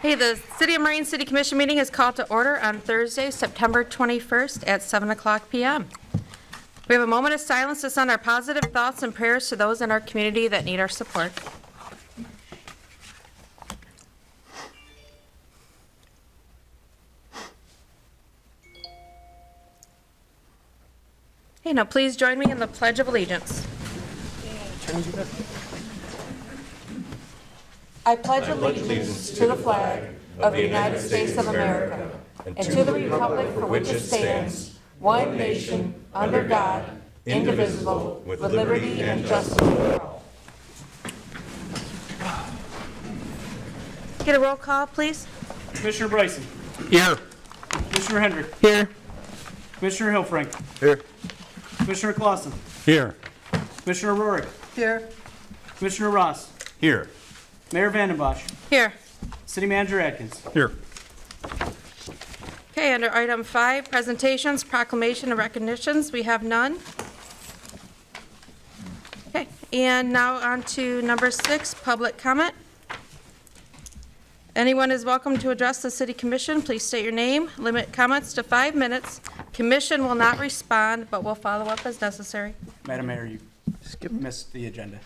Hey, the City of Marine City Commission meeting is called to order on Thursday, September 21st at 7 o'clock p.m. We have a moment of silence to send our positive thoughts and prayers to those in our community that need our support. Hey, now please join me in the Pledge of Allegiance. I pledge allegiance to the flag of the United States of America and to the republic for which it stands, one nation, under God, indivisible, with liberty and justice for all. Get a roll call, please. Commissioner Bryson. Here. Commissioner Hendrick. Here. Commissioner Hillfrank. Here. Commissioner Clausen. Here. Commissioner Rorik. Here. Commissioner Ross. Here. Mayor Vandenbosch. Here. City Manager Atkins. Here. Okay, under item 5, presentations, proclamation, and recognitions, we have none. Okay, and now on to number 6, public comment. Anyone is welcome to address the City Commission. Please state your name, limit comments to 5 minutes. Commission will not respond, but will follow up as necessary. Madam Mayor, you missed the agenda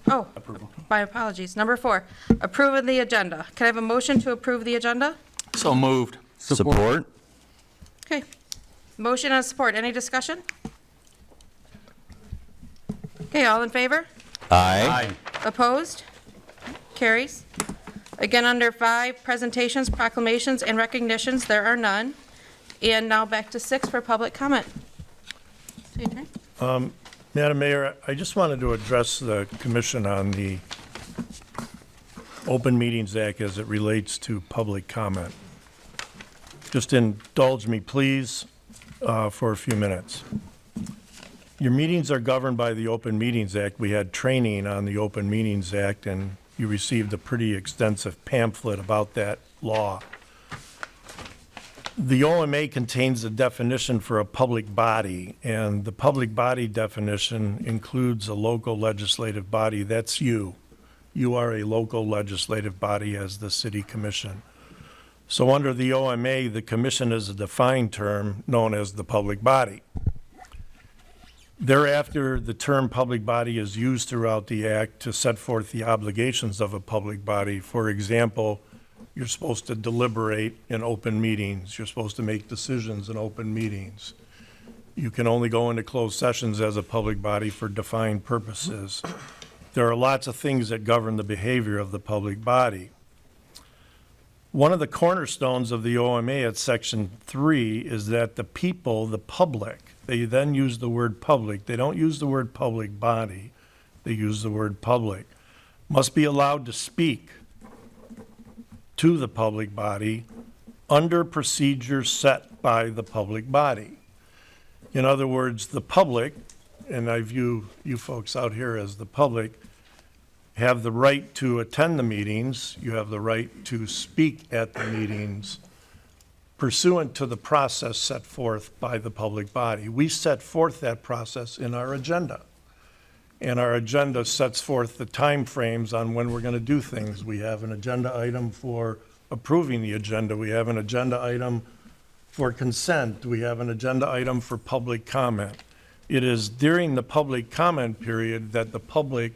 Oh, approval. my apologies. Number 4, approving the agenda. Can I have a motion to approve the agenda? So moved. Support. Okay, motion and support. Any discussion? Okay, all in favor? Aye. Opposed? Carries. Again, under 5, presentations, proclamations, and recognitions, there are none. And now back to 6 for public comment. Madam Mayor, I just wanted to address the commission on the Open Meetings Act as it relates to public comment. Just indulge me, please, for a few minutes. Your meetings are governed by the Open Meetings Act. We had training on the Open Meetings Act, and you received a pretty extensive pamphlet about that law. The OMA contains a definition for a public body, and the public body definition includes a local legislative body. That's you. You are a local legislative body as the City Commission. So under the OMA, the commission is a defined term known as the public body. Thereafter, the term public body is used throughout the Act to set forth the obligations of a public body. For example, you're supposed to deliberate in open meetings. You're supposed to make decisions in open meetings. You can only go into closed sessions as a public body for defined purposes. There are lots of things that govern the behavior of the public body. One of the cornerstones of the OMA at Section 3 is that the people, the public, they then use the word public. They don't use the word public body. They use the word public. Must be allowed to speak to the public body under procedures set by the public body. In other words, the public, and I view you folks out here as the public, have the right to attend the meetings. You have the right to speak at the meetings pursuant to the process set forth by the public body. We set forth that process in our agenda. And our agenda sets forth the time frames on when we're going to do things. We have an agenda item for approving the agenda. We have an agenda item for consent. We have an agenda item for public comment. It is during the public comment period that the public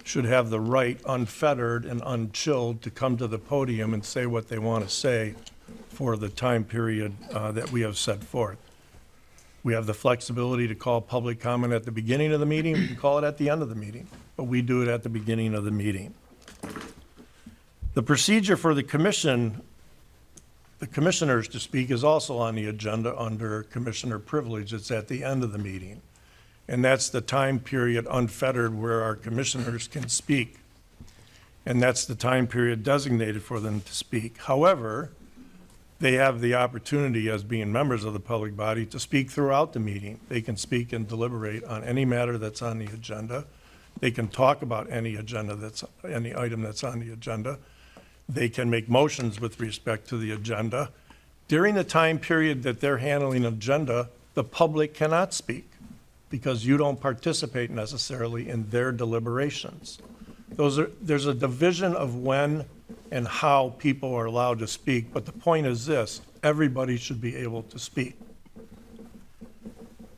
should have the right, unfettered and unchilled, to come to the podium and say what they want to say for the time period that we have set forth. We have the flexibility to call public comment at the beginning of the meeting. We can call it at the end of the meeting, but we do it at the beginning of the meeting. The procedure for the commission, the commissioners to speak, is also on the agenda under commissioner privilege. It's at the end of the meeting. And that's the time period unfettered where our commissioners can speak. And that's the time period designated for them to speak. However, they have the opportunity as being members of the public body to speak throughout the meeting. They can speak and deliberate on any matter that's on the agenda. They can talk about any item that's on the agenda. They can make motions with respect to the agenda. During the time period that they're handling an agenda, the public cannot speak because you don't participate necessarily in their deliberations. There's a division of when and how people are allowed to speak. But the point is this, everybody should be able to speak.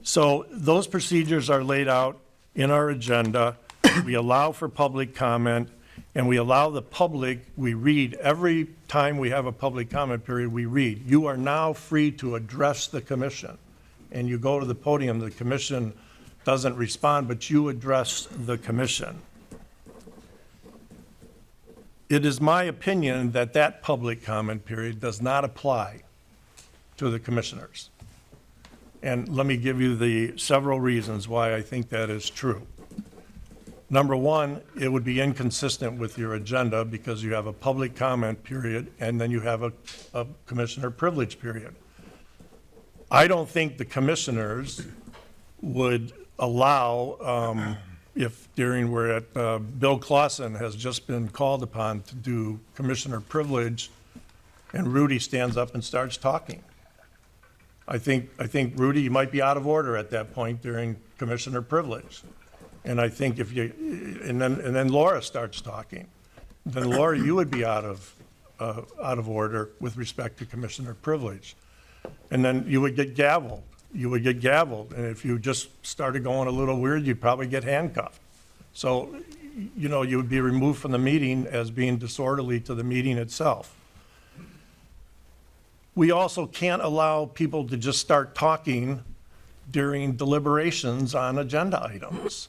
So those procedures are laid out in our agenda. We allow for public comment, and we allow the public, we read, every time we have a public comment period, we read, you are now free to address the commission. And you go to the podium, the commission doesn't respond, but you address the commission. It is my opinion that that public comment period does not apply to the commissioners. And let me give you the several reasons why I think that is true. Number one, it would be inconsistent with your agenda because you have a public comment period and then you have a commissioner privilege period. I don't think the commissioners would allow, if during we're at, Bill Clausen has just been called upon to do commissioner privilege and Rudy stands up and starts talking. I think Rudy, you might be out of order at that point during commissioner privilege. And I think if you, and then Laura starts talking, then Laura, you would be out of order with respect to commissioner privilege. And then you would get gavelled. You would get gavelled. And if you just started going a little weird, you'd probably get handcuffed. So, you know, you would be removed from the meeting as being disorderly to the meeting itself. We also can't allow people to just start talking during deliberations on agenda items.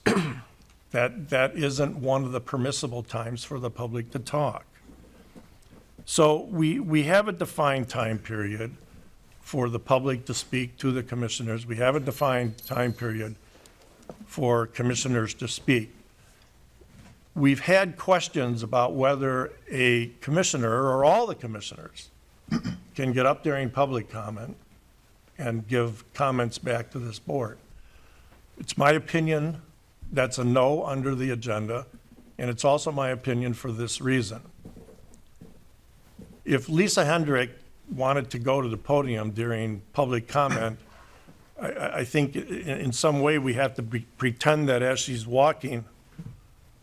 That isn't one of the permissible times for the public to talk. So we have a defined time period for the public to speak to the commissioners. We have a defined time period for commissioners to speak. We've had questions about whether a commissioner or all the commissioners can get up during public comment and give comments back to this board. It's my opinion that's a no under the agenda, and it's also my opinion for this reason. If Lisa Hendrick wanted to go to the podium during public comment, I think in some way we have to pretend that as she's walking,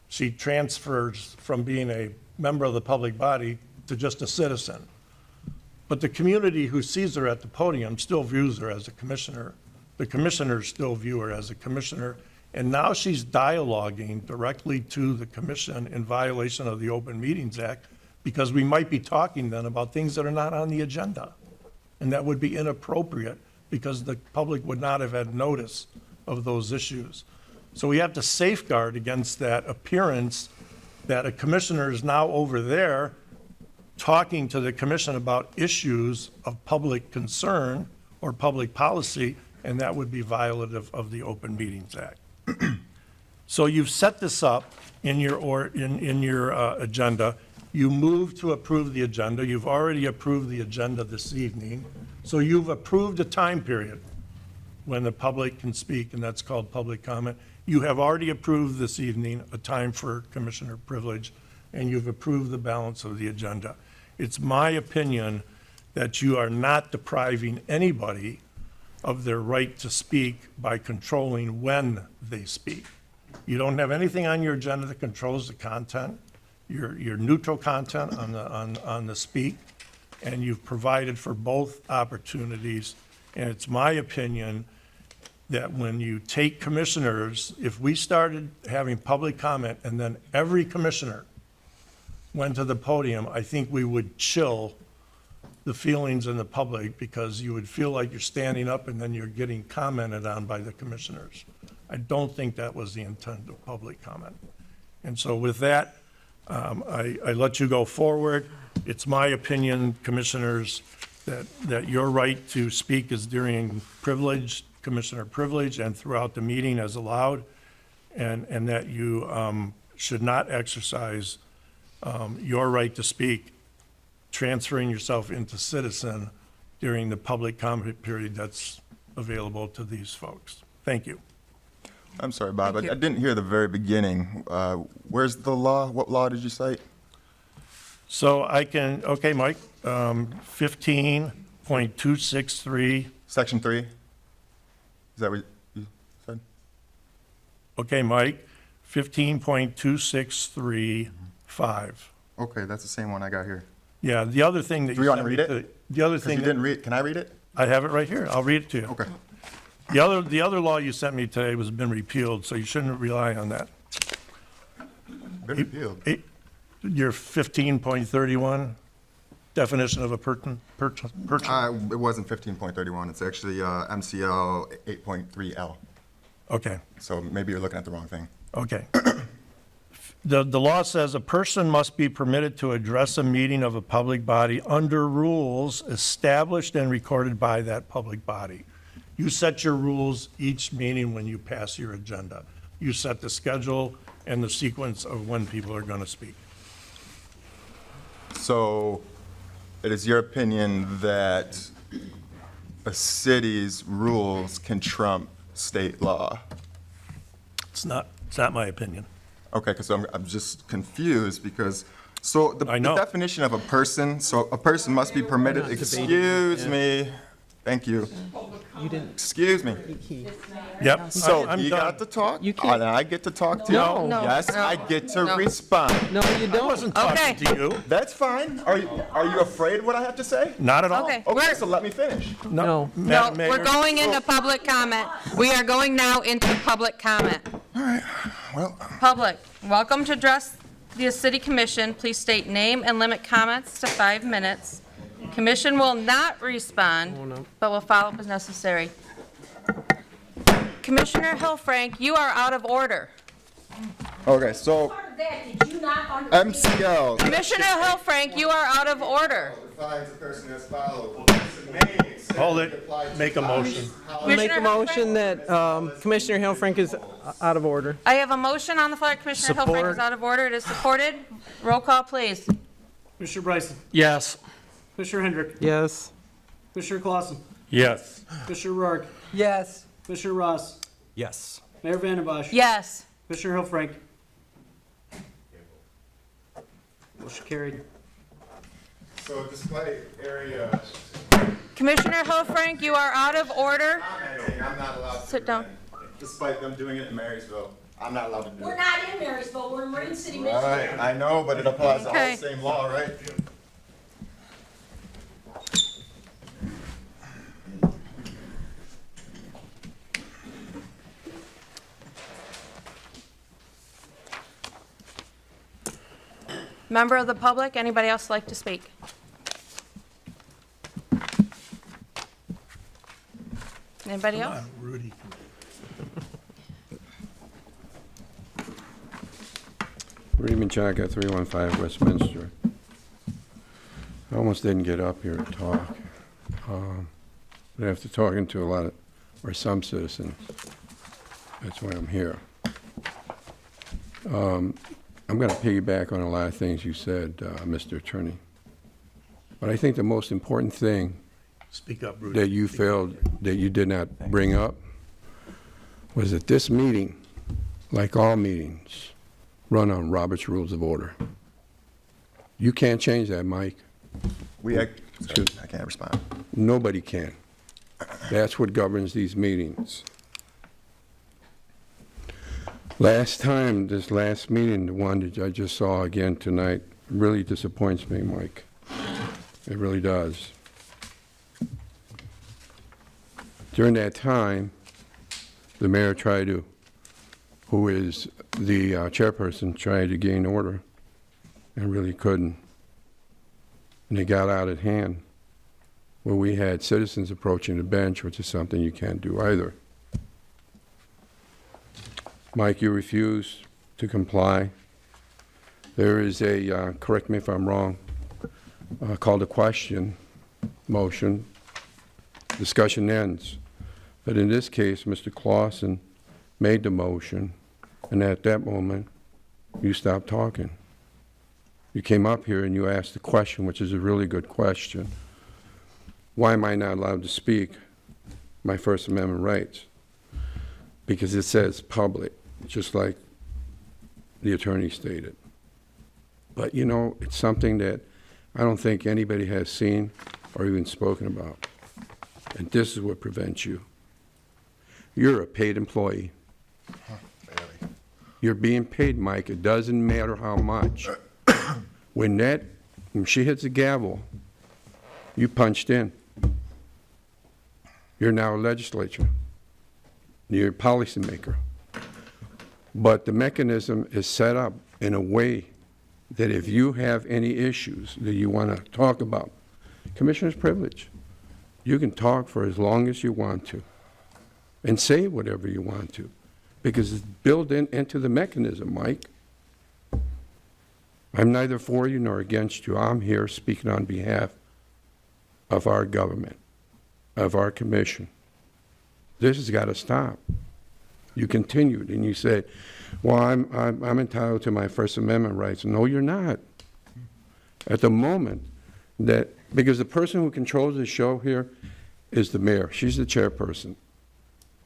she transfers from being a member of the public body to just a citizen. But the community who sees her at the podium still views her as a commissioner. The commissioners still view her as a commissioner. And now she's dialoguing directly to the commission in violation of the Open Meetings Act because we might be talking then about things that are not on the agenda. And that would be inappropriate because the public would not have had notice of those issues. So we have to safeguard against that appearance that a commissioner is now over there talking to the commission about issues of public concern or public policy, and that would be violative of the Open Meetings Act. So you've set this up in your agenda. You move to approve the agenda. You've already approved the agenda this evening. So you've approved a time period when the public can speak, and that's called public comment. You have already approved this evening a time for commissioner privilege, and you've approved the balance of the agenda. It's my opinion that you are not depriving anybody of their right to speak by controlling when they speak. You don't have anything on your agenda that controls the content. You're neutral content on the speak, and you've provided for both opportunities. And it's my opinion that when you take commissioners, if we started having public comment and then every commissioner went to the podium, I think we would chill the feelings in the public because you would feel like you're standing up and then you're getting commented on by the commissioners. I don't think that was the intent of public comment. And so with that, I let you go forward. It's my opinion, commissioners, that your right to speak is during privilege, commissioner privilege, and throughout the meeting as allowed, and that you should not exercise your right to speak, transferring yourself into citizen during the public comment period that's available to these folks. Thank you. I'm sorry, Bob, I didn't hear the very beginning. Where's the law? What law did you cite? So I can, okay, Mike, 15.263. Section 3? Is that what you said? Okay, Mike, 15.263.5. Okay, that's the same one I got here. Yeah, the other thing that Do you want to sent read me it? The other Because you thing, didn't read, can I read it? I have it right here. I'll read it to you. Okay. The other law you sent me today has been repealed, so you shouldn't rely on that. Been repealed. Your 15.31 definition of a person. It wasn't 15.31, it's actually MCL 8.3L. Okay, So maybe you're looking at the wrong thing. okay. The law says a person must be permitted to address a meeting of a public body under rules established and recorded by that public body. You set your rules each meeting when you pass your agenda. You set the schedule and the sequence of when people are going to speak. So it is your opinion that a city's rules can trump state law? It's not my opinion. Okay, because I'm just confused because, so the I know. definition of a person, so a person must be permitted, excuse me, thank you. You didn't. Excuse me. Yep. So I'm you done. got to talk? You can't- And I get to talk too? No. No. Yes, No. I get to No. respond. No, you I don't. wasn't talking Okay. to you. That's fine. Are you afraid of what I have to say? Not at all. Okay. Okay, We're- so let me finish. No. No. No, Madam we're Mayor, going into public comment. We are going now into public comment. Well, Public, welcome to address the city commission. Please state name and limit comments to 5 minutes. Commission will not respond, but will follow up as necessary. Commissioner Hillfrank, you are out of order. okay, so Part of that, did you not understand? MCL. Commissioner Hillfrank, you are out of order. Defines a person as follows. Hold it. Make a motion. I'll make a Commissioner motion that Commissioner Hillfrank is out of order. I have a motion on the floor. Commissioner Hillfrank Support. is out of order. It is supported. Roll call, please. Commissioner Bryson? Yes. Commissioner Hendrick? Yes. Commissioner Clausen? Yes. Commissioner Rourke? Yes. Commissioner Ross? Yes. Mayor Vandenbosch? Yes. Commissioner Hillfrank? Motion carried. So display area. Commissioner Hillfrank, you are out of order. I'm not allowed to. Sit down. Despite them doing it in Marysville, I'm not allowed to do We're it. not in Marysville, we're in Marine City, Michigan. Right, I know, but it applies to all Okay. the same law, right? Member of the public, anybody else like to speak? Anybody else? Rudy. Rudy Menchaca, 315 Westminster. I almost didn't get up here to talk. But after talking to a lot of, or some citizens, that's why I'm here. I'm going to piggyback on a lot of things you said, Mr. Attorney. But I think the most important thing Speak up, Rudy. that you failed, that you did not bring up, was that this meeting, like all meetings, run on Robert's Rules of Order. You can't change that, Mike. I Excuse- can't respond. Nobody can. That's what governs these meetings. Last time, this last meeting, the one that I just saw again tonight, really disappoints me, Mike. It really does. During that time, the mayor tried to, who is the chairperson, tried to gain order and really couldn't. And it got out of hand where we had citizens approaching the bench, which is something you can't do either. Mike, you refused to comply. There is a, correct me if I'm wrong, called a question, motion, discussion ends. But in this case, Mr. Clausen made the motion, and at that moment, you stopped talking. You came up here and you asked the question, which is a really good question. Why am I not allowed to speak my First Amendment rights? Because it says public, just like the attorney stated. But you know, it's something that I don't think anybody has seen or even spoken about. And this is what prevents you. You're a paid employee. You're being paid, Mike. It doesn't matter how much. When she hits the gavel, you punched in. You're now a legislature. You're a policymaker. But the mechanism is set up in a way that if you have any issues that you want to talk about, commissioner's privilege, you can talk for as long as you want to and say whatever you want to because it's built into the mechanism, Mike. I'm neither for you nor against you. I'm here speaking on behalf of our government, of our commission. This has got to stop. You continued and you said, well, I'm entitled to my First Amendment rights. No, you're not. At the moment because the person who controls the show here is the mayor. She's the chairperson.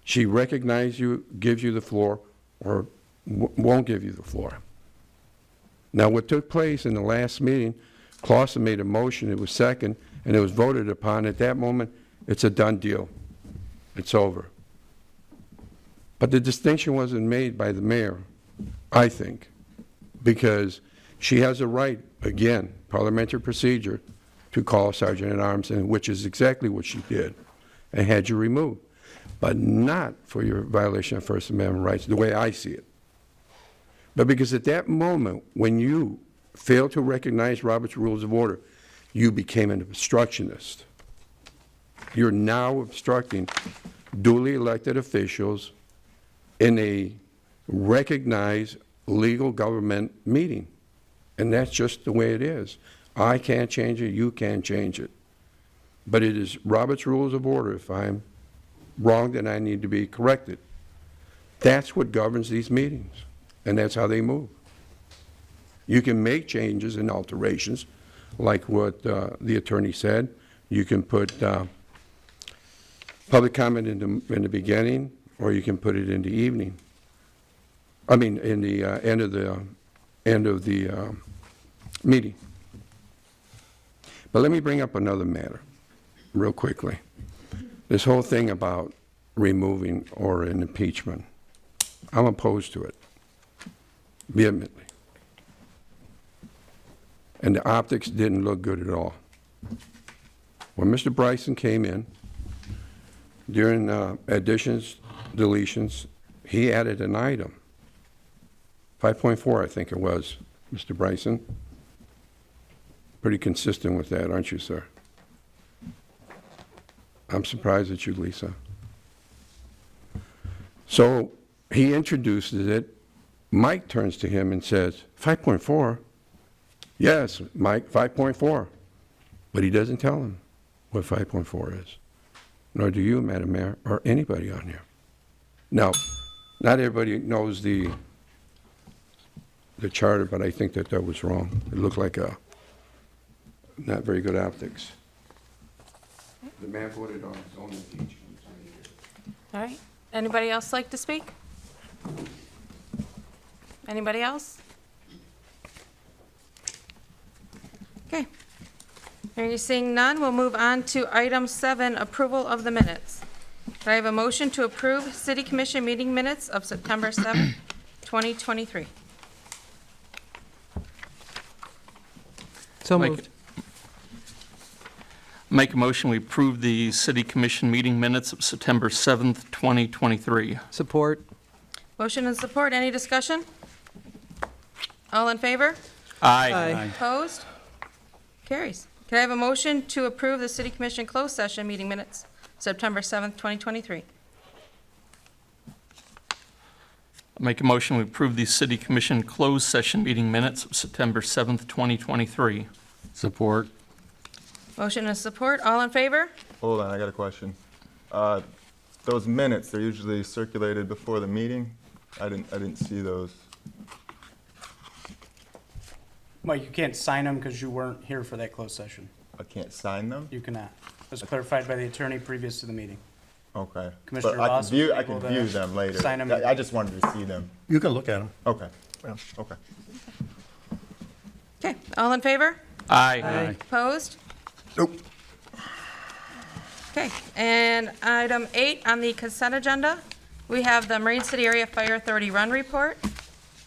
She recognizes you, gives you the floor, or won't give you the floor. Now, what took place in the last meeting, Clausen made a motion, it was second, and it was voted upon. At that moment, it's a done deal. It's over. But the distinction wasn't made by the mayor, I think, because she has a right, again, parliamentary procedure, to call Sergeant at Arms, and which is exactly what she did, and had you removed, but not for your violation of First Amendment rights, the way I see it. But because at that moment, when you failed to recognize Robert's Rules of Order, you became an obstructionist. You're now obstructing duly elected officials in a recognized legal government meeting. And that's just the way it is. I can't change it, you can't change it. But it is Robert's Rules of Order. If I'm wrong, then I need to be corrected. That's what governs these meetings, and that's how they move. You can make changes and alterations, like what the attorney said. You can put public comment in the beginning, or you can put it in the evening. I mean, in the end of the meeting. But let me bring up another matter real quickly. This whole thing about removing or an impeachment, I'm opposed to it, vehemently. And the optics didn't look good at all. When Mr. Bryson came in, during additions, deletions, he added an item. 5.4, I think it was, Mr. Bryson. Pretty consistent with that, aren't you, sir? I'm surprised at you, Lisa. So he introduces it. Mike turns to him and says, 5.4? Yes, Mike, 5.4. But he doesn't tell him what 5.4 is. Nor do you, Madam Mayor, or anybody on here. Now, not everybody knows the charter, but I think that was wrong. It looked like not very good optics. The man voted on his own impeachment. All right. Anybody else like to speak? Anybody else? Okay. Hearing seeing none, we'll move on to item 7, approval of the minutes. Do I have a motion to approve City Commission meeting minutes of September 7th, 2023? So Mike. moved. Make a motion, we approve the City Commission meeting minutes of September 7th, 2023. Support. Motion and support. Any discussion? All in favor? Aye. Opposed? Carries. Can I have a motion to approve the City Commission closed session meeting minutes, September 7th, 2023? Make a motion, we approve the City Commission closed session meeting minutes of September 7th, 2023. Support. Motion and support. All in favor? Hold on, I got a question. Those minutes, they're usually circulated before the meeting. I didn't see those. Mike, you can't sign them because you weren't here for that closed session. I can't sign them? You cannot. It was clarified by the attorney previous to the meeting. Okay. Commissioner But I Ross can view, was I can able to view them later. sign 'em. I just wanted to see them. You can look at them. Okay. Yeah. Okay. Okay. All in favor? Aye. Opposed? Nope. Okay. And item 8 on the consent agenda, we have the Marine City Area Fire Authority Run Report.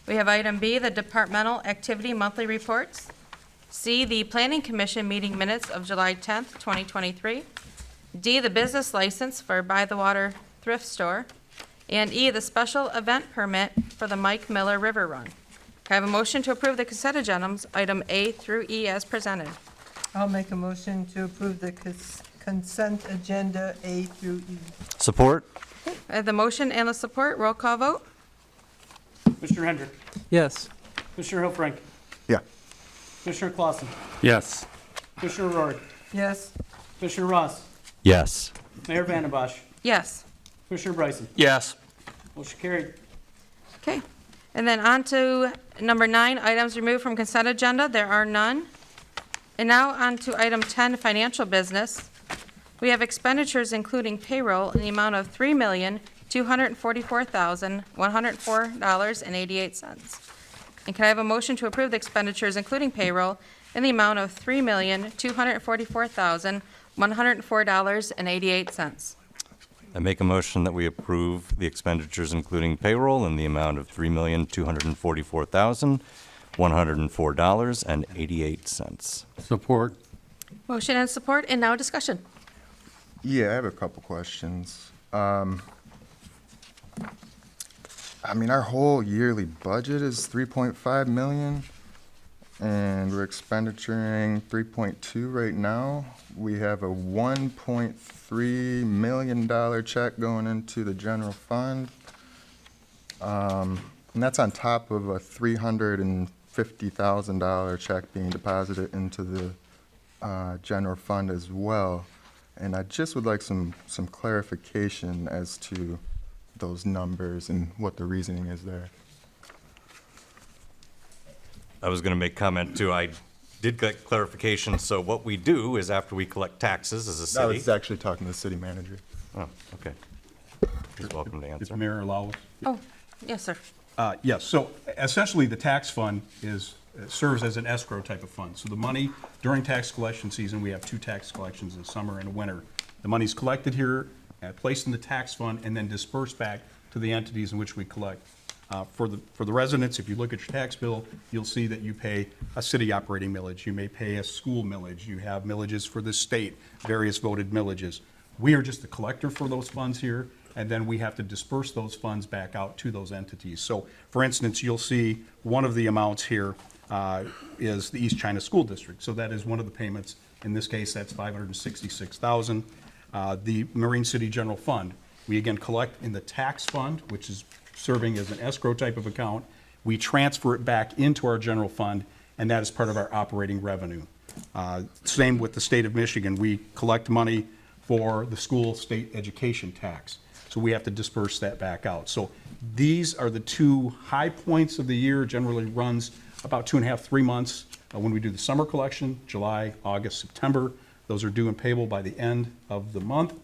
We have item B, the Departmental Activity Monthly Reports. C, the Planning Commission meeting minutes of July 10th, 2023. D, the business license for By the Water Thrift Store. And E, the special event permit for the Mike Miller River Run. Can I have a motion to approve the consent agendas, item A through E as presented? I'll make a motion to approve the consent agenda A through E. Support? I have the motion and the support. Roll call vote. Commissioner Hendrick, Yes. Commissioner Hilfrank, Yeah. Commissioner Clausen, Yes. Commissioner Rourke, Yes, Commissioner Ross, Yes. Mayor Vandembosch, Yes. Commissioner Bryson. Yes. Motion carried. Okay. And then on to number 9, items removed from consent agenda. There are none. And now on to item 10, financial business. We have expenditures including payroll in the amount of $3,244,104.88. And can I have a motion to approve the expenditures including payroll in the amount of $3,244,104.88? I make a motion that we approve the expenditures including payroll in the amount of $3,244,104.88. Support. Motion and support, and now discussion. Yeah, I have a couple questions. I mean, our whole yearly budget is 3.5 million, and we're expendituring 3.2 right now. We have a $1.3 million check going into the general fund. And that's on top of a $350,000 check being deposited into the general fund as well. And I just would like some clarification as to those numbers and what the reasoning is there. I was going to make comment too. I did get clarification. So what we do is after we collect taxes as a I city. was actually talking to the city manager. Oh, okay. He's welcome to If answer. Mayor allows. Oh, yes, sir. Yes, so essentially, the tax fund serves as an escrow type of fund. So the money during tax collection season, we have 2 tax collections in summer and winter. The money's collected here, placed in the tax fund, and then dispersed back to the entities in which we collect. For the residents, if you look at your tax bill, you'll see that you pay a city operating millage. You may pay a school millage. You have millages for the state, various voted millages. We are just the collector for those funds here, and then we have to disperse those funds back out to those entities. So, for instance, you'll see one of the amounts here is the East China School District. So that is one of the payments. In this case, that's $566,000. The Marine City General Fund, we again collect in the tax fund, which is serving as an escrow type of account. We transfer it back into our general fund, and that is part of our operating revenue. Same with the state of Michigan. We collect money for the school state education tax. So we have to disperse that back out. So these are the 2 high points of the year, generally runs about 2.5, 3 months. When we do the summer collection, July, August, September, those are due and payable by the end of the month.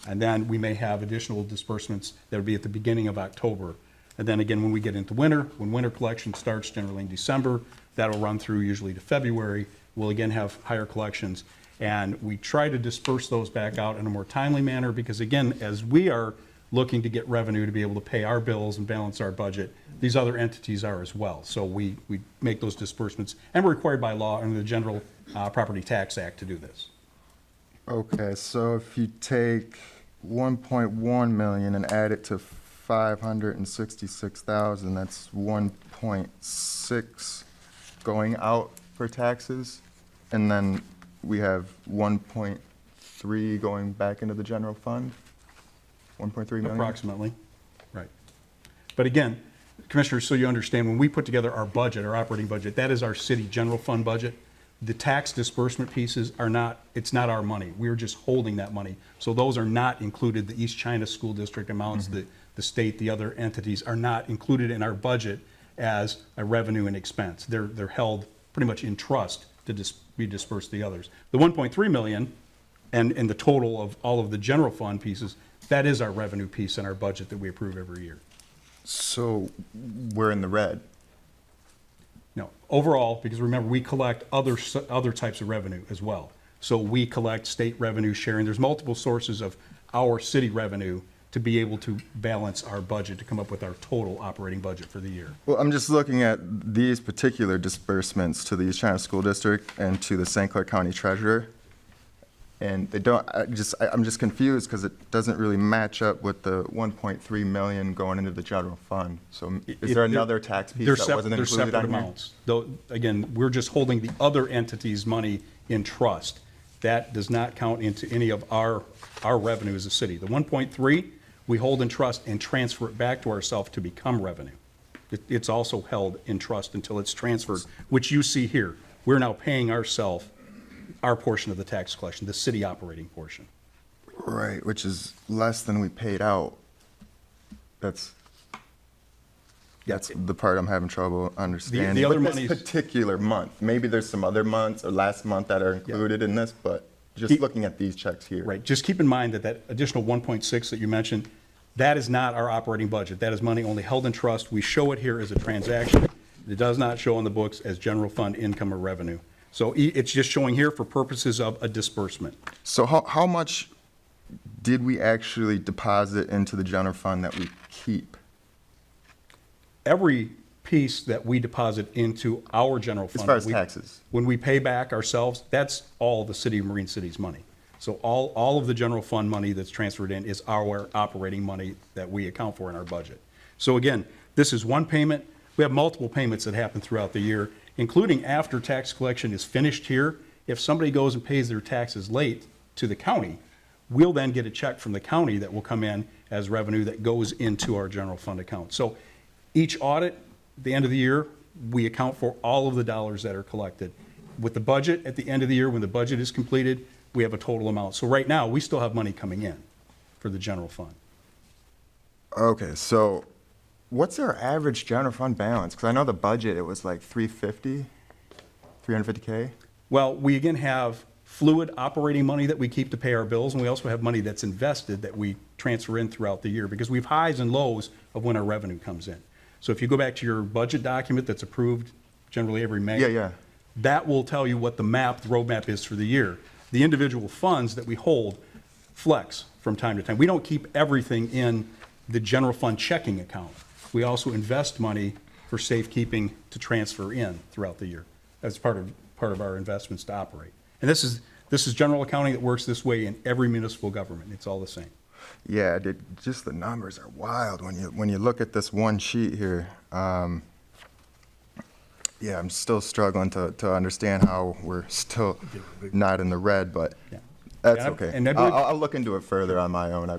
And then we may have additional disbursements that would be at the beginning of October. And then again, when we get into winter, when winter collection starts generally in December, that'll run through usually to February. We'll again have higher collections. And we try to disperse those back out in a more timely manner because again, as we are looking to get revenue to be able to pay our bills and balance our budget, these other entities are as well. So we make those disbursements, and we're required by law under the General Property Tax Act to do this. Okay, so if you take 1.1 million and add it to 566,000, that's 1.6 going out for taxes, and then we have 1.3 going back into the general fund? 1.3 million? Approximately, right. But again, Commissioners, so you understand, when we put together our budget, our operating budget, that is our city general fund budget. The tax disbursement pieces are not, it's not our money. We're just holding that money. So those are not included. The East China School District amounts, the state, the other entities are not included in our budget as a revenue and expense. They're held pretty much in trust to be dispersed to the others. The 1.3 million and the total of all of the general fund pieces, that is our revenue piece in our budget that we approve every year. So we're in the red. No, overall, because remember, we collect other types of revenue as well. So we collect state revenue sharing. There's multiple sources of our city revenue to be able to balance our budget, to come up with our total operating budget for the year. Well, I'm just looking at these particular disbursements to the East China School District and to the St. Clair County Treasurer. And they don't, I'm just confused because it doesn't really match up with the 1.3 million going into the general fund. So is there another tax piece that wasn't They're included separate on here? amounts. Though, again, we're just holding the other entity's money in trust. That does not count into any of our revenue as a city. The 1.3, we hold in trust and transfer it back to ourselves to become revenue. It's also held in trust until it's transferred, which you see here. We're now paying ourselves our portion of the tax collection, the city operating portion. Right, which is less than we paid out. That's the part I'm having trouble understanding. the other But monies- this particular month, maybe there's some other months or last month that are included in this, but just looking at these checks here. Right, just keep in mind that that additional 1.6 that you mentioned, that is not our operating budget. That is money only held in trust. We show it here as a transaction. It does not show on the books as general fund income or revenue. So it's just showing here for purposes of a disbursement. So how much did we actually deposit into the general fund that we keep? Every piece that we deposit into our general fund. As far as taxes? When we pay back ourselves, that's all the city of Marine City's money. So all of the general fund money that's transferred in is our operating money that we account for in our budget. So again, this is one payment. We have multiple payments that happen throughout the year, including after tax collection is finished here. If somebody goes and pays their taxes late to the county, we'll then get a check from the county that will come in as revenue that goes into our general fund account. So each audit, at the end of the year, we account for all of the dollars that are collected. With the budget, at the end of the year, when the budget is completed, we have a total amount. So right now, we still have money coming in for the general fund. Okay, so what's our average general fund balance? Because I know the budget, it was like 350K? Well, we again have fluid operating money that we keep to pay our bills, and we also have money that's invested that we transfer in throughout the year because we have highs and lows of when our revenue comes in. So if you go back to your budget document that's approved generally every May, Yeah. that will tell you what the roadmap is for the year. The individual funds that we hold flex from time to time. We don't keep everything in the general fund checking account. We also invest money for safekeeping to transfer in throughout the year. That's part of our investments to operate. And this is general accounting that works this way in every municipal government. It's all the same. Yeah, just the numbers are wild when you look at this one sheet here. Yeah, I'm still struggling to understand how we're still not in the red, but that's okay. And I believe- I'll look into it further on my own.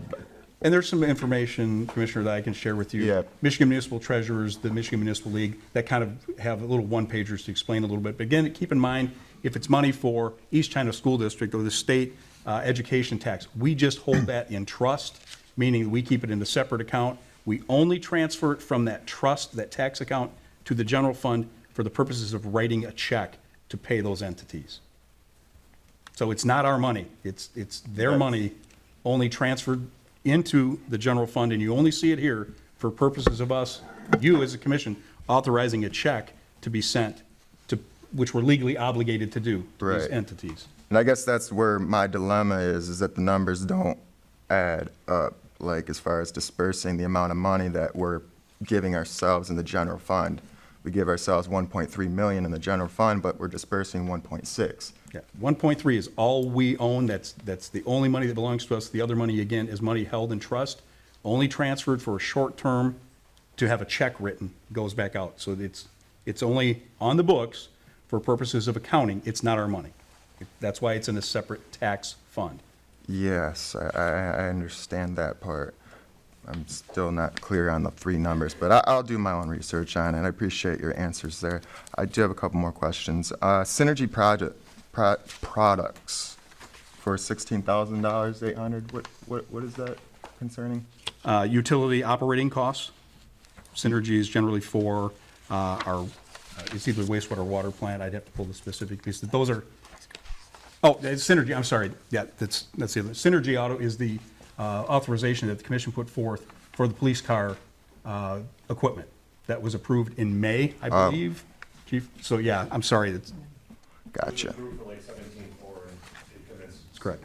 And there's some information, Commissioner, that I can share with you. Yeah. Michigan Municipal Treasurers, the Michigan Municipal League, that kind of have little one-pagers to explain a little bit. But again, keep in mind, if it's money for East China School District or the state education tax, we just hold that in trust, meaning we keep it in a separate account. We only transfer it from that trust, that tax account, to the general fund for the purposes of writing a check to pay those entities. So it's not our money. It's their money only transferred into the general fund, and you only see it here for purposes of us, you as a commission, authorizing a check to be sent to, which we're legally obligated to do to these Right. entities. And I guess that's where my dilemma is that the numbers don't add up, like as far as dispersing the amount of money that we're giving ourselves in the general fund. We give ourselves 1.3 million in the general fund, but we're dispersing 1.6. Yeah, 1.3 is all we own. That's the only money that belongs to us. The other money, again, is money held in trust, only transferred for a short term to have a check written, goes back out. So it's only on the books for purposes of accounting. It's not our money. That's why it's in a separate tax fund. Yes, I understand that part. I'm still not clear on the three numbers, but I'll do my own research on it. I appreciate your answers there. I do have a couple more questions. Synergy products for $16,000, 800. What is that concerning? Utility operating costs. Synergy is generally for our, it's either wastewater or water plant. I'd have to pull the specific piece. Those are, it's Synergy, I'm sorry. Yeah, that's the other. Synergy Auto is the authorization that the commission put forth for the police car equipment that was approved in May, I believe, Chief. So yeah, I'm sorry. That's Gotcha. That's correct.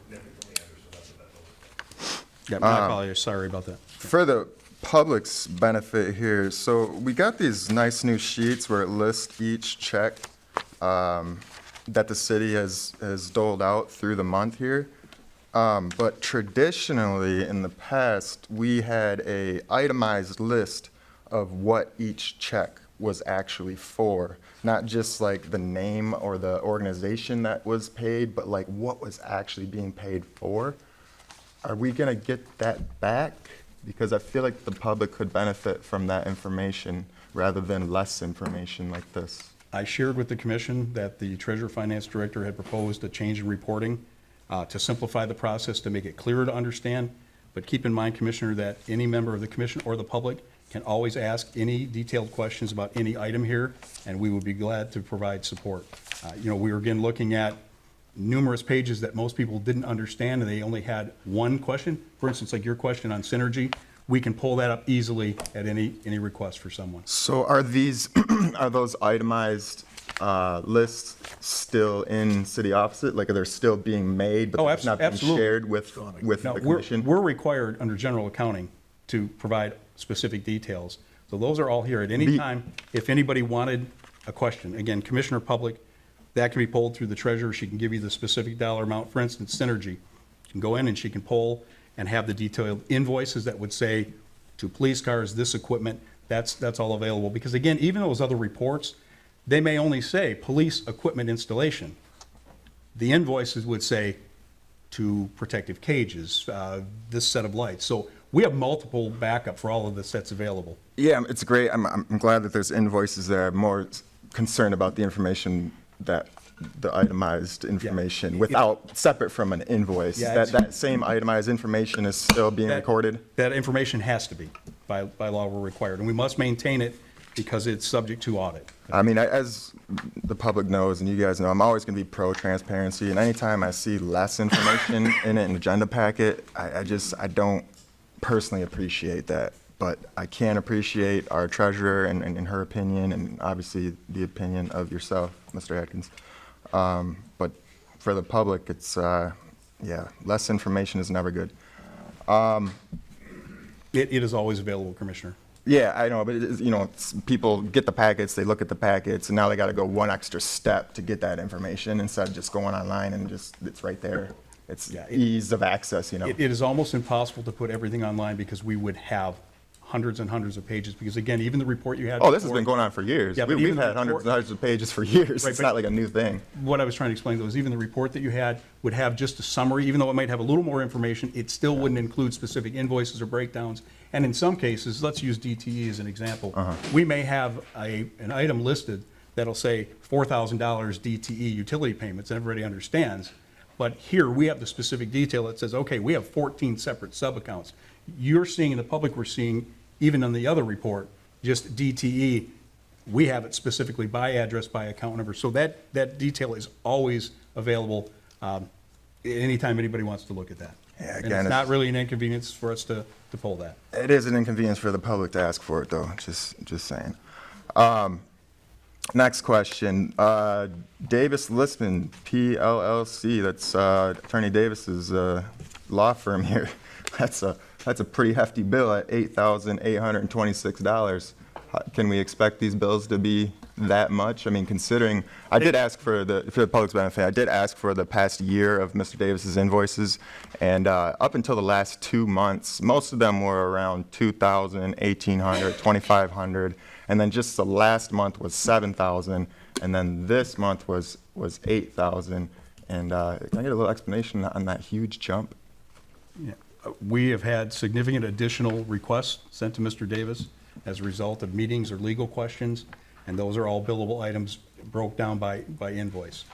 Yeah, my apologies, sorry about that. For the public's benefit here, so we got these nice new sheets where it lists each check that the city has doled out through the month here. But traditionally, in the past, we had a itemized list of what each check was actually for. Not just like the name or the organization that was paid, but like what was actually being paid for. Are we gonna get that back? Because I feel like the public could benefit from that information rather than less information like this. I shared with the commission that the Treasurer Finance Director had proposed a change in reporting to simplify the process, to make it clearer to understand. But keep in mind, Commissioner, that any member of the commission or the public can always ask any detailed questions about any item here, and we would be glad to provide support. We were again looking at numerous pages that most people didn't understand, and they only had one question. For instance, like your question on synergy, we can pull that up easily at any request for someone. So are these, are those itemized lists still in city office? Like, are they still being made, but it's not being absolutely. shared with No, the commission? we're required under general accounting to provide specific details. So those are all here at any time. If anybody wanted a question, again, Commissioner Public, that can be pulled through the treasurer. She can give you the specific dollar amount. For instance, synergy. You can go in and she can pull and have the detailed invoices that would say to police cars, this equipment, that's all available. Because again, even those other reports, they may only say police equipment installation. The invoices would say to protective cages, this set of lights. So we have multiple backup for all of the sets available. Yeah, it's great. I'm glad that there's invoices there. I'm more concerned about the information that the itemized information without separate from an invoice. Yeah, that same itemized information is still being recorded? That information has to be, by law, we're required. And we must maintain it because it's subject to audit. I mean, as the public knows and you guys know, I'm always going to be pro-transparency. And anytime I see less information in an agenda packet, I don't personally appreciate that. But I can appreciate our treasurer and her opinion, and obviously the opinion of yourself, Mr. Atkins. But for the public, it's, less information is never good. It is always available, Commissioner. Yeah, I know, but people get the packets, they look at the packets, and now they got to go one extra step to get that information instead of just going online and it's right there. It's ease of access, It is almost impossible to put everything online because we would have hundreds and hundreds of pages, because again, even the report you had. Oh, this has been going on for years. Yeah, We've had hundreds and hundreds of pages for years. Right, it's not like a new thing. What I was trying to explain, though, is even the report that you had would have just a summary. Even though it might have a little more information, it still wouldn't include specific invoices or breakdowns. And in some cases, let's use DTE as an example. We may have an item listed that'll say $4,000 DTE utility payments, and everybody understands. But here, we have the specific detail that says, okay, we have 14 separate sub-accounts. You're seeing, in the public, we're seeing, even on the other report, just DTE, we have it specifically by address, by account number. So that detail is always available anytime anybody wants to look at that. Yeah, And again, it's not really an inconvenience for us to pull that. It is an inconvenience for the public to ask for it, though, just saying. Next question, Davis Listman, PLLC, that's Attorney Davis's law firm here. That's a pretty hefty bill at $8,826. Can we expect these bills to be that much? I mean, considering, I did ask for the public's benefit, I did ask for the past year of Mr. Davis's invoices, and up until the last 2 months, most of them were around $2,000, $1,800, $2,500, and then just the last month was $7,000, and then this month was $8,000. And can I get a little explanation on that huge jump? Yeah. We have had significant additional requests sent to Mr. Davis as a result of meetings or legal questions, and those are all billable items broke down by invoice.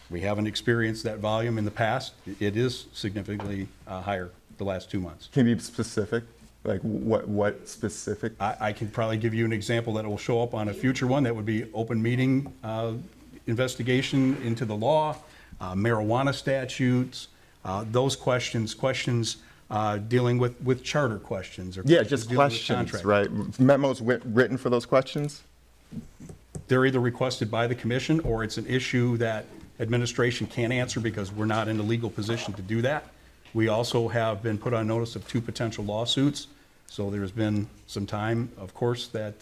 We haven't experienced that volume in the past. It is significantly higher the last 2 months. Can you be specific? Like what specific? I can probably give you an example that will show up on a future one. That would be open meeting investigation into the law, marijuana statutes, those questions dealing with charter questions. Or just dealing with questions, contract. right? Memos written for those questions? They're either requested by the commission, or it's an issue that administration can't answer because we're not in a legal position to do that. We also have been put on notice of 2 potential lawsuits. So there's been some time, of course, that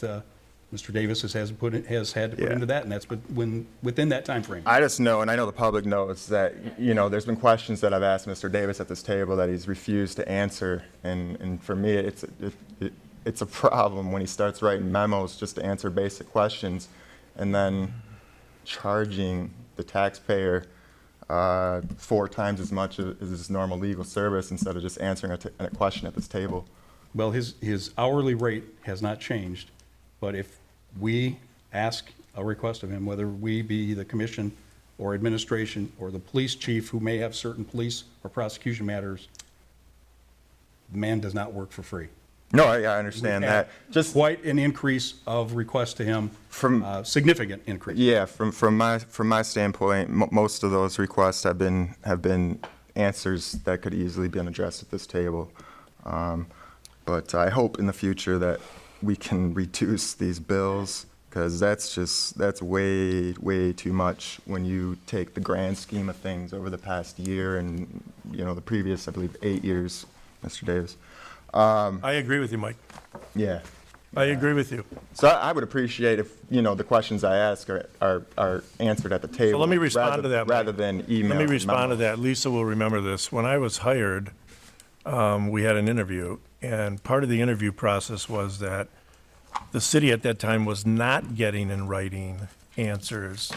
Mr. Davis has had to put into that, and that's within that timeframe. I just know, and I know the public knows, that, you know, there's been questions that I've asked Mr. Davis at this table that he's refused to answer, and for me, it's a problem when he starts writing memos just to answer basic questions, and then charging the taxpayer 4 times as much as his normal legal service instead of just answering a question at this table. Well, his hourly rate has not changed, but if we ask a request of him, whether we be the commission or administration or the police chief who may have certain police or prosecution matters, the man does not work for free. No, I understand that. Just quite an increase of requests to him, significant increase. Yeah, from my standpoint, most of those requests have been answers that could easily be addressed at this table. But I hope in the future that we can reduce these bills, because that's way too much when you take the grand scheme of things over the past year and, you know, the previous, I believe, 8 years, Mr. Davis. I agree with you, Mike. Yeah. I agree with you. So I would appreciate if, you know, the questions I ask are answered at the table. So let me respond to that, Mike. Rather than email. Let me respond to memos. that. Lisa will remember this. When I was hired, we had an interview, and part of the interview process was that the city at that time was not getting in writing answers,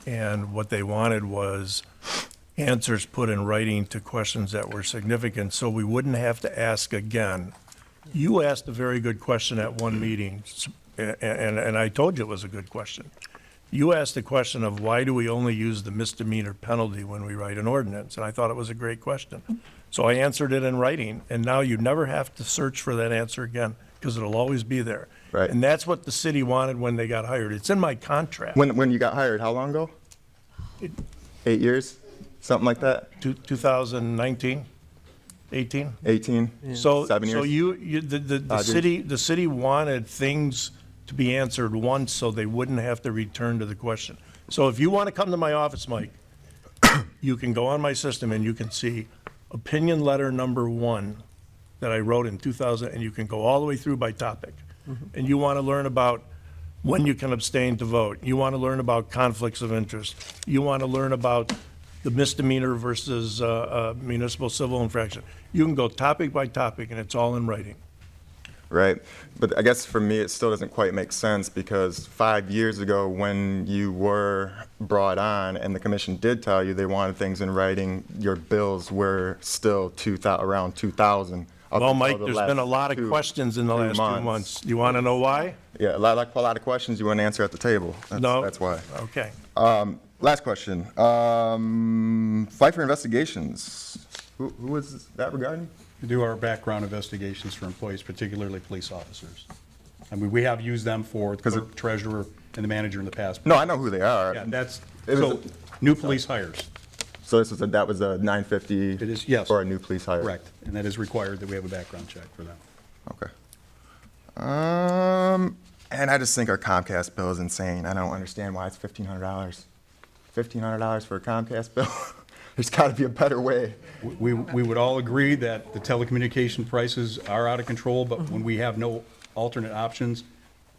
and what they wanted was answers put in writing to questions that were significant, so we wouldn't have to ask again. You asked a very good question at one meeting, and I told you it was a good question. You asked the question of why do we only use the misdemeanor penalty when we write an ordinance, and I thought it was a great question. So I answered it in writing, and now you never have to search for that answer again, because it'll always be there. Right. And that's what the city wanted when they got hired. It's in my contract. When you got hired, how long ago? 8 years? Something like that? 2019, 18? 18? So, 7 years? so the city wanted things to be answered once so they wouldn't have to return to the question. So if you want to come to my office, Mike, you can go on my system and you can see opinion letter number 1 that I wrote in 2000, and you can go all the way through by topic. And you want to learn about when you can abstain to vote. You want to learn about conflicts of interest. You want to learn about the misdemeanor versus municipal civil infraction. You can go topic by topic, and it's all in writing. Right. But I guess for me, it still doesn't quite make sense, because 5 years ago, when you were brought on and the commission did tell you they wanted things in writing, your bills were still around 2,000. Well, Mike, there's been a lot of questions in the last 2 months. You want to know why? Yeah, a lot of questions you want to answer at the table. No. That's why. Okay. Last question. Pfeiffer Investigations. Who was that regarding? We do our background investigations for employees, particularly police officers. I mean, we have used them for the clerk, treasurer, and the manager in the past. No, I know who they are. Yeah, new police hires. So that was a 950? It is, yes. For a new police hire? Correct, and that is required that we have a background check for them. Okay. And I just think our Comcast bill is insane. I don't understand why it's $1,500. $1,500 for a Comcast bill? There's got to be a better way. We would all agree that the telecommunication prices are out of control, but when we have no alternate options,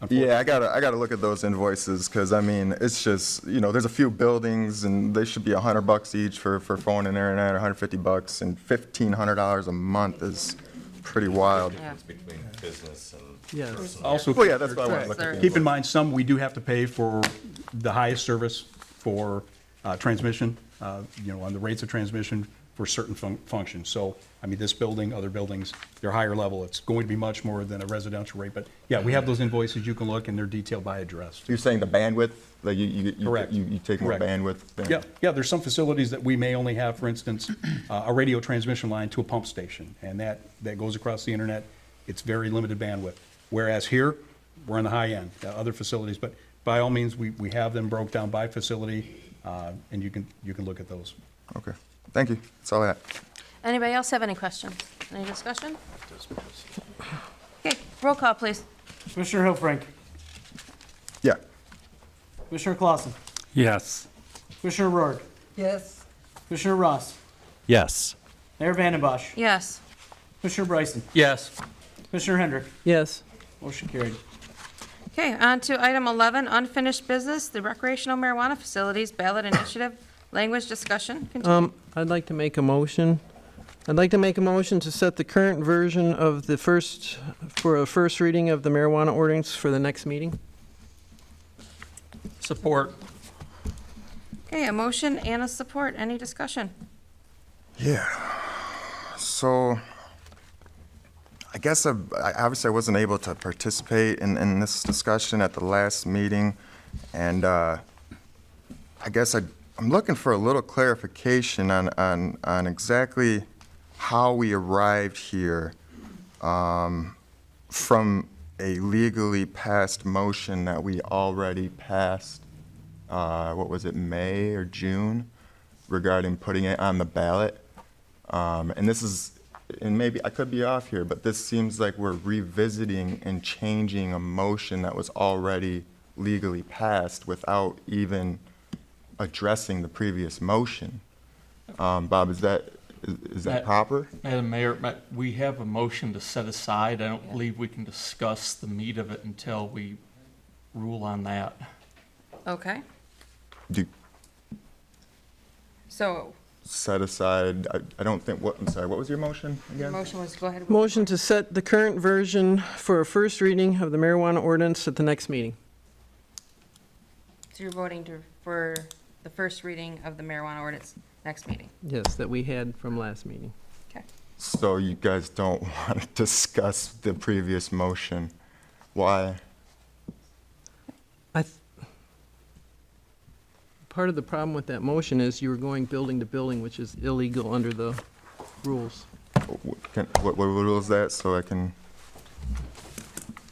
yeah, I gotta look at those invoices, because I mean, it's just, you know, there's a few buildings and they should be $100 each for phone and internet, or $150, and $1,500 a month is pretty wild. Yeah. It's between business and Yes. personal. Also, Well, yeah, that's why I want to look at the keep in mind, some we do have to pay for the highest service for transmission, you know, on the rates of transmission for certain functions. So, I mean, this building, other buildings, they're higher level. It's going to be much more than a residential rate. But yeah, we have those invoices. You can look, and they're detailed by address. You're saying the bandwidth, like Correct. you take more Correct. bandwidth? Yeah, there's some facilities that we may only have, for instance, a radio transmission line to a pump station, and that goes across the internet. It's very limited bandwidth. Whereas here, we're on the high end, other facilities. But by all means, we have them broke down by facility, and you can look at those. Okay, thank you. That's all I have. Anybody else have any questions? Any discussion? Okay, roll call, please. Commissioner Hilfrank. Yeah. Commissioner Clausen. Yes. Commissioner Rourke. Yes. Commissioner Ross. Yes. Mayor Vandembosch, Yes. Commissioner Bryson, Yes. Commissioner Hendrick. Yes. Motion carried. Okay, on to item 11, unfinished business, the recreational marijuana facilities ballot initiative, language discussion. Continue. I'd like to make a motion. I'd like to make a motion to set the current version of the for a first reading of the marijuana ordinance for the next meeting. Support. Okay, a motion and a support. Any discussion? Yeah. So, I guess obviously I wasn't able to participate in this discussion at the last meeting, and I guess I'm looking for a little clarification on exactly how we arrived here from a legally passed motion that we already passed, what was it, May or June, regarding putting it on the ballot. And this is, and maybe I could be off here, but this seems like we're revisiting and changing a motion that was already legally passed without even addressing the previous motion. Bob, is that proper? Madam Mayor, we have a motion to set aside. I don't believe we can discuss the meat of it until we rule on that. Okay. Do So, set aside, I don't think, I'm sorry, what was your motion your again? motion was, go ahead. Motion to set the current version for a first reading of the marijuana ordinance at the next meeting. So you're voting for the first reading of the marijuana ordinance next meeting? Yes, that we had from last meeting. Okay. So you guys don't want to discuss the previous motion. Why? Part of the problem with that motion is you were going building to building, which is illegal under the rules. What rule is that, so I can,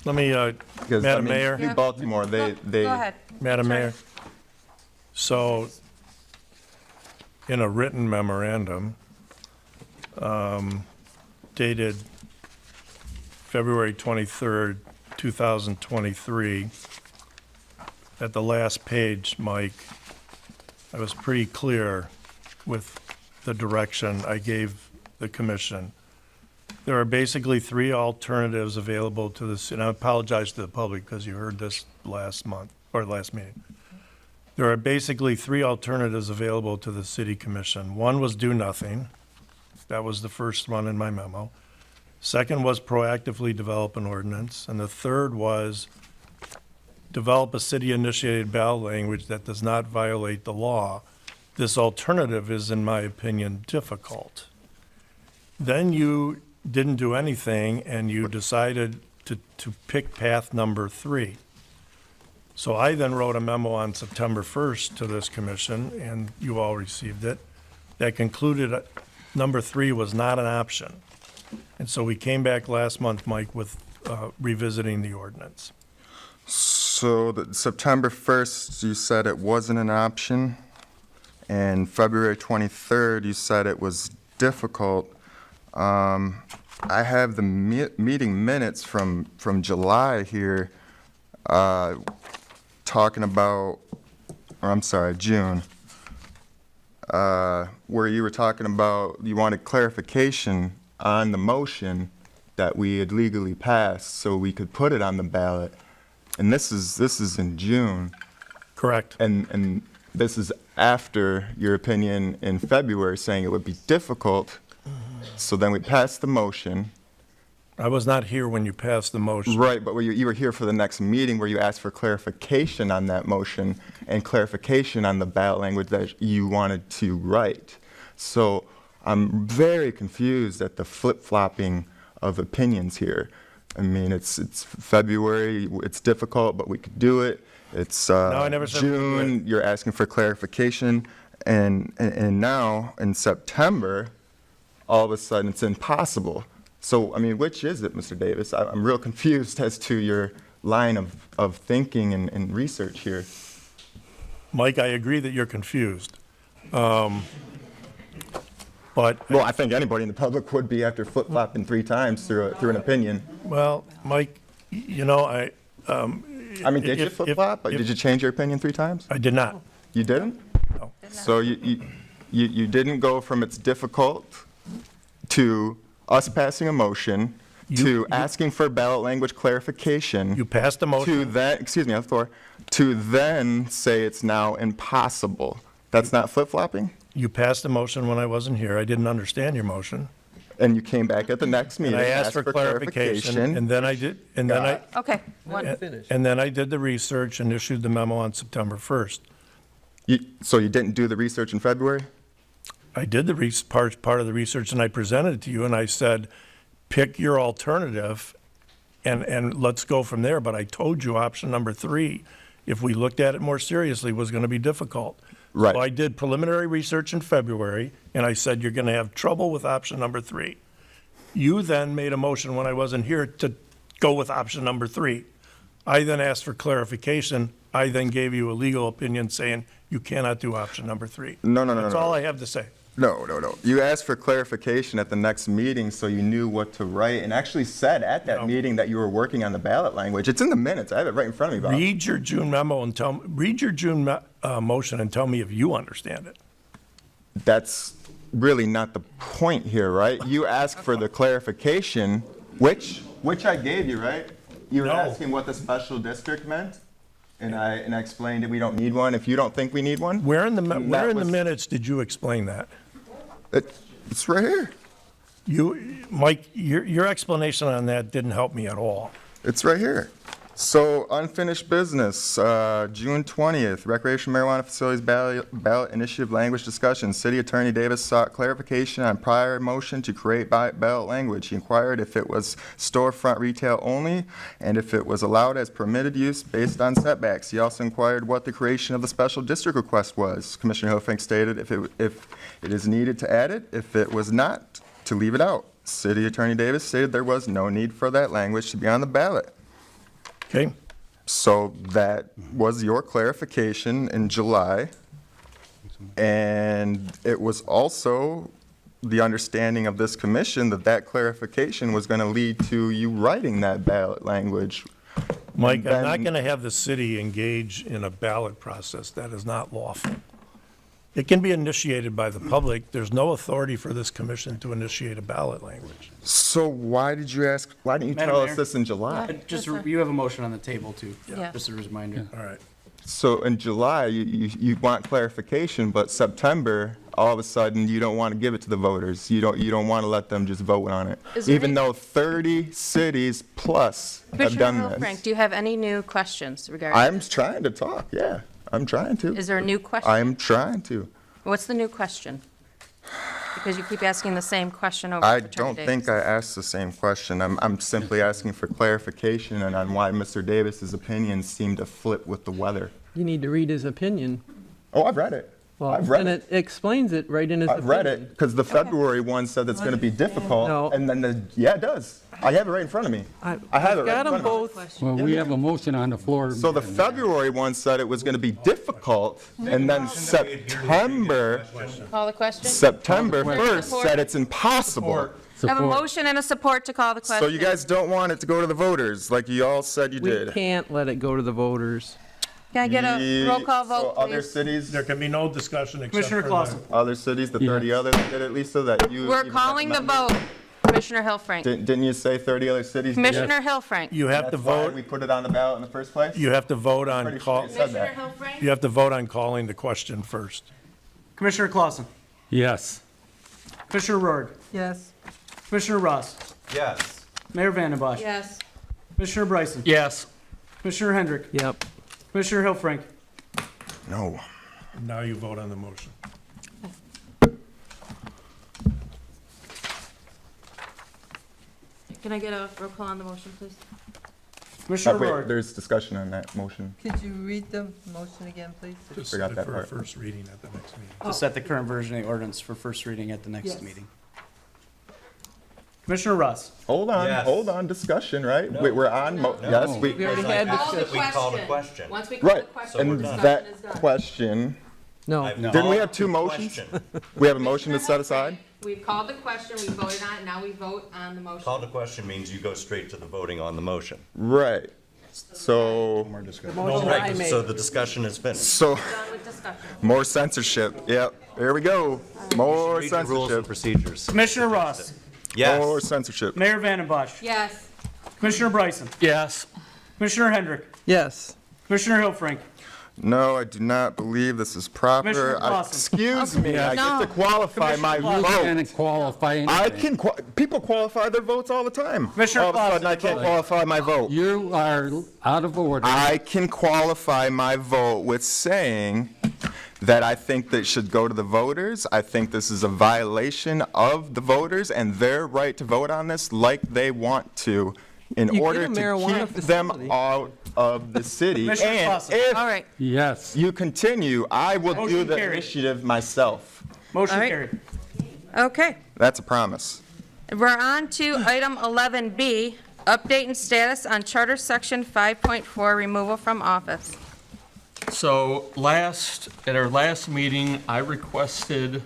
Let me, because, Madam Mayor? New Baltimore, Go ahead. Madam Sorry. Mayor, so in a written memorandum dated February 23rd, 2023, at the last page, Mike, I was pretty clear with the direction I gave the commission. There are basically three alternatives available to this, and I apologize to the public because you heard this last month, or last meeting. There are basically three alternatives available to the city commission. One was do nothing. That was the first one in my memo. Second was proactively develop an ordinance. And the third was develop a city-initiated ballot language that does not violate the law. This alternative is, in my opinion, difficult. Then you didn't do anything, and you decided to pick path number 3. So I then wrote a memo on September 1st to this commission, and you all received it, that concluded number 3 was not an option. And so we came back last month, Mike, with revisiting the ordinance. so September 1st, you said it wasn't an option, and February 23rd, you said it was difficult. I have the meeting minutes from July here, talking about, or I'm sorry, June, where you were talking about you wanted clarification on the motion that we had legally passed so we could put it on the ballot. And this is in June. Correct. And this is after your opinion in February saying it would be difficult. So then we passed the motion. I was not here when you passed the motion. Right, but you were here for the next meeting where you asked for clarification on that motion and clarification on the ballot language that you wanted to write. So I'm very confused at the flip-flopping of opinions here. I mean, it's February, it's difficult, but we could do it. It's I never said we could do June, you're asking for clarification, and now in September, all of a sudden it's impossible. So, I mean, which is it, Mr. Davis? I'm real confused as to your line of thinking and research here. Mike, I agree that you're confused. But, Well, I think anybody in the public would be after flip-flopping 3 times through an opinion. well, Mike, you know, I mean, did you If- flip-flop? if- Did you change your opinion 3 times? I did not. You didn't? No. So you didn't go from it's difficult to us passing a motion, to asking for ballot language clarification. You passed a motion. To then, excuse me, on the floor, to then say it's now impossible. That's not flip-flopping? You passed a motion when I wasn't here. I didn't understand your motion. And you came back at the next meeting. And I asked for clarification, and then I did, and then I, Okay, and then I did the research and issued the memo on September 1st. So you didn't do the research in February? I did the part of the research, and I presented it to you, and I said, pick your alternative, and let's go from there. But I told you option number 3, if we looked at it more seriously, was going to be difficult. Right. So I did preliminary research in February, and I said, you're going to have trouble with option number 3. You then made a motion when I wasn't here to go with option number 3. I then asked for clarification. I then gave you a legal opinion saying you cannot do option number 3. No. That's all I have to say. No. You asked for clarification at the next meeting so you knew what to write, and actually said at that meeting that you were working on the ballot language. It's in the minutes. I have it right in front of me, Bob. Read your June memo and read your June motion and tell me if you understand it. That's really not the point here, right? You asked for the clarification, which I gave you, right? You were No. asking what the special district meant, and I explained that we don't need one if you don't think we need one. Where in the And that was- minutes did you explain that? It's right here. Mike, your explanation on that didn't help me at all. It's right here. So unfinished business, June 20th, recreational marijuana facilities ballot initiative language discussion. City Attorney Davis sought clarification on prior motion to create ballot language. He inquired if it was storefront retail only and if it was allowed as permitted use based on setbacks. He also inquired what the creation of the special district request was. Commissioner Hillfink stated if it is needed to add it, if it was not, to leave it out. City Attorney Davis stated there was no need for that language to be on the ballot. Okay? So that was your clarification in July. And it was also the understanding of this commission that that clarification was going to lead to you writing that ballot language. Mike, I'm not then- going to have the city engage in a ballot process. That is not lawful. It can be initiated by the public. There's no authority for this commission to initiate a ballot language. So why didn't you Madam tell us Mayor? this in July? You have a motion on the table, too. Yeah. Just a reminder. All right. So in July, you want clarification, but September, all of a sudden, you don't want to give it to the voters. You don't want to let them just vote on it. Is there Even any- though 30 cities plus have done Commissioner this. Hillfrank, do you have any new questions regarding I'm this? trying to talk, yeah. I'm trying to. Is there a new question? I'm trying to. What's the new question? Because you keep asking the same question over I Attorney don't Davis. think I asked the same question. I'm simply asking for clarification and on why Mr. Davis's opinions seem to flip with the weather. You need to read his opinion. Oh, I've read it. Well, I've read and it. it explains it right in his opinion. I've read it, because the February one said it's going to be difficult, No. and then yeah, it does. I have it right in front of me. I have it right Got in them front of me. both. Well, we have a motion on the floor. So the February one said it was going to be difficult, and then September Call the question? 1st said it's impossible. I have a motion and a support to call the question. So you guys don't want it to go to the voters, like you all said you We did. can't let it go to the voters. Can I get a roll call vote, So other please? cities, There can be no discussion except Commissioner for Clausen. other cities, the 30 others that did it, Lisa, that you. We're even calling the recommended? vote. Commissioner Hillfrank. Didn't you say 30 other cities? did it? Commissioner Hillfrank. You have to That's why vote, we put it on the ballot in the first place? you have to vote on Pretty sure call, you said that. Hillfrank? you have to vote on calling the question first. Commissioner Clausen. Yes. Commissioner Rourke. Yes. Commissioner Ross. Yes. Mayor Vandenbosch. Yes. Commissioner Bryson. Yes. Commissioner Hendrick. Yep. Commissioner Hillfrank. No. Now you vote on the motion. Can I get a roll call on the motion, please? Commissioner Wait, Rourke. there's discussion on that motion. Could you read the motion again, please? Just Forgot set it that for a part. first reading at the next meeting. To set the current version of the ordinance for first reading at the next Yes. meeting. Commissioner Ross. Hold Yes. on, discussion, right? We're on, yes, We already had Call the discussion. We called a question. question. Once we call the right. question, And discussion that is done. question, No. didn't we have two motions? We have a motion to set aside? We've called the question, we voted on it, now we vote on the motion. Call to question means you go straight to the voting on the motion. Right. So, More discussion. Motion I made. So the discussion is finished. so, Done with discussion. more censorship. Yep, there we go. More Read the rules and censorship. procedures. Commissioner Ross. Yes. Or censorship. Mayor Vandenbosch. Yes. Commissioner Bryson. Yes. Commissioner Hendrick. Yes. Commissioner Hilfrank. No, I do not believe this is proper. Commissioner Clausen. Excuse me, I get to qualify my Commissioner vote. Can't qualify I anything. can, people qualify their votes all the time. Commissioner All of a sudden, Clausen, I can't vote. qualify my vote. You are out of order. I can qualify my vote with saying that I think that it should go to the voters. I think this is a violation of the voters and their right to vote on this like they want to in You order get a to marijuana keep them facility. out of the city. Commissioner And Clausen. if All right, Yes. you continue, I will do Motion the carried. initiative myself. Motion All right. carried. okay. That's a promise. We're on to item 11B, update and status on Charter Section 5.4, removal from office. So at our last meeting, I requested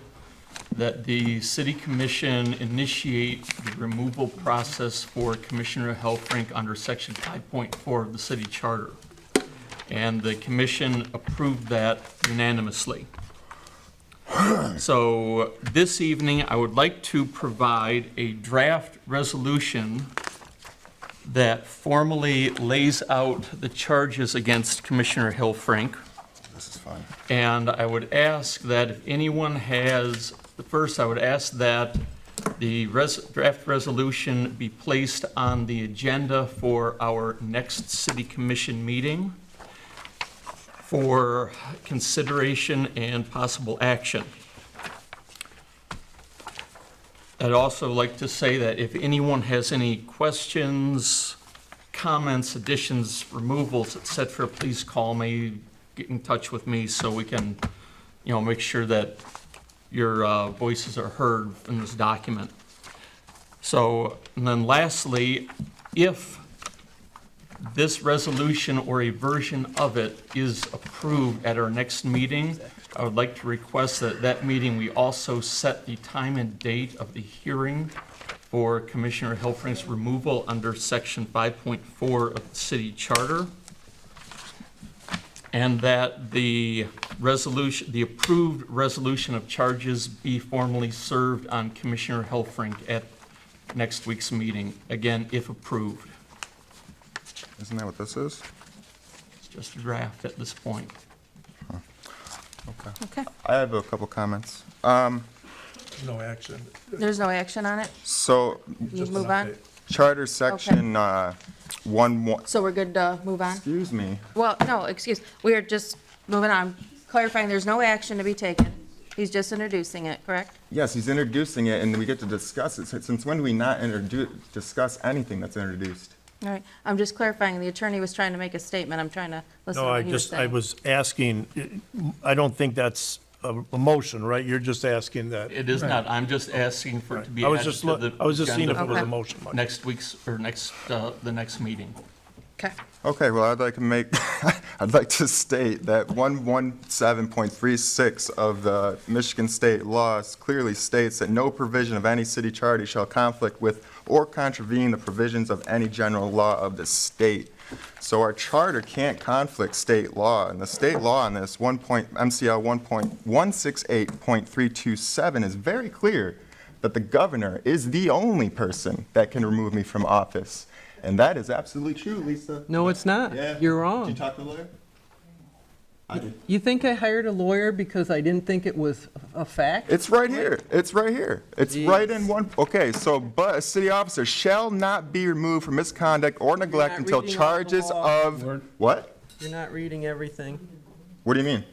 that the city commission initiate the removal process for Commissioner Helfrich under section 5.4 of the city charter. And the commission approved that unanimously. So this evening, I would like to provide a draft resolution that formally lays out the charges against Commissioner Helfrich. This is fine. And I would ask that if anyone has, first, I would ask that the draft resolution be placed on the agenda for our next city commission meeting for consideration and possible action. I'd also like to say that if anyone has any questions, comments, additions, removals, et cetera, please call me, get in touch with me so we can, make sure that your voices are heard in this document. So, and then lastly, if this resolution or a version of it is approved at our next meeting, I would like to request that at that meeting we also set the time and date of the hearing for Commissioner Helfrich's removal under section 5.4 of the city charter. And that the resolution, the approved resolution of charges be formally served on Commissioner Helfrich at next week's meeting, again, if approved. Isn't that what this is? It's just a draft at this point. Okay. I have a couple comments. No action. There's no action on it? So, You move on? Charter Section 1, So we're good to move on? excuse me. Well, no, we are just moving on, clarifying there's no action to be taken. He's just introducing it, correct? Yes, he's introducing it, and we get to discuss it. Since when do we not discuss anything that's introduced? All right, I'm just clarifying, the attorney was trying to make a statement, I'm trying to listen to No, what he was saying. I was asking, I don't think that's a motion, right? You're just asking that. It is not, I'm just asking for it to be I was added just to the I was just seeing if it was a Okay. motion, Mike. next week's, or the next meeting. Okay, Okay, well, I'd like to state that 117.36 of the Michigan State laws clearly states that no provision of any city charter shall conflict with or contravene the provisions of any general law of the state. So our charter can't conflict state law, and the state law on this, MCL 1.168.327 is very clear that the governor is the only person that can remove me from office. And that is absolutely true, Lisa. No, it's not. Yeah. You're Did you wrong. talk to the lawyer? I did. You think I hired a lawyer because I didn't think it was a fact? It's right here. It's right here. It's right in one, okay, so, but a city officer shall not be removed for misconduct or neglect not until reading off the charges law. of, what? You're not reading everything. What do you mean?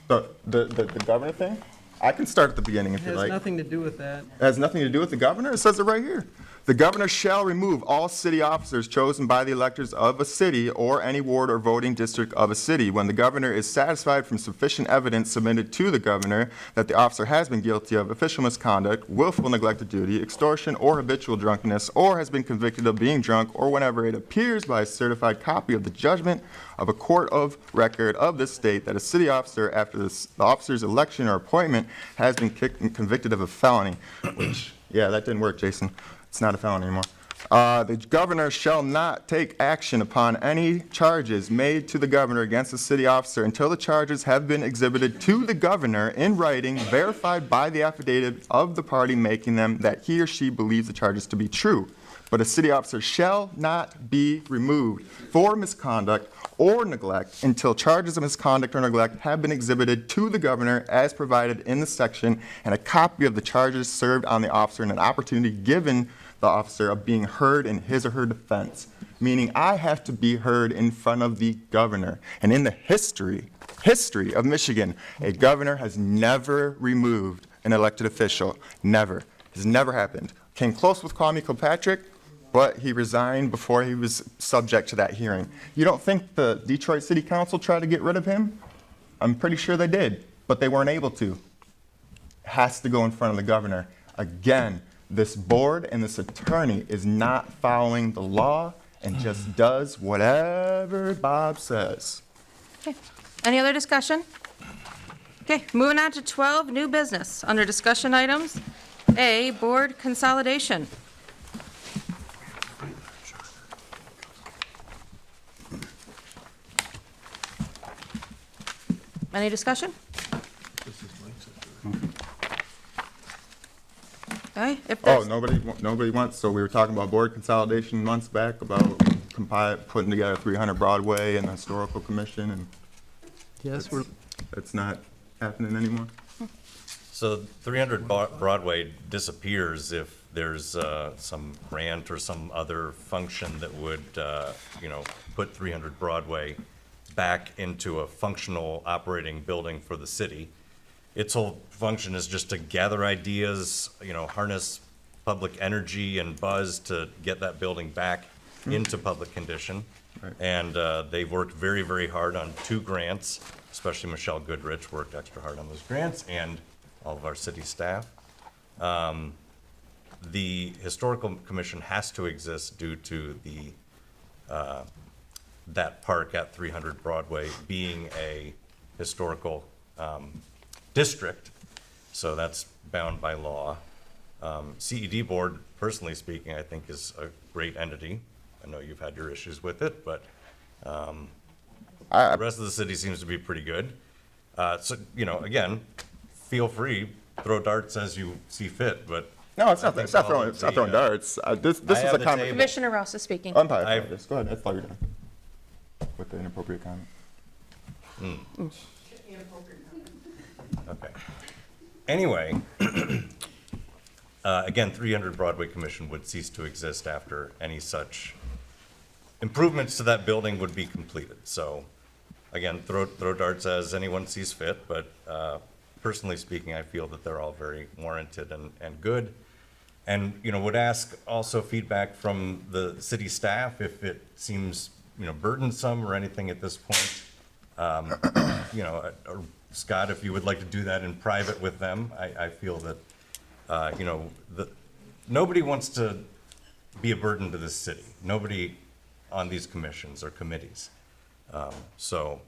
The governor thing? I can start at the beginning It if you has like. nothing to do with that. It has nothing to do with the governor? It says it right here. The governor shall remove all city officers chosen by the electors of a city or any ward or voting district of a city when the governor is satisfied from sufficient evidence submitted to the governor that the officer has been guilty of official misconduct, willful neglect of duty, extortion, or habitual drunkenness, or has been convicted of being drunk, or whenever it appears by a certified copy of the judgment of a court of record of this state that a city officer, after the officer's election or appointment, has been convicted of a felony, which, yeah, that didn't work, Jason. It's not a felony anymore. The governor shall not take action upon any charges made to the governor against a city officer until the charges have been exhibited to the governor in writing, verified by the affidavit of the party making them that he or she believes the charges to be true. But a city officer shall not be removed for misconduct or neglect until charges of misconduct or neglect have been exhibited to the governor as provided in the section, and a copy of the charges served on the officer and an opportunity given the officer of being heard in his or her defense. Meaning I have to be heard in front of the governor. And in the history of Michigan, a governor has never removed an elected official. Never. It's never happened. Came close with Kwame Kilpatrick, but he resigned before he was subject to that hearing. You don't think the Detroit City Council tried to get rid of him? I'm pretty sure they did, but they weren't able to. It has to go in front of the governor. Again, this board and this attorney is not following the law and just does whatever Bob says. Okay. Any other discussion? Okay, moving on to 12, new business. Under discussion items, A, board consolidation. Any discussion? Okay, if Oh, there's, nobody wants, so we were talking about board consolidation months back about putting together 300 Broadway and the Historical Commission, and Yes, it's not happening anymore? So 300 Broadway disappears if there's some grant or some other function that would, put 300 Broadway back into a functional operating building for the city. Its whole function is just to gather ideas, harness public energy and buzz to get that building back into public condition. Right. And they've worked very, very hard on 2 grants, especially Michelle Goodrich worked extra hard on those grants, and all of our city staff. The Historical Commission has to exist due to the that park at 300 Broadway being a historical district, so that's bound by law. CED board, personally speaking, I think is a great entity. I know you've had your issues with it, but the rest of the city seems to be pretty good. So, again, feel free, throw darts as you see fit, but. No, it's not throwing darts. This is a comment. Commissioner Ross is speaking. I'm fine. Go ahead, I thought you were done with the inappropriate comment. Okay. Anyway, again, 300 Broadway Commission would cease to exist after any such improvements to that building would be completed. So, again, throw darts as anyone sees fit, but personally speaking, I feel that they're all very warranted and good. And, would ask also feedback from the city staff if it seems, burdensome or anything at this point. Or Scott, if you would like to do that in private with them, I feel that, nobody wants to be a burden to this city. Nobody on these commissions or committees. So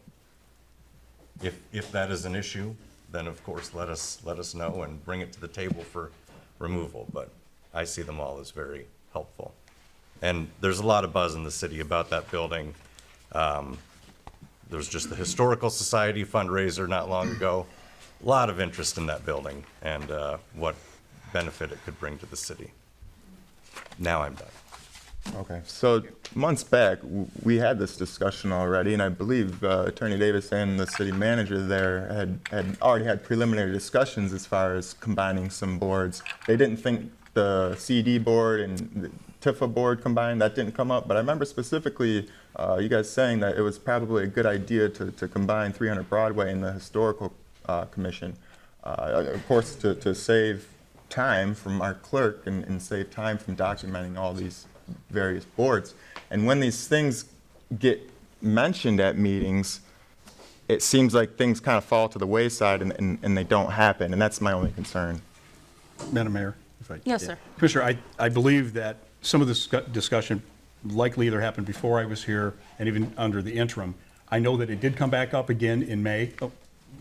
if that is an issue, then of course let us know and bring it to the table for removal. But I see them all as very helpful. And there's a lot of buzz in the city about that building. There was just the Historical Society fundraiser not long ago. A lot of interest in that building and what benefit it could bring to the city. Now I'm done. Okay, so months back, we had this discussion already, and I believe Attorney Davis and the city manager there had already had preliminary discussions as far as combining some boards. They didn't think the CD board and the Tifa board combined, that didn't come up, but I remember specifically you guys saying that it was probably a good idea to combine 300 Broadway and the Historical Commission. Of course, to save time from our clerk and save time from documenting all these various boards. And when these things get mentioned at meetings, it seems like things kind of fall to the wayside and they don't happen, and that's my only concern. Madam Mayor, if I. Yes, sir. Commissioner, I believe that some of this discussion likely either happened before I was here and even under the interim. I know that it did come back up again in May. Oh,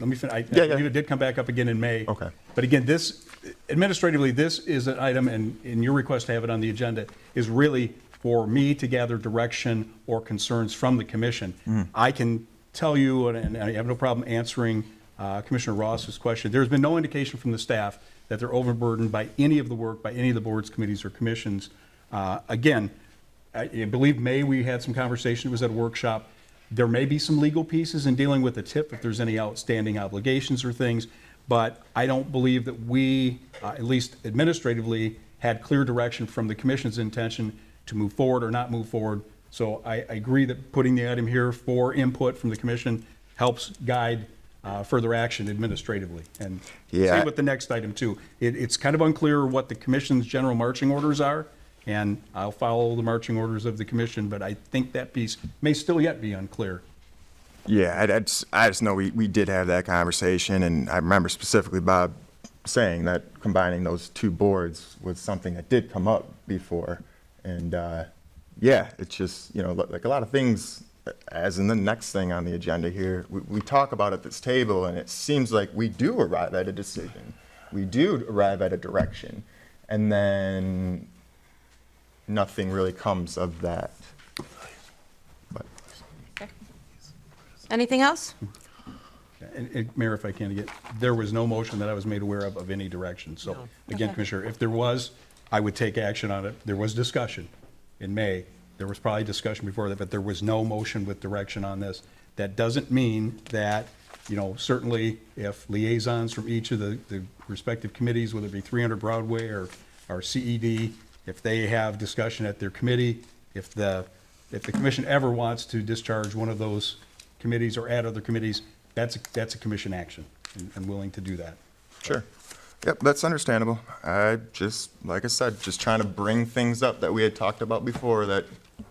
let me finish. I believe it did come back up again in May. Okay. But again, this administratively, this is an item, and your request to have it on the agenda is really for me to gather direction or concerns from the commission. I can tell you, and I have no problem answering Commissioner Ross's question, there's been no indication from the staff that they're overburdened by any of the work, by any of the boards, committees, or commissions. Again, I believe May we had some conversation, it was at a workshop. There may be some legal pieces in dealing with the TIP if there's any outstanding obligations or things, but I don't believe that we, at least administratively, had clear direction from the commission's intention to move forward or not move forward. So I agree that putting the item here for input from the commission helps guide further action administratively. And same with the next item too. It's kind of unclear what the commission's general marching orders are, and I'll follow the marching orders of the commission, but I think that piece may still yet be unclear. Yeah, I just know we did have that conversation, and I remember specifically Bob saying that combining those two boards was something that did come up before. And yeah, it's just, you know, like a lot of things, as in the next thing on the agenda here, we talk about at this table, and it seems like we do arrive at a decision. We do arrive at a direction, and then nothing really comes of that. But Anything else? And Mayor, if I can get, there was no motion that I was made aware of any direction. So again, Okay. Commissioner, if there was, I would take action on it. There was discussion in May. There was probably discussion before that, but there was no motion with direction on this. That doesn't mean that, you know, certainly if liaisons from each of the respective committees, whether it be 300 Broadway or CED, if they have discussion at their committee, if the commission ever wants to discharge one of those committees or add other committees, that's a commission action, and I'm willing to do that. sure. Yep, that's understandable. I just, like I said, just trying to bring things up that we had talked about before that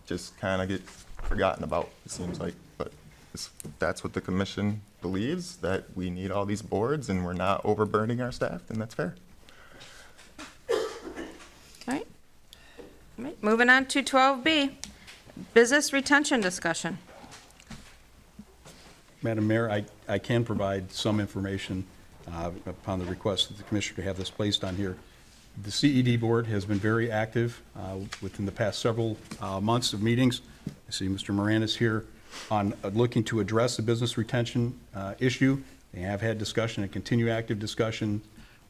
just kind of get forgotten about, it seems like. But that's what the commission believes, that we need all these boards and we're not overburdening our staff, and that's fair. All right. All right, moving on to 12B, business retention discussion. Madam Mayor, I can provide some information upon the request of the commissioner to have this placed on here. The CED board has been very active within the past several months of meetings. I see Mr. Moran is here on looking to address the business retention issue. They have had discussion and continue active discussion,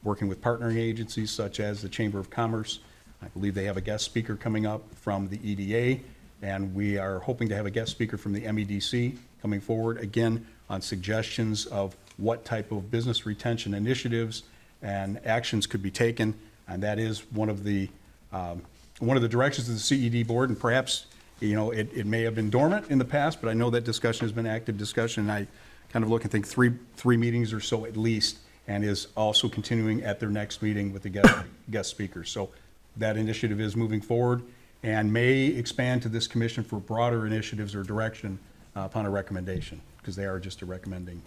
working with partnering agencies such as the Chamber of Commerce. I believe they have a guest speaker coming up from the EDA, and we are hoping to have a guest speaker from the MEDC coming forward, again, on suggestions of what type of business retention initiatives and actions could be taken. And that is one of the directions of the CED board, and perhaps, you know, it may have been dormant in the past, but I know that discussion has been active discussion, and I kind of look and think three meetings or so at least, and is also continuing at their next meeting with the guest speakers. So that initiative is moving forward and may expand to this commission for broader initiatives or direction upon a recommendation, because they are just a recommending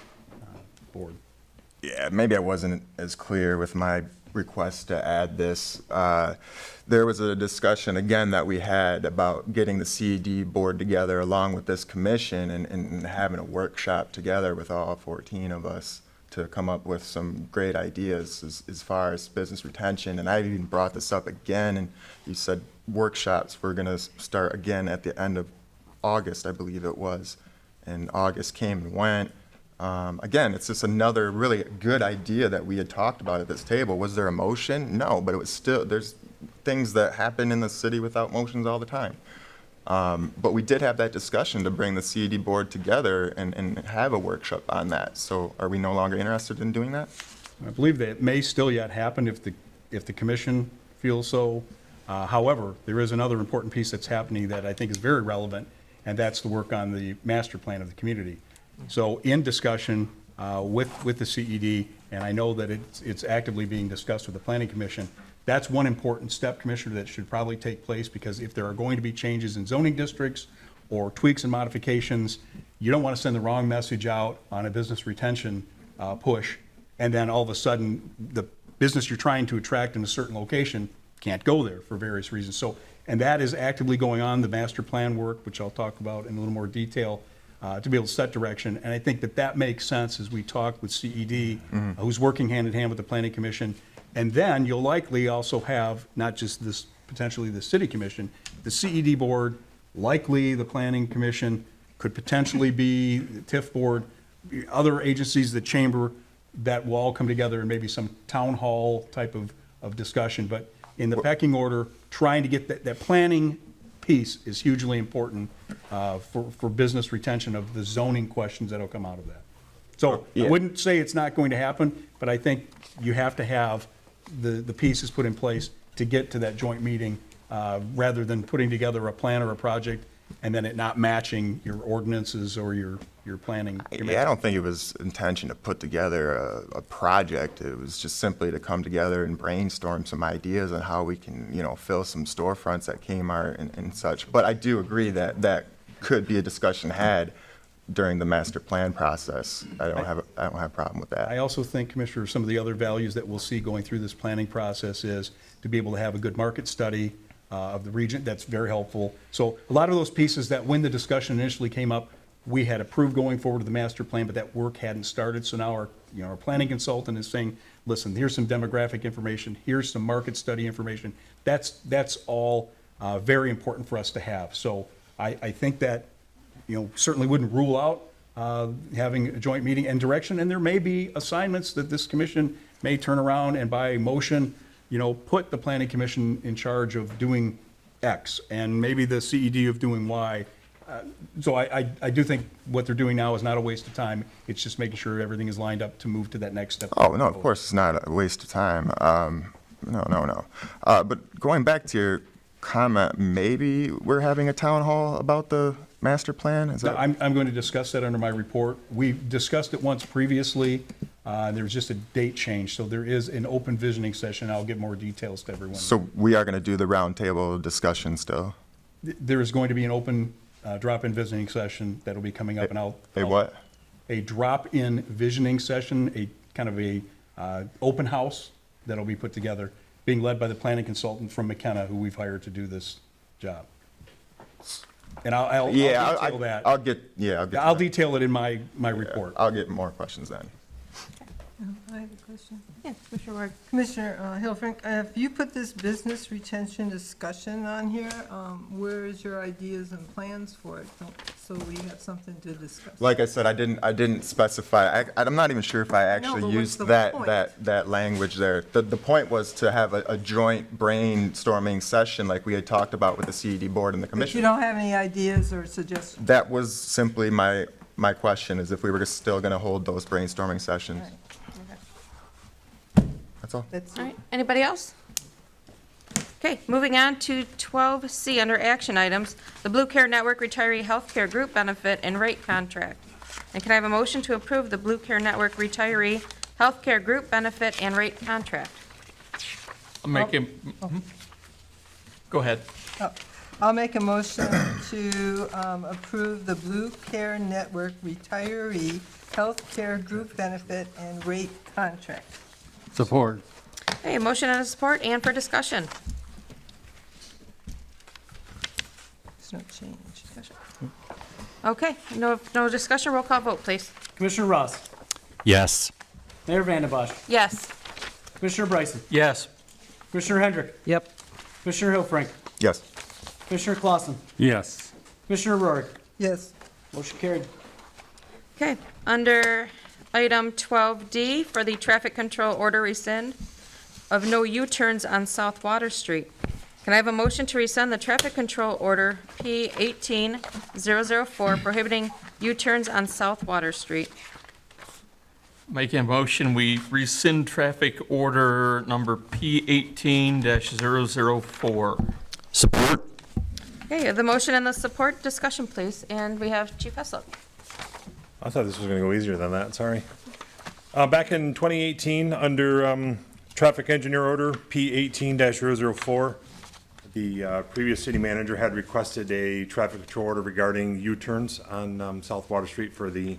board. Yeah, maybe I wasn't as clear with my request to add this. There was a discussion, again, that we had about getting the CED board together along with this commission and having a workshop together with all 14 of us to come up with some great ideas as far as business retention. And I even brought this up again, and you said workshops were going to start again at the end of August, I believe it was. And August came and went. Again, it's just another really good idea that we had talked about at this table. Was there a motion? No, but it was still, there's things that happen in the city without motions all the time. But we did have that discussion to bring the CED board together and have a workshop on that. So are we no longer interested in doing that? I believe that it may still yet happen if the commission feels so. However, there is another important piece that's happening that I think is very relevant, and that's the work on the master plan of the community. So in discussion with the CED, and I know that it's actively being discussed with the Planning Commission, that's one important step, Commissioner, that should probably take place, because if there are going to be changes in zoning districts or tweaks and modifications, you don't want to send the wrong message out on a business retention push, and then all of a sudden, the business you're trying to attract in a certain location can't go there for various reasons. So, and that is actively going on, the master plan work, which I'll talk about in a little more detail, to be able to set direction. And I think that makes sense as we talk with CED, who's working hand in hand with the Planning Commission, And then you'll likely also have not just this, potentially the city commission, the CED board, likely the planning commission, could potentially be the TIF board, other agencies, the chamber, that will all come together and maybe some town hall type of discussion. But in the pecking order, trying to get that planning piece is hugely important for business retention of the zoning questions that'll come out of that. So I wouldn't say it's not going to happen, but I think you have to have the pieces put in place to get to that joint meeting, rather than putting together a plan or a project and then it not matching your ordinances or your planning. Yeah, I don't think it was intention to put together a project. It was just simply to come together and brainstorm some ideas on how we can, fill some storefronts at Kmart and such. But I do agree that that could be a discussion had during the master plan process. I don't have a problem with that. I also think, Commissioner, some of the other values that we'll see going through this planning process is to be able to have a good market study of the region. That's very helpful. So a lot of those pieces that when the discussion initially came up, we had approved going forward to the master plan, but that work hadn't started. So now our planning consultant is saying, listen, here's some demographic information, here's some market study information. That's all very important for us to have. So I think that, certainly wouldn't rule out having a joint meeting and direction. And there may be assignments that this commission may turn around and by motion, put the planning commission in charge of doing X and maybe the CED of doing Y. So I do think what they're doing now is not a waste of time. It's just making sure everything is lined up to move to that next step. Oh, no, of course, it's not a waste of time. No. But going back to your comment, maybe we're having a town hall about the master plan? Is that? I'm going to discuss that under my report. We discussed it once previously. There was just a date change, so there is an open visioning session. I'll get more details to everyone. So we are going to do the roundtable discussion still? There is going to be an open drop-in visioning session that'll be coming up, and I'll what? A drop-in visioning session, a kind of a open house that'll be put together, being led by the planning consultant from McKenna, who we've hired to do this job. And I'll detail that. I'll detail it in my report. I'll get more questions then. I have a question. Yeah, Commissioner Ward. Commissioner Hilfrink, if you put this business retention discussion on here, where is your ideas and plans for it? So we have something to discuss. Like I said, I didn't specify. I'm not even sure if I actually but used what's the point? that language there. The point was to have a joint brainstorming session like we had talked about with the CED board and the But commission. you don't have any ideas or suggestions? That was simply my question, is if we were still going to hold those brainstorming sessions. Right. That's all. That's All it. right, anybody else? Okay, moving on to 12C under action items, the Blue Care Network Retiree Healthcare Group Benefit and Rate Contract. And can I have a motion to approve the Blue Care Network Retiree Healthcare Group Benefit and Rate Contract? I'll make him, go ahead. I'll make a motion to approve the Blue Care Network Retiree Healthcare Group Benefit and Rate Contract. Support. Okay, a motion and a support, and for discussion. There's no change. Okay, no discussion, roll call vote, please. Commissioner Ross. Yes. Mayor Vandembosch. Yes. Commissioner Bryson. Yes. Commissioner Hendrick. Yep. Commissioner Hilfrink. Yes. Commissioner Clausen. Yes. Commissioner Rourke. Yes. Motion carried. Okay, under item 12D for the traffic control order rescind of no U-turns on South Water Street. Can I have a motion to rescind the traffic control order P 18-004 prohibiting U-turns on South Water Street? Making a motion, we rescind traffic order number P 18-004. Support. Okay, the motion and the support, discussion please, and we have Chief Heslop. I thought this was going to go easier than that, sorry. Back in 2018, under traffic engineer order P 18-004, the previous city manager had requested a traffic control order regarding U-turns on South Water Street for the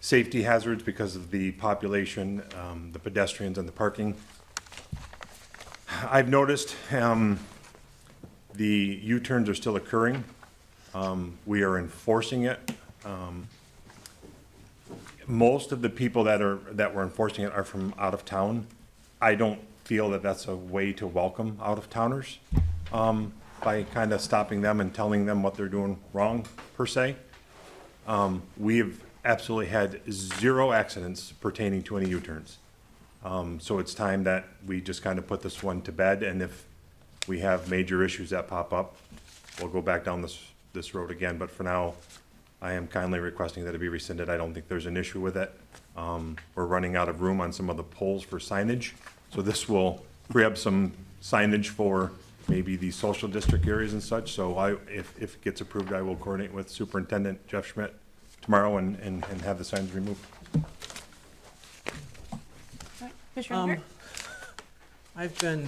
safety hazards because of the population, the pedestrians and the parking. I've noticed the U-turns are still occurring. We are enforcing it. Most of the people that were enforcing it are from out of town. I don't feel that that's a way to welcome out-of-towners, by kind of stopping them and telling them what they're doing wrong, per se. We've absolutely had 0 accidents pertaining to any U-turns. So it's time that we just kind of put this one to bed, and if we have major issues that pop up, we'll go back down this road again. But for now, I am kindly requesting that it be rescinded. I don't think there's an issue with it. We're running out of room on some of the poles for signage, so this will free up some signage for maybe the social district areas and such. So if it gets approved, I will coordinate with Superintendent Jeff Schmidt tomorrow and have the signs removed. Commissioner Hunter? I've been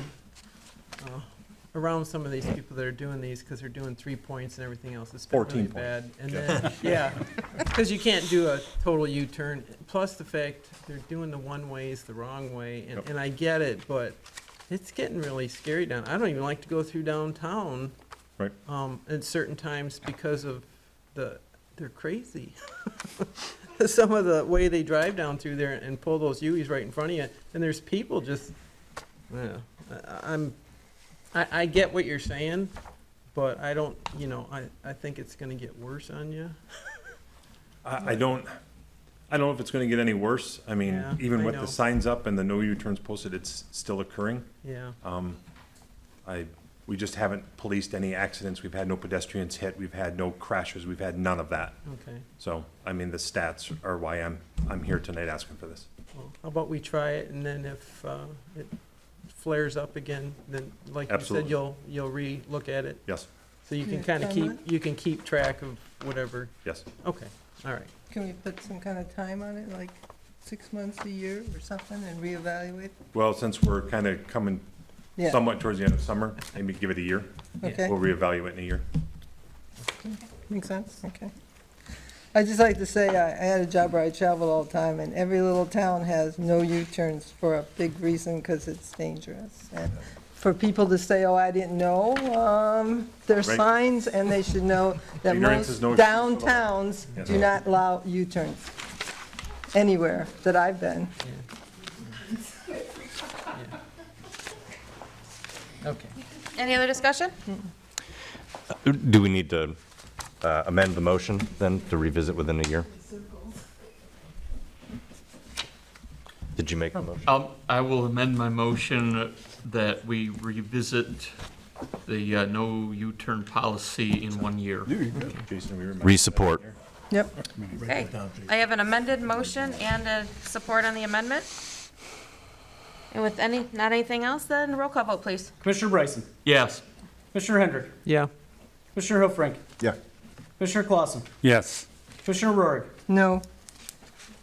around some of these people that are doing these because they're doing 3 points and everything else. It's been 14 really points. bad. And then, yeah, because you can't do a total U-turn. Plus the fact they're doing the one ways the wrong way. And I get it, but it's getting really scary down. I don't even like to go through downtown. Right. At certain times because of they're crazy. Some of the way they drive down through there and pull those U's right in front of you, and there's people just, I get what you're saying, but I don't, I think it's gonna get worse on you. I don't know if it's gonna get any worse. I mean, Yeah, even I with know. the signs up and the no U-turns posted, it's still occurring. Yeah, We just haven't policed any accidents. We've had no pedestrians hit. We've had no crashes. We've had none of that. okay. So, I mean, the stats are why I'm here tonight asking for this. Well, how about we try it, and then if it flares up again, then, like you said, Absolutely. you'll re-look at it? Yes, So you can Yeah, kind of timeline? you can keep track of whatever, yes. okay, all right. Can we put some kind of time on it, like 6 months, a year or something, and reevaluate? Well, since we're kind of coming Yeah. somewhat towards the end of summer, maybe give it a year. Okay, We'll reevaluate in a year. makes sense, okay. I'd just like to say, I had a job where I traveled all the time, and every little town has no U-turns for a big reason, because it's dangerous. And for people to say, oh, I didn't know, there's Right. signs, and they should know that Ignorance most is no excuse at all. downtowns Yes. do not allow U-turns, anywhere that I've been. Okay. Any other discussion? Do we need to amend the motion then to revisit within a year? Did you make the motion? I will amend my motion that we revisit the no U-turn policy in 1 year. Jason, we remember. Re-support. Yep, Okay. I have an amended motion and a support on the amendment. And with not anything else, then roll call vote, please. Commissioner Bryson? Yes. Commissioner Hendrick? Yeah, Commissioner Hilfrank? Yeah. Commissioner Clausen? Yes. Commissioner Rohrig? no,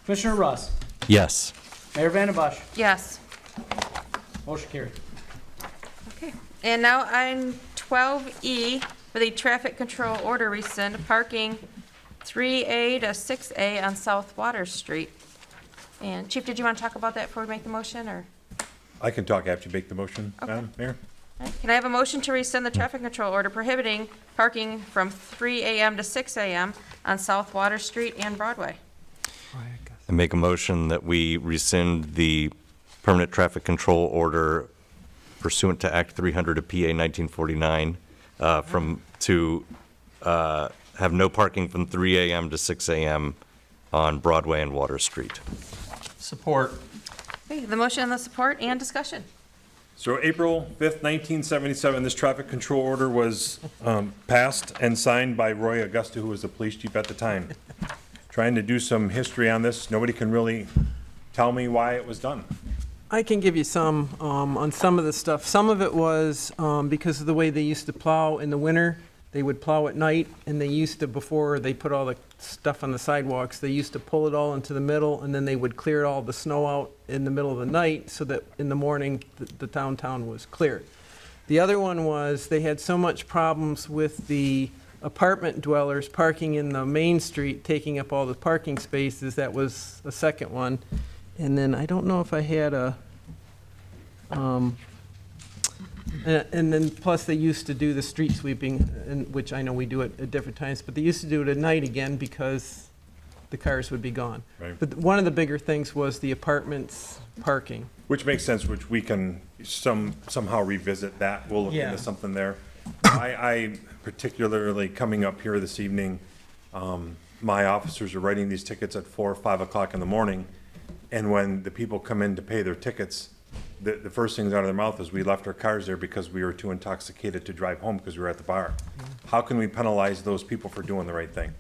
Commissioner Ross? Yes. Mayor Vandembosch? Yes. Motion carried. Okay. And now on 12E, for the traffic control order rescind parking 3A to 6A on South Water Street. And Chief, did you want to talk about that before we make the motion, or? I can talk after you make the motion, Madam Mayor. All right. Can I have a motion to rescind the traffic control order prohibiting parking from 3 a.m. to 6 a.m. on South Water Street and Broadway? I make a motion that we rescind the permanent traffic control order pursuant to Act 300 of PA 1949 to have no parking from 3 a.m. to 6 a.m. on Broadway and Water Street. Support. Okay, the motion and the support and discussion. So April 5th, 1977, this traffic control order was passed and signed by Roy Augusta, who was the police chief at the time. Trying to do some history on this, nobody can really tell me why it was done. I can give you some on some of the stuff. Some of it was because of the way they used to plow in the winter. They would plow at night, and they used to, before they put all the stuff on the sidewalks, they used to pull it all into the middle, and then they would clear all the snow out in the middle of the night so that in the morning the downtown was cleared. The other one was they had so much problems with the apartment dwellers parking in the main street, taking up all the parking spaces. That was a second one. And then I don't know if I had a, and then plus they used to do the street sweeping, which I know we do it at different times, but they used to do it at night again because the cars would be gone. Right. But one of the bigger things was the apartments parking. Which makes sense, which we can somehow revisit that. We'll look Yeah. into something there. I particularly coming up here this evening, my officers are writing these tickets at 4 or 5 o'clock in the morning. And when the people come in to pay their tickets, the first things out of their mouth is, we left our cars there because we were too intoxicated to drive home because we were at the bar. How can we penalize those people for doing the right thing?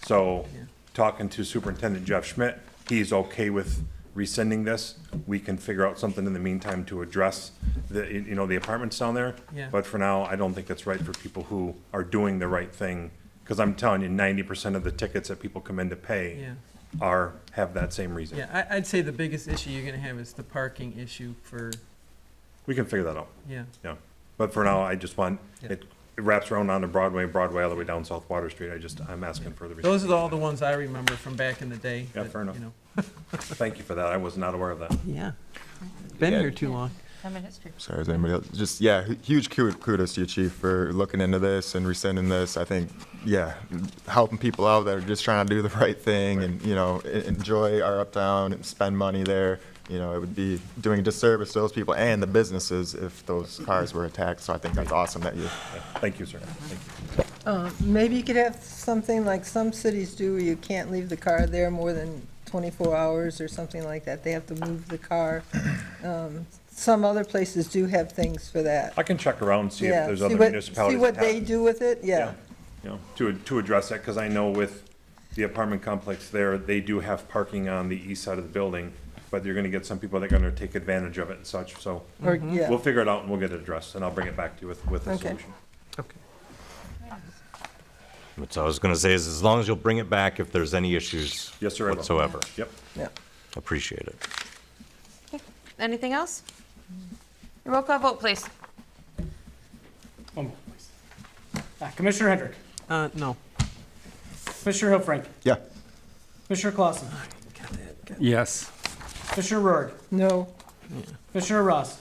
So, talking to Superintendent Jeff Schmidt, he's okay with rescinding this. We can figure out something in the meantime to address the apartments down there. Yeah. But for now, I don't think it's right for people who are doing the right thing. Because I'm telling you, 90% of the tickets that people come in to pay Yeah. have that same reason. Yeah, I'd say the biggest issue you're gonna have is the parking issue for, We can figure that out, yeah. yeah. But for now, I just want, Yeah. it wraps around onto Broadway all the way down South Water Street. I'm asking for the. Those are all the ones I remember from back in the day. Yeah, but, fair enough. you know. Thank you for that. I was not aware of that. Yeah. Been here too long. Time in history. Sorry, is anybody else? Just, yeah, huge kudos to you, Chief, for looking into this and rescinding this. I think, yeah, helping people out that are just trying to do the right thing and, enjoy our uptown and spend money there. It would be doing a disservice to those people and the businesses if those cars were attacked. So I think that's awesome that you. Thank you, sir. Thank you. Maybe you could have something like some cities do, where you can't leave the car there more than 24 hours or something like that. They have to move the car. Some other places do have things for that. I can check around, see if Yeah, there's see other what- municipalities. See what that have- they do with it, yeah. To address that, because I know with the apartment complex there, they do have parking on the east side of the building, but you're gonna get some people that are gonna take advantage of it and such, so Or, yeah. we'll figure it out and we'll get it addressed, and I'll bring it back to you with a Okay. solution. Okay. What I was gonna say is, as long as you'll bring it back if there's any issues Yes, sir, I will. whatsoever. Yep. Yeah. Appreciate it. Anything else? Roll call vote, please. One more, please. Commissioner Hendrick, No. Commissioner Hilfrank, Yeah. Commissioner Clausen, Yes. Commissioner Rourke, No, Commissioner Ross,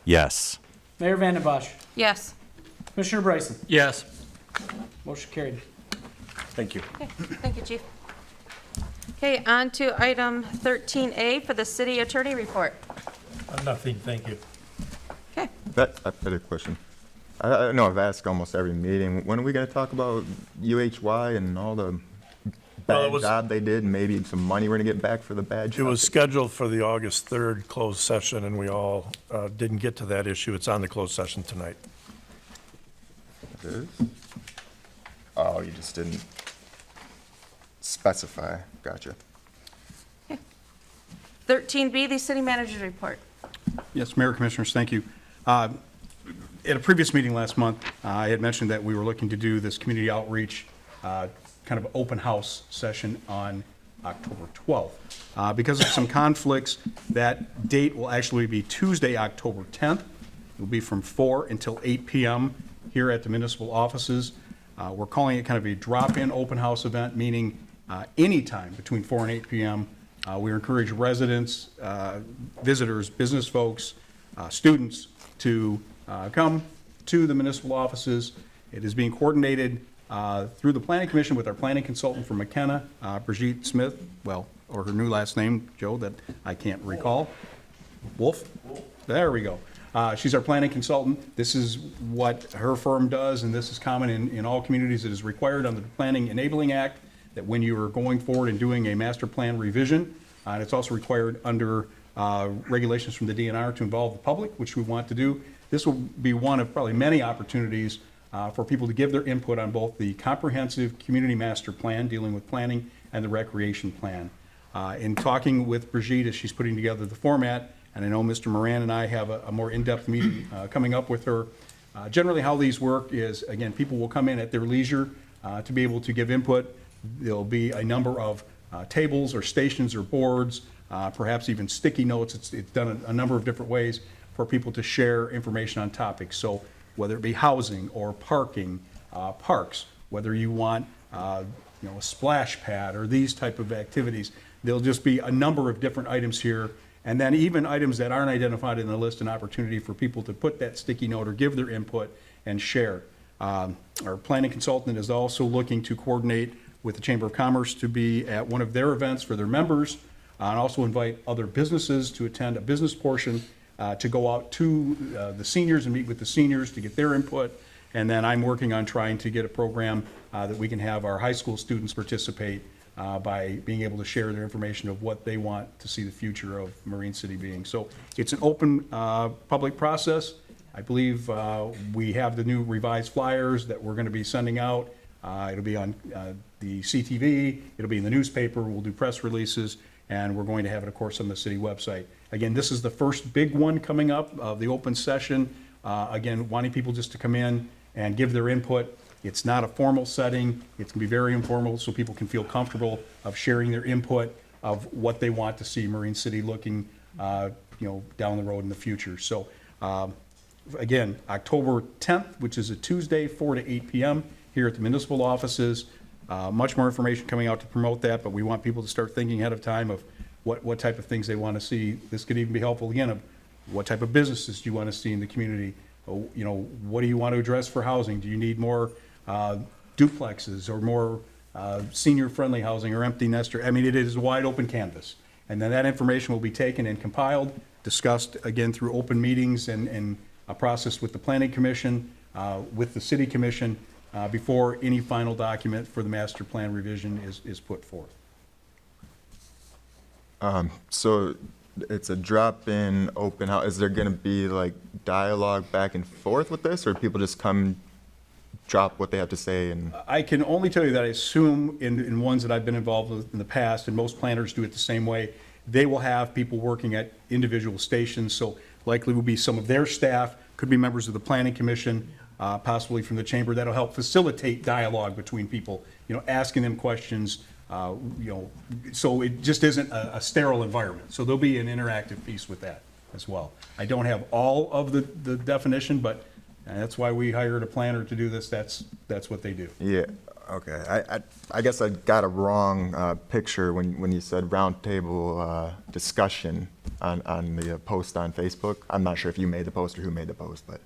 Yes. Mayor Van den Bosch, Yes. Commissioner Bryson. Yes. Motion carried. Thank you. Okay, thank you, Chief. Okay, on to item 13A for the city attorney report. Nothing, thank you. Okay, I had a question. I know I've asked almost every meeting. When are we going to talk about UHY and all the Well, it bad was- job they did and maybe some money we're going to get back for the bad It job? was scheduled for the August 3rd closed session, and we all didn't get to that issue. It's on the closed session tonight. It is? Oh, you just didn't specify. Gotcha. 13B, the city manager's report. Yes, Mayor, Commissioners, thank you. At a previous meeting last month, I had mentioned that we were looking to do this community outreach, kind of open house session on October 12th. Because of some conflicts, that date will actually be Tuesday, October 10th. It will be from 4 until 8 p.m. here at the municipal offices. We're calling it kind of a drop-in open house event, meaning anytime between 4 and 8 p.m. We encourage residents, visitors, business folks, students to come to the municipal offices. It is being coordinated through the Planning Commission with our planning consultant from McKenna, Brigitte Smith, or her new last name, Joe, that I can't recall. Wolf? There we go. She's our planning consultant. This is what her firm does, and this is common in all communities. It is required under the Planning Enabling Act that when you are going forward and doing a master plan revision, and it's also required under regulations from the DNR to involve the public, which we want to do. This will be one of probably many opportunities for people to give their input on both the comprehensive community master plan dealing with planning and the recreation plan. In talking with Brigitte as she's putting together the format, and I know Mr. Moran and I have a more in-depth meeting coming up with her. Generally how these work is, again, people will come in at their leisure to be able to give input. There'll be a number of tables or stations or boards, perhaps even sticky notes. It's done a number of different ways for people to share information on topics. So whether it be housing or parking, parks, whether you want a splash pad or these type of activities, there'll just be a number of different items here. And then even items that aren't identified in the list, an opportunity for people to put that sticky note or give their input and share. Our planning consultant is also looking to coordinate with the Chamber of Commerce to be at one of their events for their members, and also invite other businesses to attend a business portion, to go out to the seniors and meet with the seniors to get their input. And then I'm working on trying to get a program that we can have our high school students participate by being able to share their information of what they want to see the future of Marine City being. So it's an open public process. I believe we have the new revised flyers that we're going to be sending out. It'll be on the CTV, it'll be in the newspaper, we'll do press releases, and we're going to have it, of course, on the city website. Again, this is the first big one coming up of the open session. Again, wanting people just to come in and give their input. It's not a formal setting. It's going to be very informal, so people can feel comfortable of sharing their input of what they want to see Marine City looking, down the road in the future. So, again, October 10th, which is a Tuesday, 4 to 8 p.m. here at the municipal offices. Much more information coming out to promote that, but we want people to start thinking ahead of time of what type of things they want to see. This could even be helpful, again, of what type of businesses do you want to see in the community? What do you want to address for housing? Do you need more duplexes or more senior-friendly housing or empty nester? I mean, it is a wide open canvas. And then that information will be taken and compiled, discussed again through open meetings and a process with the Planning Commission, with the City Commission, before any final document for the master plan revision is put forth. So it's a drop-in open house. Is there going to be like dialogue back and forth with this, or people just come drop what they have to say? And I can only tell you that I assume in ones that I've been involved with in the past, and most planners do it the same way, they will have people working at individual stations, so likely will be some of their staff, could be members of the Planning Commission, possibly from the Chamber. That'll help facilitate dialogue between people, asking them questions, so it just isn't a sterile environment. So there'll be an interactive piece with that as well. I don't have all of the definition, but that's why we hired a planner to do this. That's what they do. yeah, okay. I guess I got a wrong picture when you said roundtable discussion on the post on Facebook. I'm not sure if you made the post or who made the post, but.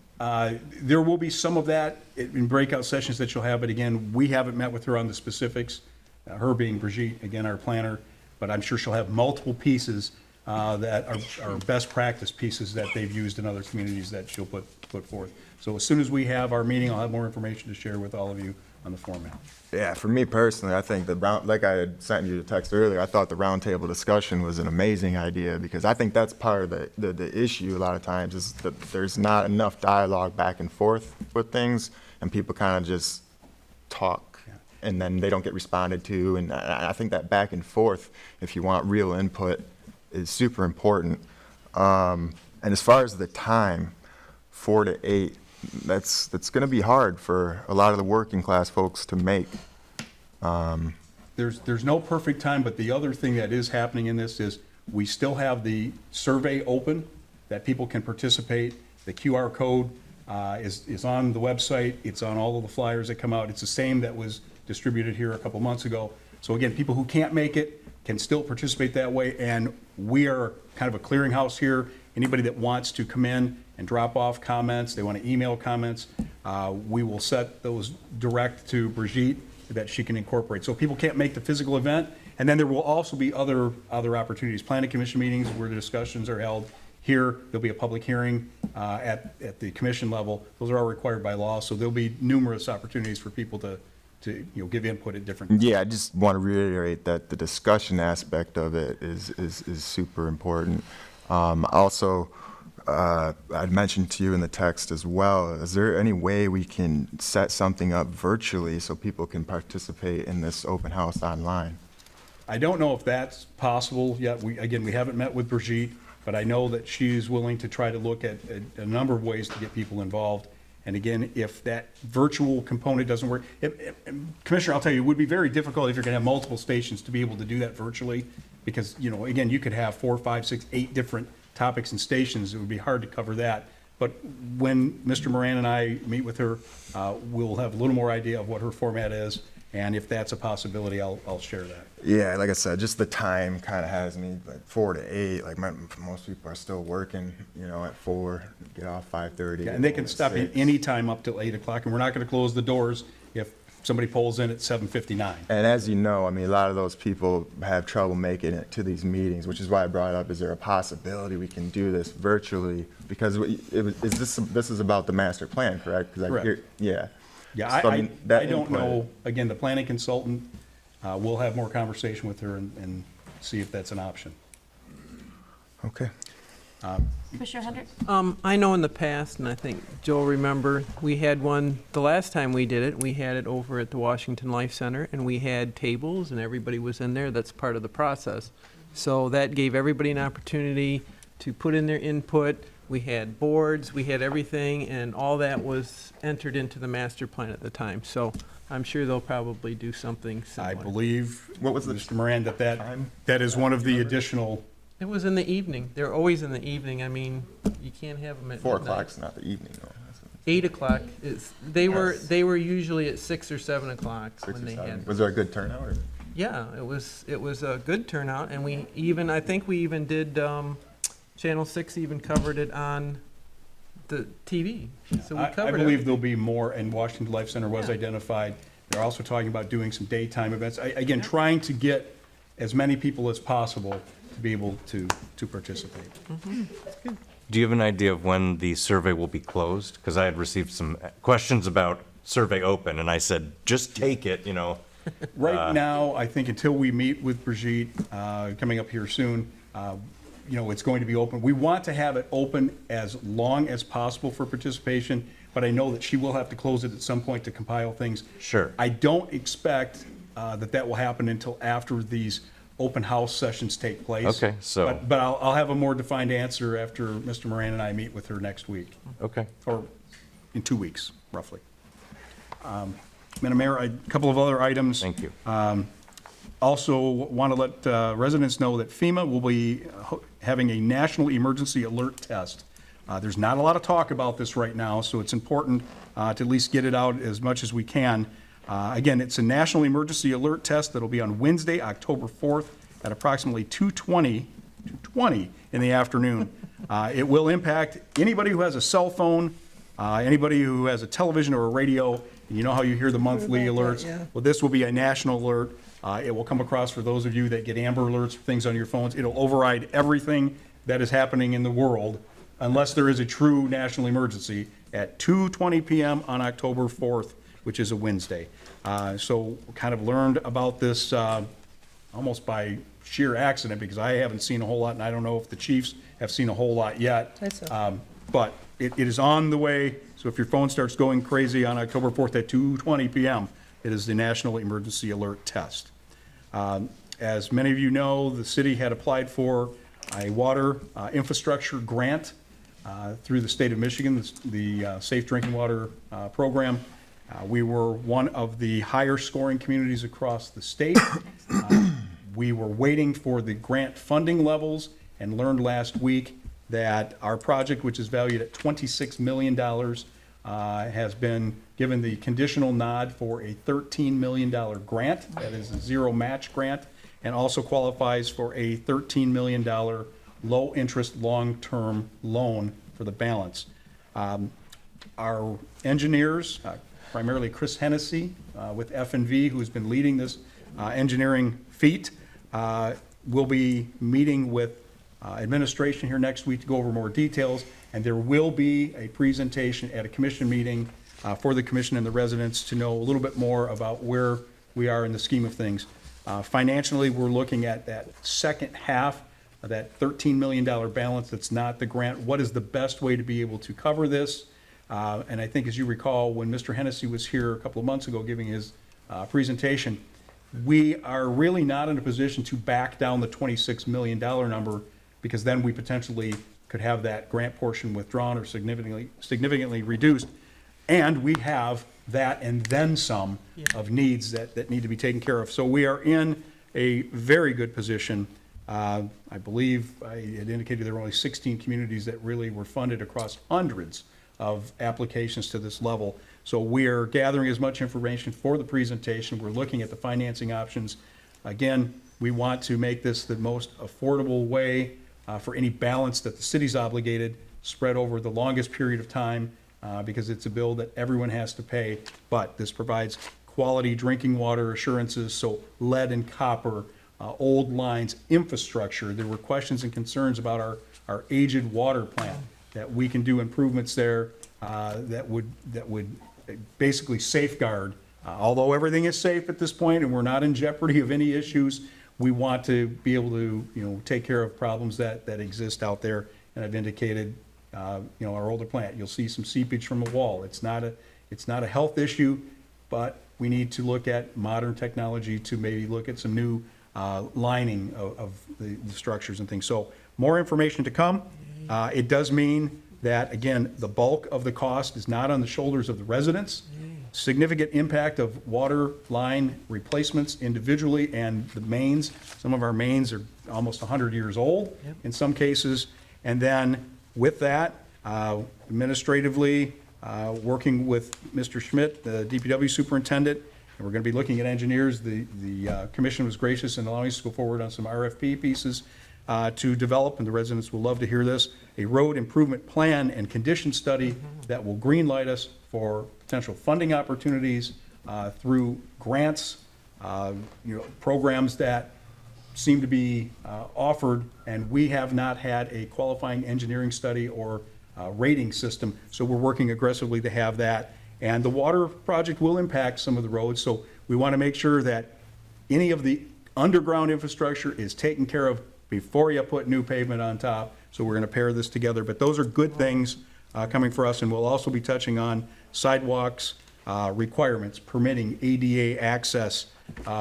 There will be some of that in breakout sessions that you'll have, but again, we haven't met with her on the specifics, her being Brigitte, again, our planner, but I'm sure she'll have multiple pieces that are best practice pieces that they've used in other communities that she'll put forth. So as soon as we have our meeting, I'll have more information to share with all of you on the format. Yeah, for me personally, I think like I had sent you the text earlier, I thought the roundtable discussion was an amazing idea, because I think that's part of the issue a lot of times, is that there's not enough dialogue back and forth with things, and people kind of just talk, and then they don't get responded to. And I think that back and forth, if you want real input, is super important. And as far as the time, 4 to 8, that's going to be hard for a lot of the working class folks to make. There's no perfect time, but the other thing that is happening in this is we still have the survey open that people can participate. The QR code is on the website. It's on all of the flyers that come out. It's the same that was distributed here a couple months ago. So again, people who can't make it can still participate that way, and we are kind of a clearinghouse here. Anybody that wants to come in and drop off comments, they want to email comments, we will set those direct to Brigitte that she can incorporate. So if people can't make the physical event, and then there will also be other opportunities, Planning Commission meetings where the discussions are held. Here, there'll be a public hearing at the commission level. Those are all required by law, so there'll be numerous opportunities for people to give input at different. Yeah, I just want to reiterate that the discussion aspect of it is super important. Also, I'd mentioned to you in the text as well, is there any way we can set something up virtually so people can participate in this open house online? I don't know if that's possible yet. We haven't met with Brigitte, but I know that she's willing to try to look at a number of ways to get people involved. And again, if that virtual component doesn't work, Commissioner, I'll tell you, it would be very difficult if you're going to have multiple stations to be able to do that virtually, because, again, you could have 4, 5, 6, 8 different topics and stations. It would be hard to cover that. But when Mr. Moran and I meet with her, we'll have a little more idea of what her format is, and if that's a possibility, I'll share that. Yeah, like I said, just the time kind of has me, like 4 to 8. Like most people are still working, at 4, get off 5:30. Yeah, and they can stop in any time up till 8 o'clock, and we're not going to close the doors. If somebody pulls in at 7:59. And as you know, I mean, a lot of those people have trouble making it to these meetings, which is why I brought up, is there a possibility we can do this virtually? Because this is about the master plan, correct? 'Cause Correct. Yeah. Yeah, So, I mean, that don't input- know, again, the planning consultant, we'll have more conversation with her and see if that's an option. Okay. Commissioner Hendricks? I know in the past, and I think Joe remember, we had one, the last time we did it, we had it over at the Washington Life Center, and we had tables, and everybody was in there. That's part of the process. So that gave everybody an opportunity to put in their input. We had boards, we had everything, and all that was entered into the master plan at the time. So I'm sure they'll probably do something I similar. believe, What was the Mr. Moran, that time? that is one of the additional, It was in the evening. They're always in the evening. I mean, you can't have them at 4 midnight. o'clock's not the evening, though. 8 o'clock is, they were Yes. usually at 6 or 7 o'clock 6 when or they 7. had. Was there a good turnout? Or? Yeah, it was a good turnout, and we even, I think we even did, Channel 6 even covered it on the TV. So we I covered believe it. there'll be more, and Washington Life Center was Yeah. identified. They're also talking about doing some daytime events. Again, trying to get as many people as possible to be able to participate. Do you have an idea of when the survey will be closed? Because I had received some questions about survey open, and I said, just take it, you know. Right now, I think until we meet with Brigitte, coming up here soon, you know, it's going to be open. We want to have it open as long as possible for participation, but I know that she will have to close it at some point to compile things. Sure. I don't expect that will happen until after these open house sessions take place. Okay, so- But I'll have a more defined answer after Mr. Moran and I meet with her next week, Okay. or in 2 weeks, roughly. Madam Mayor, a couple of other items. Thank you. Also, want to let residents know that FEMA will be having a national emergency alert test. There's not a lot of talk about this right now, so it's important to at least get it out as much as we can. Again, it's a national emergency alert test that'll be on Wednesday, October 4th at approximately 2:20 in the afternoon. It will impact anybody who has a cell phone, anybody who has a television or a radio. You know how you hear the monthly Heard about alerts? that, yeah. Well, this will be a national alert. It will come across for those of you that get Amber Alerts for things on your phones. It'll override everything that is happening in the world unless there is a true national emergency at 2:20 p.m. on October 4th, which is a Wednesday. So kind of learned about this almost by sheer accident because I haven't seen a whole lot, and I don't know if the chiefs have seen a whole lot yet. That's okay. But it is on the way, so if your phone starts going crazy on October 4th at 2:20 p.m., it is the National Emergency Alert Test. As many of you know, the city had applied for a water infrastructure grant through the state of Michigan, the Safe Drinking Water Program. We were one of the higher scoring communities across the state. We were waiting for the grant funding levels and learned last week that our project, which is valued at $26 million, has been given the conditional nod for a $13 million grant. That is a zero match grant, and also qualifies for a $13 million low-interest, long-term loan for the balance. Our engineers, primarily Chris Hennessy with F&V, who's been leading this engineering feat, will be meeting with administration here next week to go over more details, and there will be a presentation at a commission meeting for the commission and the residents to know a little bit more about where we are in the scheme of things. Financially, we're looking at that second half of that $13 million balance that's not the grant. What is the best way to be able to cover this? And I think, as you recall, when Mr. Hennessy was here a couple of months ago giving his presentation, we are really not in a position to back down the $26 million number, because then we potentially could have that grant portion withdrawn or significantly reduced. And we have that and then some of needs that need to be taken care of. So we are in a very good position. I believe I had indicated there were only 16 communities that really were funded across hundreds of applications to this level. So we are gathering as much information for the presentation. We're looking at the financing options. Again, we want to make this the most affordable way for any balance that the city's obligated, spread over the longest period of time, because it's a bill that everyone has to pay. But this provides quality drinking water assurances, so lead and copper, old lines, infrastructure. There were questions and concerns about our aged water plant, that we can do improvements there that would basically safeguard, although everything is safe at this point and we're not in jeopardy of any issues, we want to be able to, take care of problems that exist out there. And I've indicated, our older plant, you'll see some seepage from a wall. It's not a health issue, but we need to look at modern technology to maybe look at some new lining of the structures and things. So more information to come. It does mean that, again, the bulk of the cost is not on the shoulders of the residents. Significant impact of water line replacements individually and the mains. Some of our mains are almost 100 years old in some cases. And then with that, administratively, working with Mr. Schmidt, the DPW superintendent, and we're going to be looking at engineers. The commission was gracious in allowing us to go forward on some RFP pieces to develop, and the residents will love to hear this, a road improvement plan and condition study that will green light us for potential funding opportunities through grants, programs that seem to be offered, and we have not had a qualifying engineering study or rating system, so we're working aggressively to have that. And the water project will impact some of the roads, so we want to make sure that any of the underground infrastructure is taken care of before you put new pavement on top. So we're going to pair this together. But those are good things coming for us, and we'll also be touching on sidewalks, requirements, permitting, ADA access,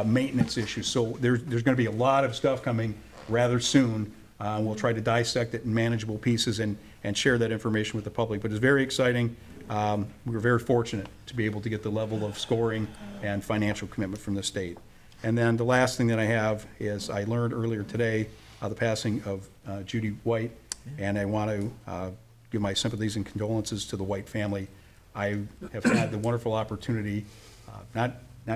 maintenance issues. So there's going to be a lot of stuff coming rather soon. We'll try to dissect it in manageable pieces and share that information with the public. But it's very exciting. We're very fortunate to be able to get the level of scoring and financial commitment from the state. And then the last thing that I have is I learned earlier today the passing of Judy White, and I want to give my sympathies and condolences to the White family. I have had the wonderful opportunity, not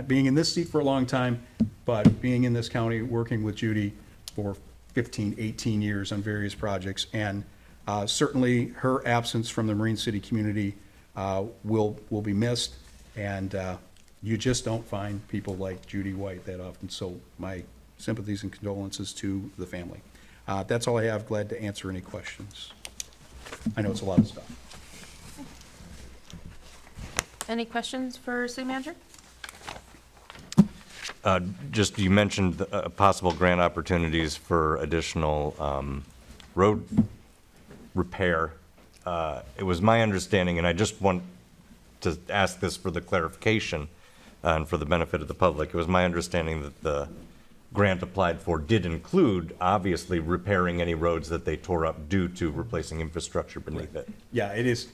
being in this seat for a long time, but being in this county, working with Judy for 15, 18 years on various projects, and certainly her absence from the Marine City community will be missed, and you just don't find people like Judy White that often. So my sympathies and condolences to the family. That's all I have. Glad to answer any questions. I know it's a lot of stuff. Any questions for City Manager? Just, you mentioned possible grant opportunities for additional road repair. It was my understanding, and I just want to ask this for the clarification and for the benefit of the public, it was my understanding that the grant applied for did include, obviously, repairing any roads that they tore up due to replacing infrastructure beneath it. Yeah, it is.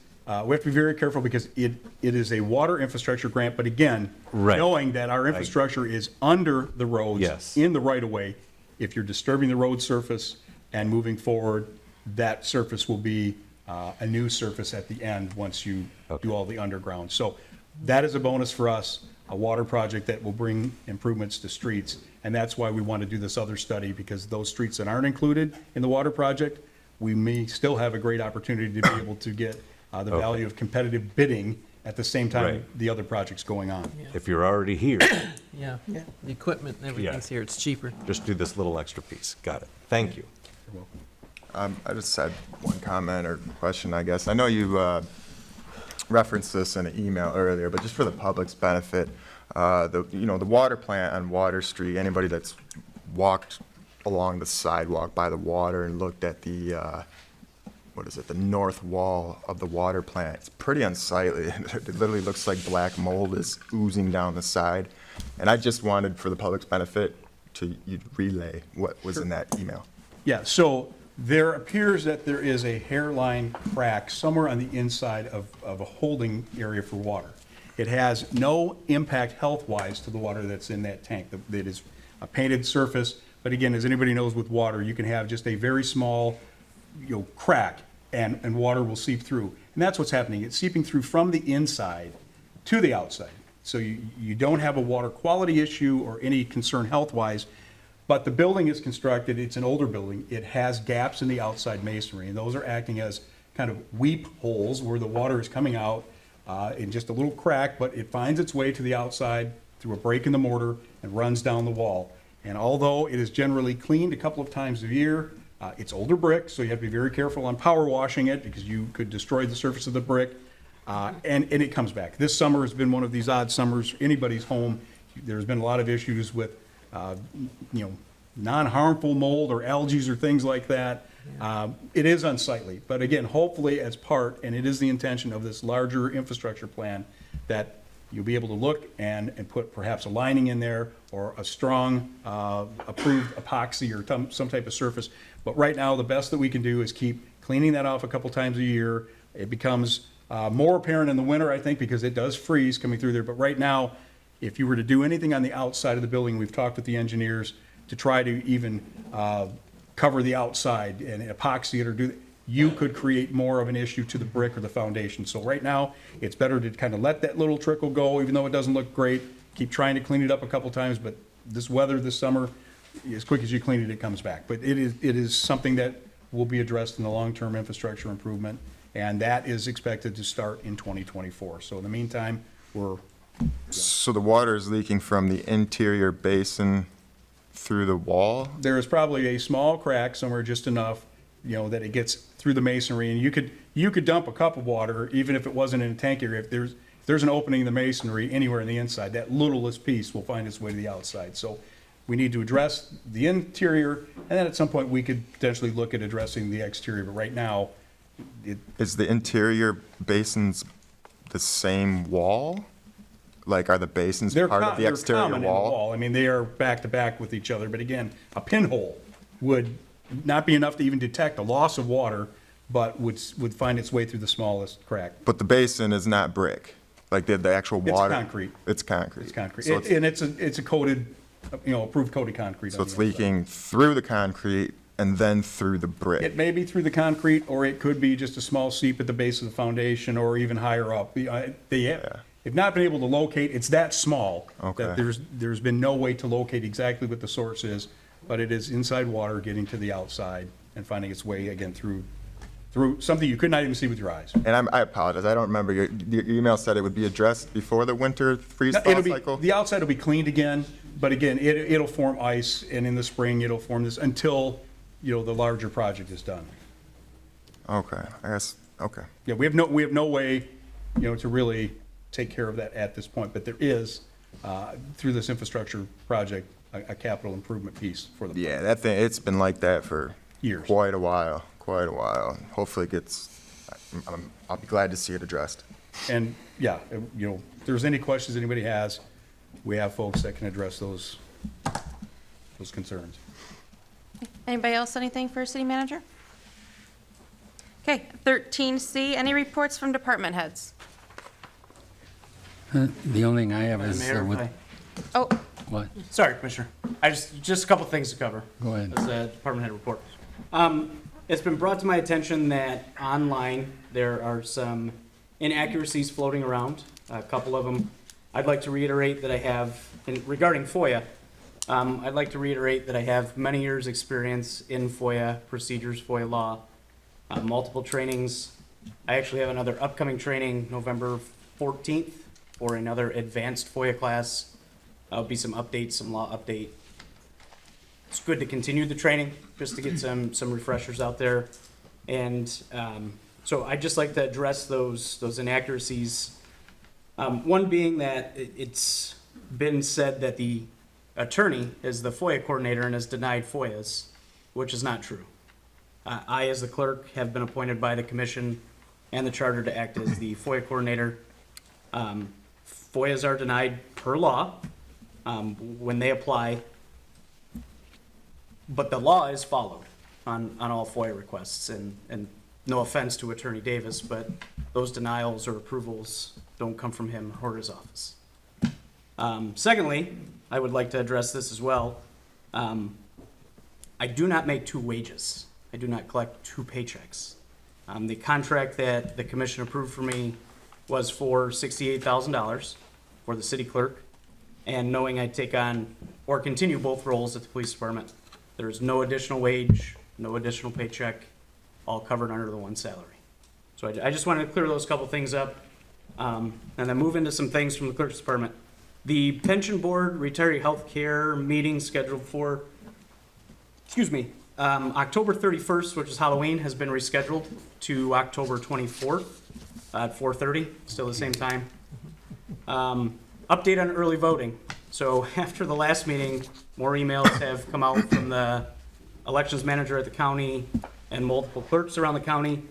We have to be very careful because it is a water infrastructure grant, but again, knowing that our infrastructure is under the roads, in the right-of-way, if you're disturbing the road surface and moving forward, that surface will be a new surface at the end once you do all the underground. So that is a bonus for us, a water project that will bring improvements to streets. And that's why we want to do this other study, because those streets that aren't included in the water project, we may still have a great opportunity to be able to get the value of competitive bidding at the same time the other project's going on. If you're already here. Yeah, the equipment and everything's here, it's cheaper. Just do this little extra piece. Got it. Thank you. You're welcome. I just had one comment or question, I guess. I know you referenced this in an email earlier, but just for the public's benefit, the water plant on Water Street, anybody that's walked along the sidewalk by the water and looked at the, the north wall of the water plant, it's pretty unsightly. It literally looks like black mold is oozing down the side. And I just wanted, for the public's benefit, to relay what was in that email. Yeah, so there appears that there is a hairline crack somewhere on the inside of a holding area for water. It has no impact health-wise to the water that's in that tank. It is a painted surface, but again, as anybody knows with water, you can have just a very small, crack, and water will seep through. And that's what's happening. It's seeping through from the inside to the outside. So you don't have a water quality issue or any concern health-wise, but the building is constructed, it's an older building, it has gaps in the outside masonry, and those are acting as kind of weep holes where the water is coming out in just a little crack, but it finds its way to the outside through a break in the mortar and runs down the wall. And although it is generally cleaned a couple of times a year, it's older brick, so you have to be very careful on power washing it because you could destroy the surface of the brick. And it comes back. This summer has been one of these odd summers. Anybody's home, there's been a lot of issues with, non-harmful mold or algae or things like that. It is unsightly, but again, hopefully as part, and it is the intention of this larger infrastructure plan, that you'll be able to look and put perhaps a lining in there or a strong approved epoxy or some type of surface. But right now, the best that we can do is keep cleaning that off a couple times a year. It becomes more apparent in the winter, I think, because it does freeze coming through there. But right now, if you were to do anything on the outside of the building, we've talked with the engineers to try to even cover the outside and epoxy it or you could create more of an issue to the brick or the foundation. So right now, it's better to kind of let that little trickle go, even though it doesn't look great. Keep trying to clean it up a couple times, but this weather this summer, as quick as you clean it, it comes back. But it is something that will be addressed in the long-term infrastructure improvement, and that is expected to start in 2024. So in the meantime, So the water is leaking from the interior basin through the wall? there is probably a small crack somewhere, just enough, that it gets through the masonry, and you could dump a cup of water, even if it wasn't in a tank area. If there's an opening in the masonry anywhere in the inside, that littlest piece will find its way to the outside. So we need to address the interior, and then at some point, we could potentially look at addressing the exterior, but right now, Is the interior basins the same wall? Like, are the basins they're part of the they're exterior common in the wall? wall. I mean, they are back to back with each other, but again, a pinhole would not be enough to even detect a loss of water, but would find its way through the smallest crack. But the basin is not brick? Like, the actual water? It's concrete. It's concrete? It's concrete. So It's a coated, approved coated concrete. So on it's the inside. leaking through the concrete and then through the brick? It may be through the concrete, or it could be just a small seep at the base of the foundation, or even higher up. They've not been able to locate, it's that small. Okay. That there's been no way to locate exactly what the source is, but it is inside water getting to the outside and finding its way again through something you could not even see with your eyes. And I apologize, I don't remember, your email said it would be addressed before the winter freeze-thaw cycle? The outside will be cleaned again, but again, it'll form ice, and in the spring, it'll form this until, the larger project is done. Okay, I guess, okay. Yeah, we have no way, to really take care of that at this point, but there is, through this infrastructure project, a capital improvement piece for the. Yeah, that thing, it's been like that for Years. quite a while. Hopefully it gets, I'll be glad to see it addressed. And, yeah, if there's any questions anybody has, we have folks that can address those concerns. Anybody else, anything for city manager? Okay, 13C, any reports from department heads? The only thing I have is Mayor, with, hi. Oh, what? Sorry, Commissioner. I just a couple things to cover. Go ahead. As a department head report. It's been brought to my attention that online there are some inaccuracies floating around. A couple of them. I'd like to reiterate that I have, regarding FOIA, I'd like to reiterate that I have many years' experience in FOIA procedures, FOIA law, multiple trainings. I actually have another upcoming training November 14th for another advanced FOIA class. There'll be some updates, some law update. It's good to continue the training, just to get some refreshers out there. And so I'd just like to address those inaccuracies. One being that it's been said that the attorney is the FOIA coordinator and has denied FOIAs, which is not true. I, as the clerk, have been appointed by the commission and the charter to act as the FOIA coordinator. FOIAs are denied per law when they apply, but the law is followed on all FOIA requests. And no offense to Attorney Davis, but those denials or approvals don't come from him or his office. Secondly, I would like to address this as well. I do not make two wages. I do not collect two paychecks. The contract that the commission approved for me was for $68,000 for the city clerk. And knowing I take on or continue both roles at the police department, there's no additional wage, no additional paycheck, all covered under the one salary. So I just wanted to clear those couple things up, and then move into some things from the clerk's department. The pension board retiree health care meeting scheduled for, October 31st, which is Halloween, has been rescheduled to October 24th at 4:30, still the same time. Update on early voting. So after the last meeting, more emails have come out from the elections manager at the county and multiple clerks around the county.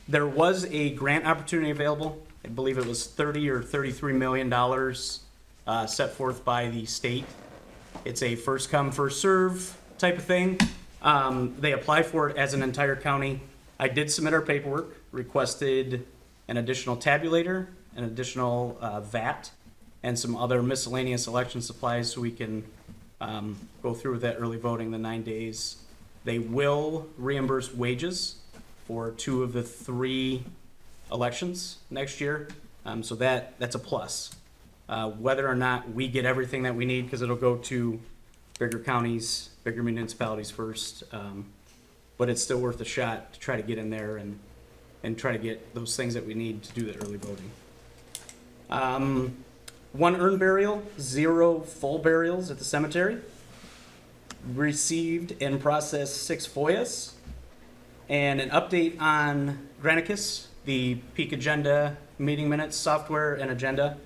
There was a grant opportunity available. I believe it was $30 or $33 million set forth by the state. It's a first come, first serve type of thing. They apply for it as an entire county. I did submit our paperwork, requested an additional tabulator, an additional VAT, and some other miscellaneous election supplies so we can go through with that early voting, the 9 days. They will reimburse wages for 2 of the 3 elections next year, so that's a plus. Whether or not we get everything that we need, because it'll go to bigger counties, bigger municipalities first, but it's still worth a shot to try to get in there and try to get those things that we need to do the early voting. 1 urn burial, 0 full burials at the cemetery. Received and processed 6 FOIAs. And an update on Granicus, the peak agenda, meeting minutes, software, and agenda.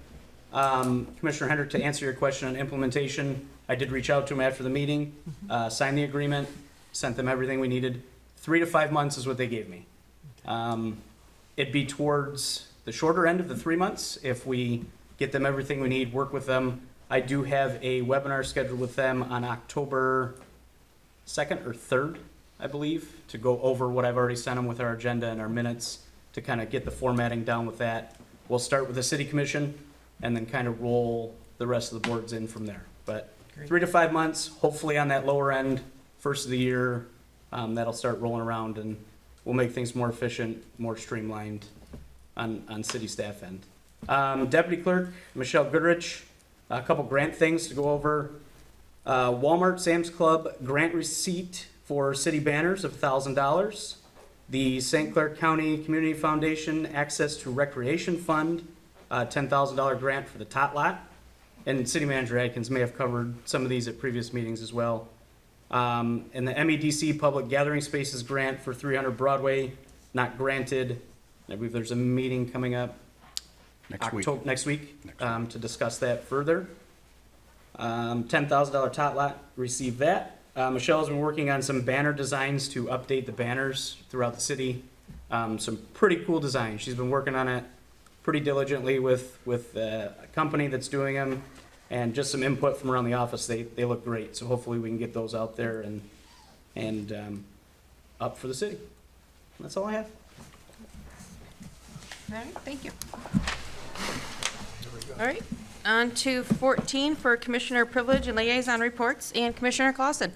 Commissioner Hendrick, to answer your question on implementation, I did reach out to him after the meeting, signed the agreement, sent them everything we needed. 3 to 5 months is what they gave me. It'd be towards the shorter end of the 3 months if we get them everything we need, work with them. I do have a webinar scheduled with them on October 2nd or 3rd, I believe, to go over what I've already sent them with our agenda and our minutes to kind of get the formatting down with that. We'll start with the city commission and then kind of roll the rest of the boards in from there. But 3 to 5 months, hopefully on that lower end, first of the year, that'll start rolling around and we'll make things more efficient, more streamlined on city staff end. Deputy Clerk, Michelle Goodrich, a couple grant things to go over. Walmart Sam's Club grant receipt for city banners of $1,000. The St. Clair County Community Foundation Access to Recreation Fund, $10,000 grant for the tot lot. And City Manager Adkins may have covered some of these at previous meetings as well. And the MEDC Public Gathering Spaces grant for 300 Broadway, not granted. I believe there's a meeting coming up next week to discuss that further. $10,000 tot lot, received that. Michelle has been working on some banner designs to update the banners throughout the city. Some pretty cool designs. She's been working on it pretty diligently with a company that's doing them, and just some input from around the office. They look great, so hopefully we can get those out there and up for the city. That's all I have. All right, thank you. All right, on to 14 for Commissioner Privilege and Liaison Reports, and Commissioner Clausen.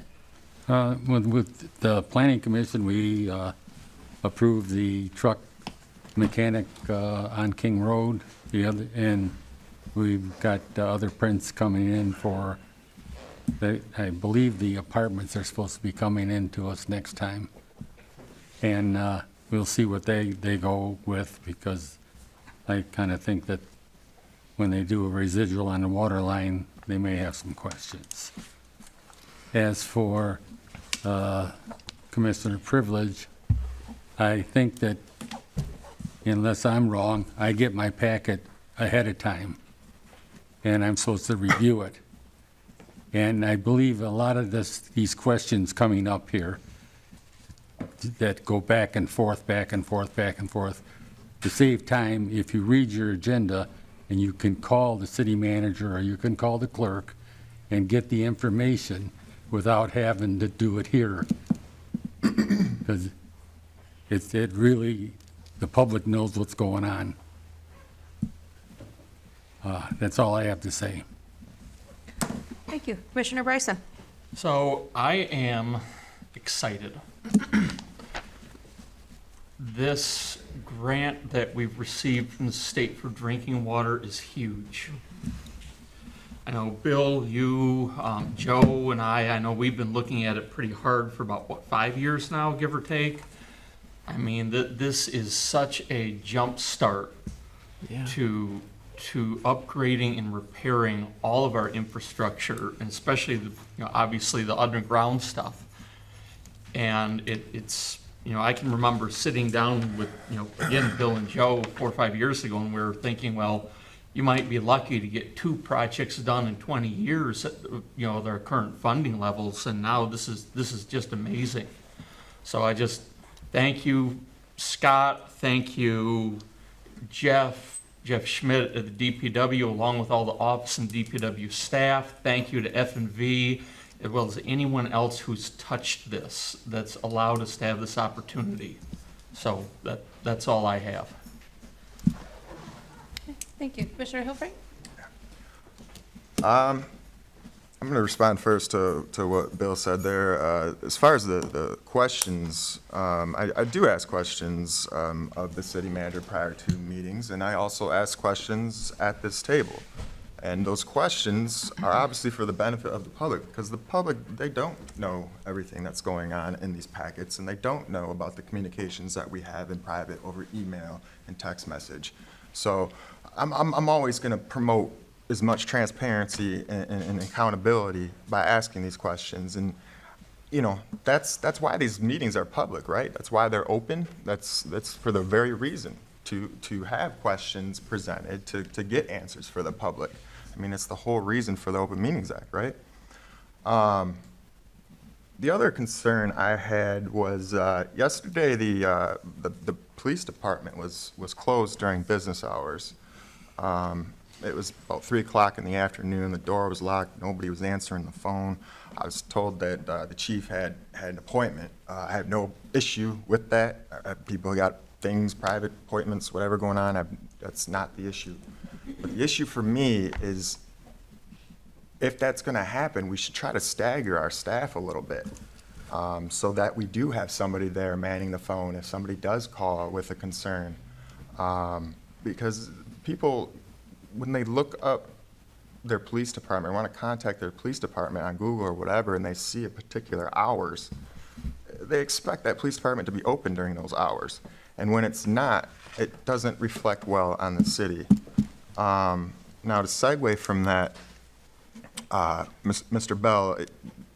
With the Planning Commission, we approved the truck mechanic on King Road, and we've got other prints coming in for, I believe the apartments are supposed to be coming in to us next time. And we'll see what they go with, because I kind of think that when they do a residual on the water line, they may have some questions. As for Commissioner Privilege, I think that, unless I'm wrong, I get my packet ahead of time, and I'm supposed to review it. And I believe a lot of these questions coming up here that go back and forth, back and forth, back and forth, to save time, if you read your agenda, and you can call the city manager or you can call the clerk and get the information without having to do it here. Because it really, the public knows what's going on. That's all I have to say. Thank you. Commissioner Bryson. So I am excited. This grant that we've received from the state for drinking water is huge. I know Bill, you, Joe, and I know we've been looking at it pretty hard for about, 5 years now, give or take? I mean, this is such a jump start to to upgrading and repairing all of our infrastructure, and especially, obviously the underground stuff. And it's, I can remember sitting down with, again, Bill and Joe 4 or 5 years ago, and we were thinking, well, you might be lucky to get 2 projects done in 20 years at, their current funding levels, and now this is just amazing. So I just thank you, Scott, thank you, Jeff Schmidt at the DPW, along with all the office and DPW staff. Thank you to F&V, as well as anyone else who's touched this, that's allowed us to have this opportunity. So that's all I have. Thank you. Commissioner Hilfrey? I'm going to respond first to what Bill said there. As far as the questions, I do ask questions of the city manager prior to meetings, and I also ask questions at this table. And those questions are obviously for the benefit of the public, because the public, they don't know everything that's going on in these packets, and they don't know about the communications that we have in private over email and text message. So I'm always going to promote as much transparency and accountability by asking these questions. And, that's why these meetings are public, right? That's why they're open. That's for the very reason, to have questions presented, to get answers for the public. I mean, it's the whole reason for the Open Meetings Act, right? The other concern I had was yesterday the police department was closed during business hours. It was about 3 o'clock in the afternoon. The door was locked. Nobody was answering the phone. I was told that the chief had an appointment. I have no issue with that. People got things, private appointments, whatever going on. That's not the issue. But the issue for me is, if that's going to happen, we should try to stagger our staff a little bit, so that we do have somebody there manning the phone if somebody does call with a concern. Because people, when they look up their police department, want to contact their police department on Google or whatever, and they see a particular hours, they expect that police department to be open during those hours. And when it's not, it doesn't reflect well on the city. Now, to segue from that, Mr. Bell,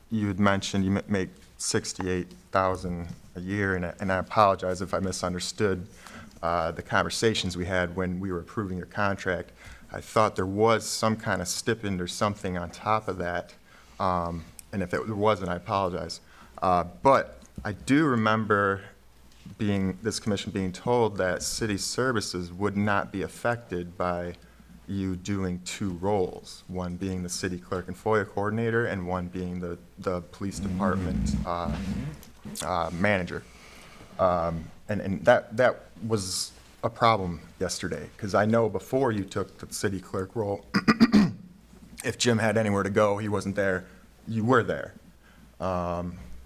you had mentioned you make $68,000 a year, and I apologize if I misunderstood the conversations we had when we were approving your contract. I thought there was some kind of stipend or something on top of that, and if there wasn't, I apologize. But I do remember this commission being told that city services would not be affected by you doing 2 roles, one being the city clerk and FOIA coordinator, and one being the police department manager. And that was a problem yesterday, because I know before you took the city clerk role, if Jim had anywhere to go, he wasn't there, you were there.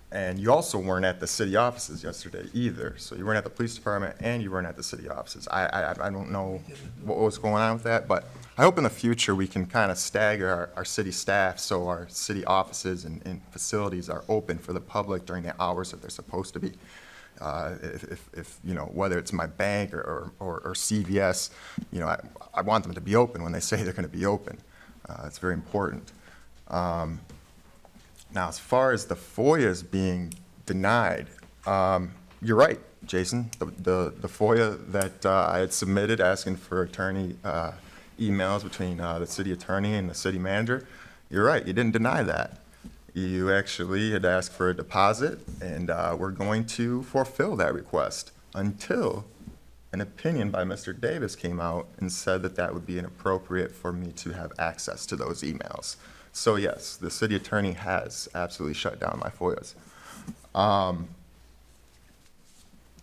And you also weren't at the city offices yesterday either. So you weren't at the police department and you weren't at the city offices. I don't know what was going on with that, but I hope in the future we can kind of stagger our city staff so our city offices and facilities are open for the public during the hours that they're supposed to be. If whether it's my bank or CVS, I want them to be open when they say they're going to be open. It's very important. Now, as far as the FOIAs being denied, you're right, Jason. The FOIA that I had submitted asking for attorney emails between the city attorney and the city manager, you're right, you didn't deny that. You actually had asked for a deposit, and we're going to fulfill that request until an opinion by Mr. Davis came out and said that that would be inappropriate for me to have access to those emails. So yes, the city attorney has absolutely shut down my FOIAs.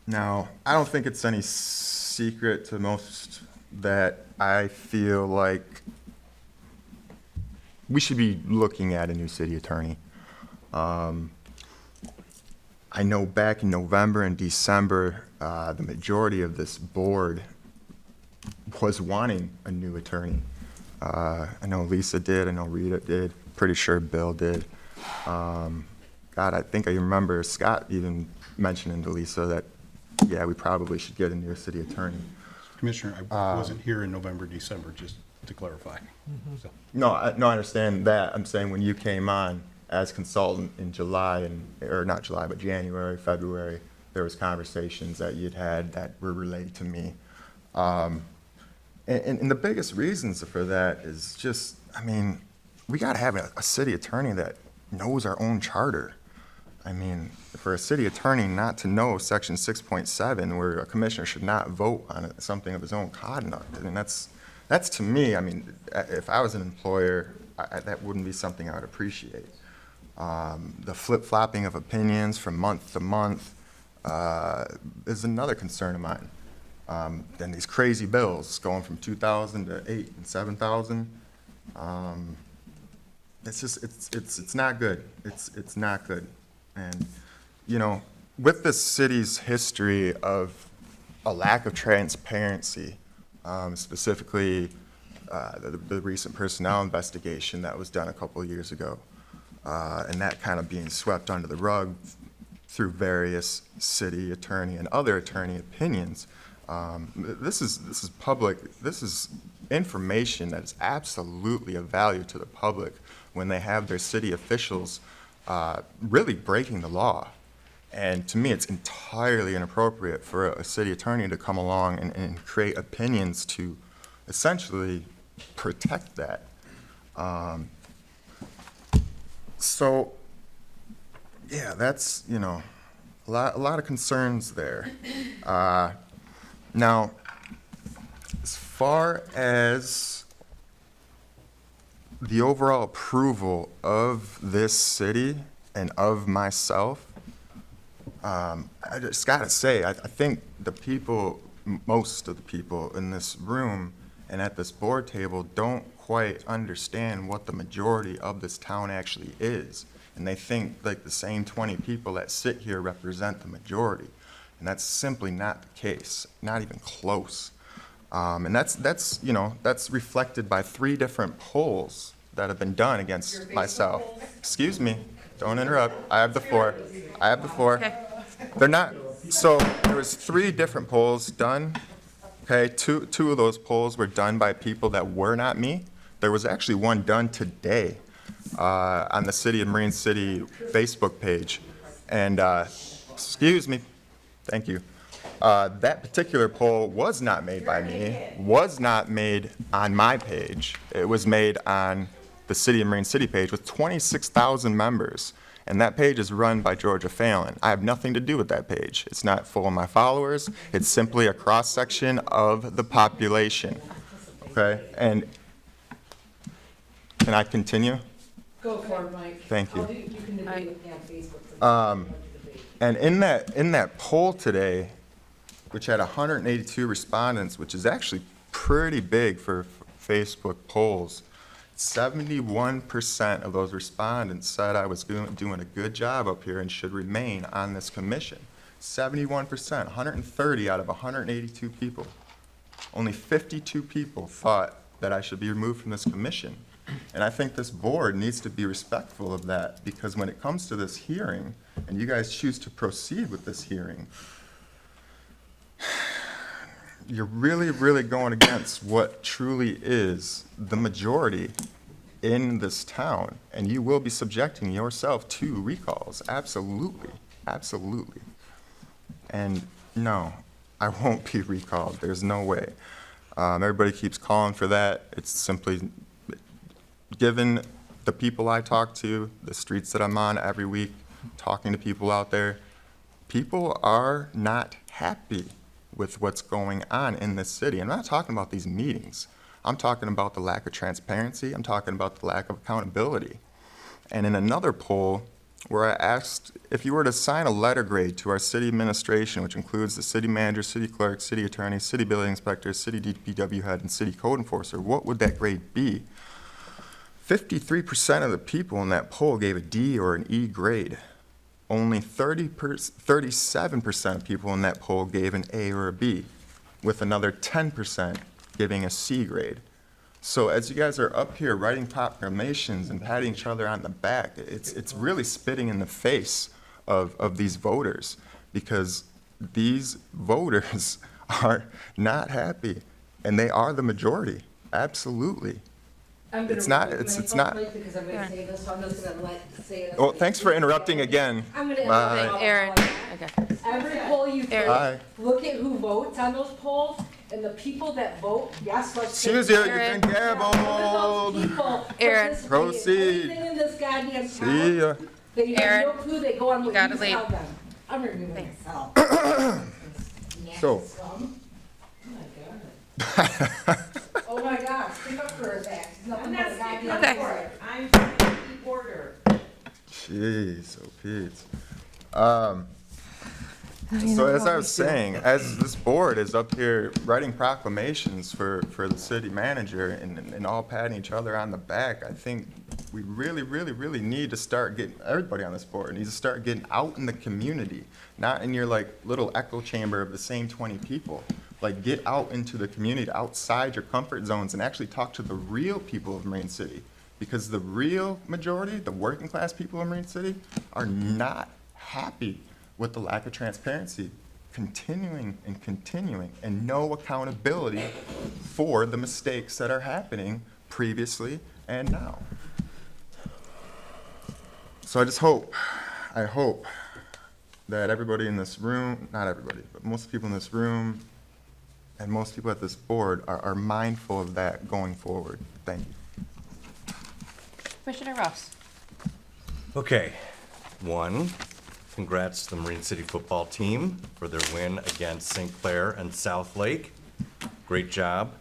Now, I don't think it's any secret to most that I feel like we should be looking at a new city attorney. I know back in November and December, the majority of this board was wanting a new attorney. I know Lisa did, I know Rita did, pretty sure Bill did. God, I think I remember Scott even mentioning to Lisa that, yeah, we probably should get a new city attorney. Commissioner, I wasn't here in November, December, just to clarify. So, No, I understand that. I'm saying when you came on as consultant in July or not July, but January, February, there was conversations that you'd had that were relayed to me. And the biggest reasons for that is just, I mean, we got to have a city attorney that knows our own charter. I mean, for a city attorney not to know section 6.7, where a commissioner should not vote on something of his own conduct, I mean, that's to me, I mean, if I was an employer, that wouldn't be something I would appreciate. The flip-flopping of opinions from month to month is another concern of mine. Then these crazy bills going from 2,000 to 8 and 7,000. It's just, it's not good. It's not good. And, you know, with this city's history of a lack of transparency, specifically the recent personnel investigation that was done a couple of years ago, and that kind of being swept under the rug through various city attorney and other attorney opinions. This is public, this is information that is absolutely of value to the public when they have their city officials really breaking the law. And to me, it's entirely inappropriate for a city attorney to come along and create opinions to essentially protect that. So, yeah, that's, you know, a lot of concerns there. Now, as far as the overall approval of this city and of myself, I just gotta say, I think the people, most of the people in this room and at this board table don't quite understand what the majority of this town actually is. And they think like the same 20 people that sit here represent the majority. And that's simply not the case, not even close. And that's you know, that's reflected by 3 different polls that have been done against myself. Excuse me, don't interrupt. I have the floor. I have the floor. Okay. They're not, so there was 3 different polls done. Okay, two of those polls were done by people that were not me. There was actually one done today on the City of Marine City Facebook page. And, excuse me, thank you. That particular poll was not made by me, was not made on my page. It was made on the City of Marine City page with 26,000 members. And that page is run by Georgia Fallon. I have nothing to do with that page. It's not full of my followers. It's simply a cross-section of the population. Okay? And can I continue? Go for it, Mike. Thank you. You can debate with me on Facebook. And in that poll today, which had 182 respondents, which is actually pretty big for Facebook polls, 71% of those respondents said I was doing a good job up here and should remain on this commission. 71%, 130 out of 182 people. Only 52 people thought that I should be removed from this commission. And I think this board needs to be respectful of that, because when it comes to this hearing, and you guys choose to proceed with this hearing, you're really, really going against what truly is the majority in this town, and you will be subjecting yourself to recalls. Absolutely, absolutely. And no, I won't be recalled. There's no way. Everybody keeps calling for that. It's simply, given the people I talk to, the streets that I'm on every week, talking to people out there, people are not happy with what's going on in this city. I'm not talking about these meetings. I'm talking about the lack of transparency. I'm talking about the lack of accountability. And in another poll where I asked if you were to assign a letter grade to our city administration, which includes the city manager, city clerk, city attorney, city building inspector, city DPW head, and city code enforcer, what would that grade be? 53% of the people in that poll gave a D or an E grade. Only 37% of people in that poll gave an A or a B, with another 10% giving a C grade. So as you guys are up here writing proclamations and patting each other on the back, it's really spitting in the face of these voters, because these voters are not happy, and they are the majority, absolutely. It's not, it's not. Because I'm gonna say this, so I'm just gonna say it. Well, thanks for interrupting again. I'm gonna. Bye. Aaron, okay. Every poll you Bye. take, look at who votes on those polls, and the people that vote, yes, let's. Excuse you, you've been gaveled. Aaron. Proceed. Anything in this goddamn See town, ya. they have Aaron, no clue, they go on what gotta you leave. tell them. I'm removing Thanks. myself. So. Scum. Oh my God, stick up for his ass. He's nothing but a goddamn Okay. whore. I'm trying to keep order. Jeez, oh Pete. So as I was saying, as this board is up here writing proclamations for the city manager and all patting each other on the back, I think we really need to start getting, everybody on this board needs to start getting out in the community, not in your like little echo chamber of the same 20 people. Like get out into the community, outside your comfort zones, and actually talk to the real people of Marine City. Because the real majority, the working class people of Marine City, are not happy with the lack of transparency, continuing, and no accountability for the mistakes that are happening previously and now. So I hope that everybody in this room, not everybody, but most people in this room and most people at this board are mindful of that going forward. Thank you. Commissioner Ross. Okay, one, congrats to the Marine City football team for their win against St. Clair and South Lake. Great job.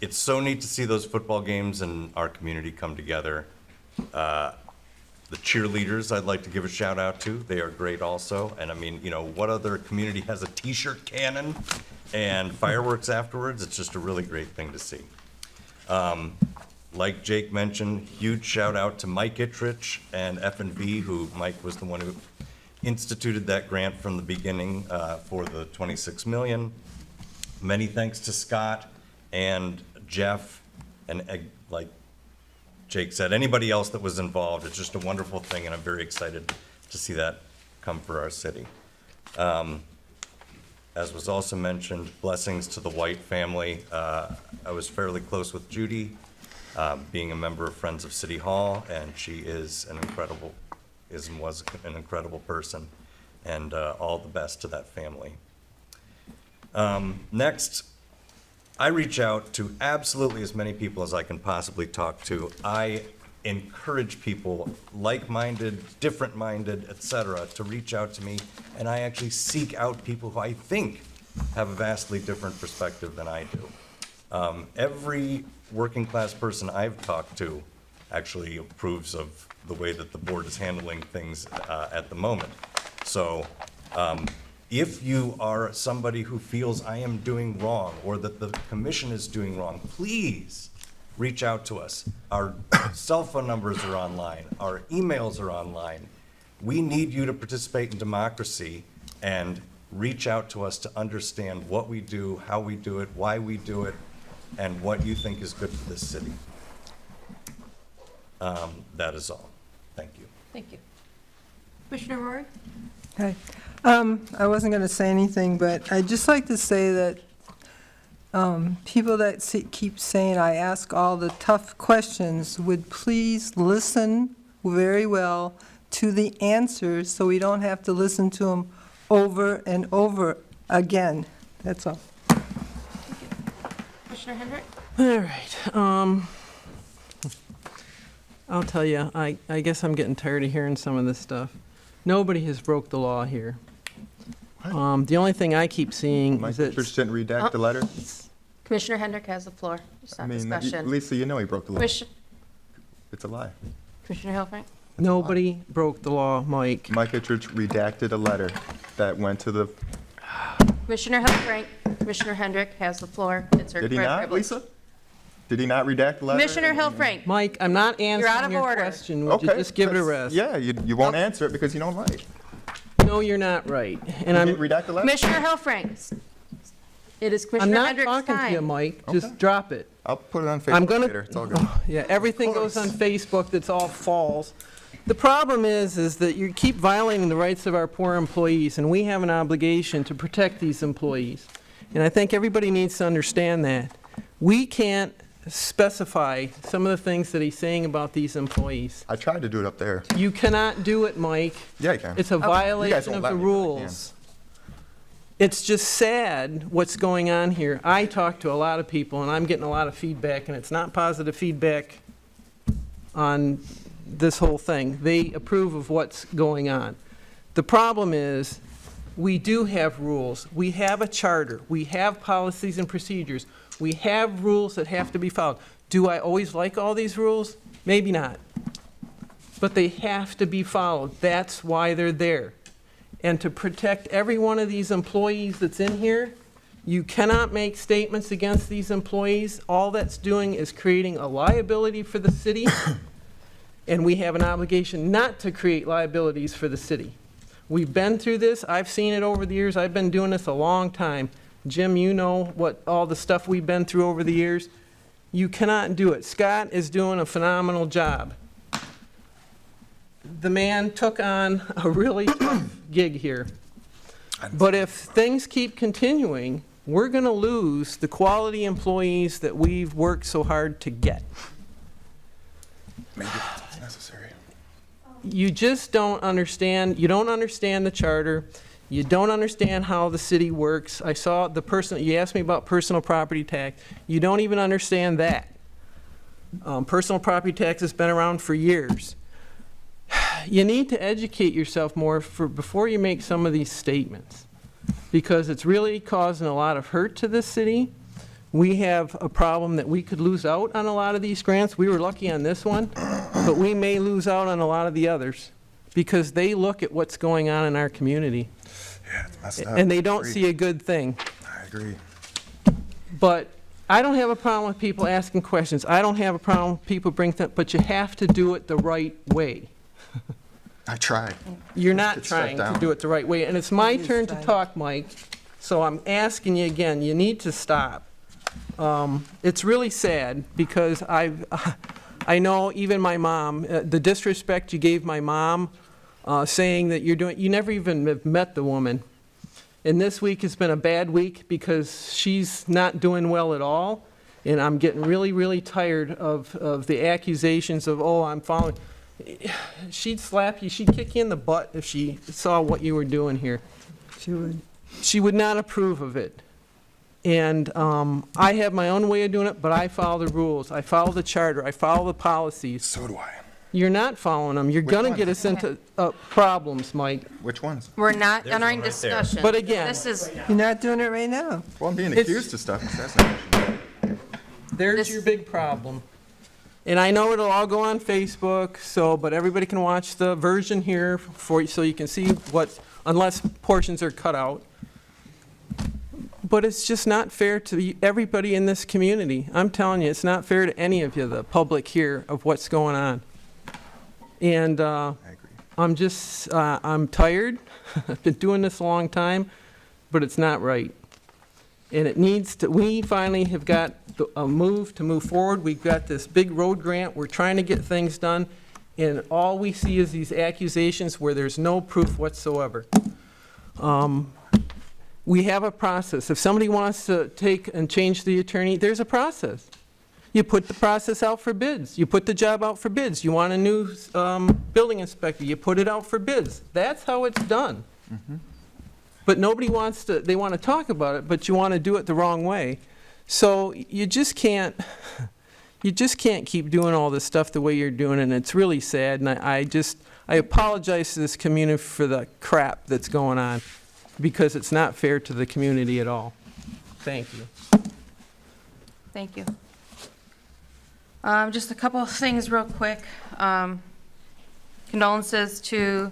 It's so neat to see those football games and our community come together. The cheerleaders I'd like to give a shout out to. They are great also. And I mean, you know, what other community has a t-shirt cannon and fireworks afterwards? It's just a really great thing to see. Like Jake mentioned, huge shout out to Mike Ittrich and F&B, who Mike was the one who instituted that grant from the beginning for the 26 million. Many thanks to Scott and Jeff and like Jake said, anybody else that was involved. It's just a wonderful thing, and I'm very excited to see that come for our city. As was also mentioned, blessings to the White family. I was fairly close with Judy, being a member of Friends of City Hall, and she is an incredible, was an incredible person, and all the best to that family. Next, I reach out to absolutely as many people as I can possibly talk to. I encourage people, like-minded, different-minded, etc., to reach out to me, and I actually seek out people who I think have a vastly different perspective than I do. Every working-class person I've talked to actually approves of the way that the board is handling things at the moment. So, if you are somebody who feels I am doing wrong or that the commission is doing wrong, please reach out to us. Our cell phone numbers are online. Our emails are online. We need you to participate in democracy and reach out to us to understand what we do, how we do it, why we do it, and what you think is good for this city. That is all. Thank you. Thank you. Commissioner Rory? Hi. I wasn't going to say anything, but I'd just like to say that people that keep saying I ask all the tough questions would please listen very well to the answers so we don't have to listen to them over and over again. That's all. Commissioner Hendrick? All right. I'll tell you, I guess I'm getting tired of hearing some of this stuff. Nobody has broke the law here. The only thing I keep seeing Mike is that Church didn't redact the letter? Commissioner Hendrick has the floor. It's I not mean, discussion. Lisa, you know he broke the law. It's a lie. Commissioner Helfrich? nobody broke the law, Mike. Mike Church redacted a letter that went to the, Commissioner Helfrich, Commissioner Hendrick has the floor. It's her did he correct not, privilege. Lisa? Did he not redact the letter? Commissioner Helfrich, Mike, I'm not out of answering your order. question. Would you Okay, just give it a that's- rest? Yeah, you won't answer it because you don't like. No, you're not right. And You I'm, didn't redact the letter? Commissioner Helfrich, it is I'm Commissioner not Hendrick's talking to you, time. Mike. Just drop it. I'll put it on I'm Facebook gonna, later, it's all good. yeah, everything Of goes on course. Facebook that's all false. The problem is that you keep violating the rights of our poor employees, and we have an obligation to protect these employees. And I think everybody needs to understand that. We can't specify some of the things that he's saying about these employees. I tried to do it up there. You cannot do it, Mike. Yeah, you can. It's a You guys violation won't of let the me, but I can. rules. It's just sad what's going on here. I talk to a lot of people, and I'm getting a lot of feedback, and it's not positive feedback on this whole thing. They approve of what's going on. The problem is, we do have rules. We have a charter. We have policies and procedures. We have rules that have to be followed. Do I always like all these rules? Maybe not. But they have to be followed. That's why they're there. And to protect every one of these employees that's in here, you cannot make statements against these employees. All that's doing is creating a liability for the city, and we have an obligation not to create liabilities for the city. We've been through this. I've seen it over the years. I've been doing this a long time. Jim, you know what all the stuff we've been through over the years. You cannot do it. Scott is doing a phenomenal job. The man took on a really tough gig here. But if things keep continuing, we're going to lose the quality employees that we've worked so hard to get. Maybe that's necessary. You just don't understand. You don't understand the charter. You don't understand how the city works. I saw the person, you asked me about personal property tax. You don't even understand that. Personal property tax has been around for years. You need to educate yourself more before you make some of these statements, because it's really causing a lot of hurt to this city. We have a problem that we could lose out on a lot of these grants. We were lucky on this one, but we may lose out on a lot of the others because they look at what's going on in our community. Yeah, it's messed up. And they don't see a good thing. I agree. But I don't have a problem with people asking questions. I don't have a problem with people bringing things, but you have to do it the right way. I tried. You're not Get stuff trying to down. do it the right way. And it's my It is turn to trying. talk, Mike, so I'm asking you again, you need to stop. It's really sad because I know even my mom, the disrespect you gave my mom, saying that you never even have met the woman. And this week has been a bad week because she's not doing well at all. And I'm getting really, really tired of the accusations of, oh, I'm following. She'd slap you, she'd kick you in the butt if she saw what you were doing here. She would. She would not approve of it. And I have my own way of doing it, but I follow the rules. I follow the charter. I follow the policies. So do I. You're not following them. You're Which going to ones? get us into problems, Mike. Which ones? We're not There's entering one right there. discussion. But again- This is, You're not doing it right now. Well, I'm being It's- accused of stuff. That's not an issue. There's This- your big problem. And I know it'll all go on Facebook, but everybody can watch the version here so you can see what, unless portions are cut out. But it's just not fair to everybody in this community. I'm telling you, it's not fair to any of you, the public here, of what's going on. And I agree. I'm just, I'm tired. I've been doing this a long time, but it's not right. And it needs to, we finally have got a move to move forward. We've got this big road grant. We're trying to get things done. And all we see is these accusations where there's no proof whatsoever. We have a process. If somebody wants to take and change the attorney, there's a process. You put the process out for bids. You put the job out for bids. You want a new building inspector, you put it out for bids. That's how it's done. But nobody wants to, they want to talk about it, but you want to do it the wrong way. So you just can't keep doing all this stuff the way you're doing it, and it's really sad. And I apologize to this community for the crap that's going on, because it's not fair to the community at all. Thank you. thank you. Just a couple of things real quick. Condolences to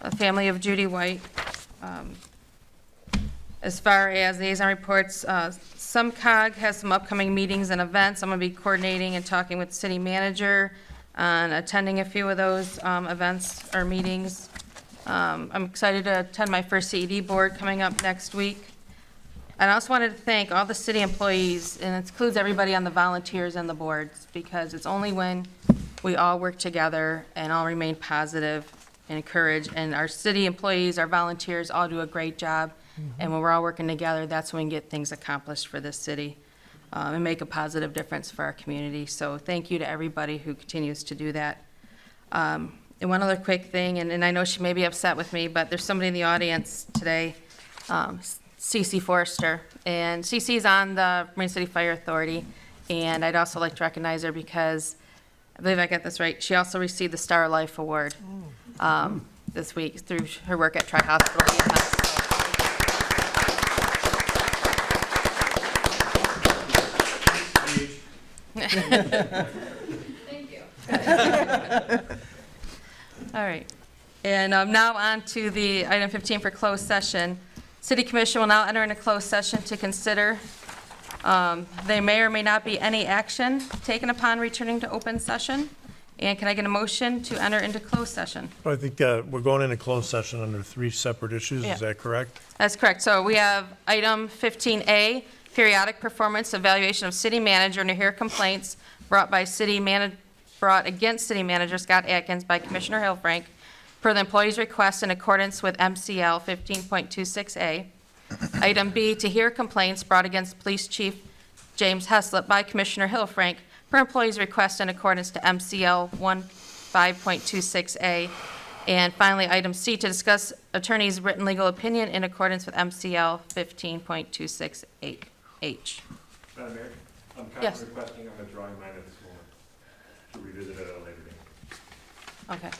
the family of Judy White. As far as liaison reports, SumCog has some upcoming meetings and events. I'm going to be coordinating and talking with the city manager on attending a few of those events or meetings. I'm excited to attend my first CED board coming up next week. And I also wanted to thank all the city employees, and it includes everybody on the volunteers and the boards, because it's only when we all work together and all remain positive and encourage. And our city employees, our volunteers all do a great job. And when we're all working together, that's when we get things accomplished for this city and make a positive difference for our community. So thank you to everybody who continues to do that. And one other quick thing, and I know she may be upset with me, but there's somebody in the audience today, Cece Forrester. And Cece's on the Marine City Fire Authority. And I'd also like to recognize her because, I believe I got this right, she also received the Star of Life Award this week through her work at Tri-Hospital. Thank you. All right. And now on to the item 15 for closed session. City Commission will now enter into closed session to consider. There may or may not be any action taken upon returning to open session. And can I get a motion to enter into closed session? I think we're going into closed session under 3 separate issues, Yeah. is that correct? That's correct. So we have item 15A, periodic performance evaluation of city manager, and to hear complaints brought against city manager Scott Atkins by Commissioner Hillfrank per the employee's request in accordance with MCL 15.26A. Item B, to hear complaints brought against Police Chief James Heslop by Commissioner Hillfrank per employee's request in accordance to MCL 15.26A. And finally, item C, to discuss attorney's written legal opinion in accordance with MCL 15.26H. Madam Mayor, I'm Yes. requesting a withdrawing mine at this moment to revisit it at a later date. Okay.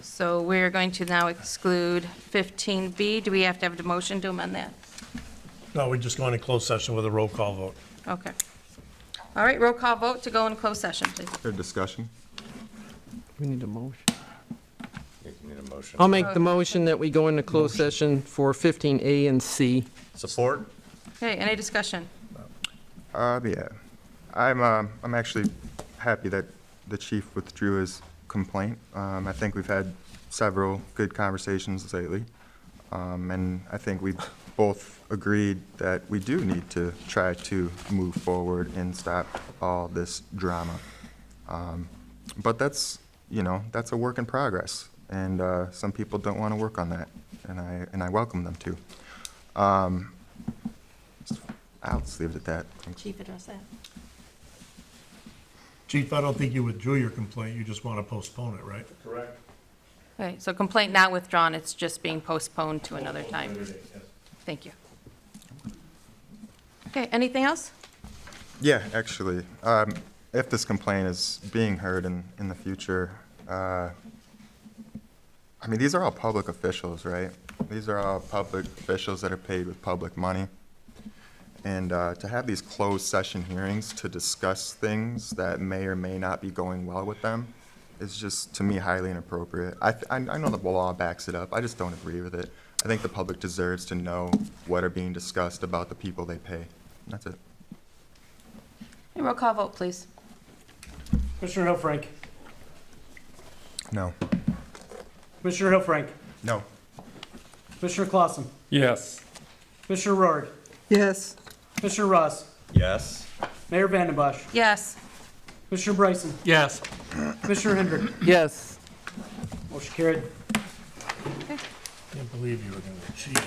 So we're going to now exclude 15B. Do we have to have a motion to amend that? No, we're just going to closed session with a roll call vote. Okay. All right, roll call vote to go in closed session, please. Is there discussion? We need a motion. You need a motion. I'll make the motion that we go into closed session for 15A and C. Support? Okay, any discussion? Yeah. I'm actually happy that the chief withdrew his complaint. I think we've had several good conversations lately. And I think we both agreed that we do need to try to move forward and stop all this drama. But that's a work in progress. And some people don't want to work on that. And I welcome them to. I'll just leave it at that. Chief, address that. Chief, I don't think you withdrew your complaint, you just want to postpone it, right? Correct. Okay, so complaint not withdrawn, it's just being postponed to another time. Thank you. Okay, anything else? Yeah, actually, if this complaint is being heard in the future, these are all public officials, right? These are all public officials that are paid with public money. And to have these closed session hearings to discuss things that may or may not be going well with them is just, to me, highly inappropriate. I know the law backs it up. I just don't agree with it. I think the public deserves to know what are being discussed about the people they pay. That's it. Hey, roll call vote, please. Commissioner Hillfrank. No. Commissioner Hillfrank. No. Commissioner Clausen. Yes. Commissioner Rourke. Yes. Commissioner Ross. Yes. Mayor Vandenbosch. Yes. Commissioner Bryson. Yes. Commissioner Hendrick. Yes. Motion carried. Can't believe you were going to cheat.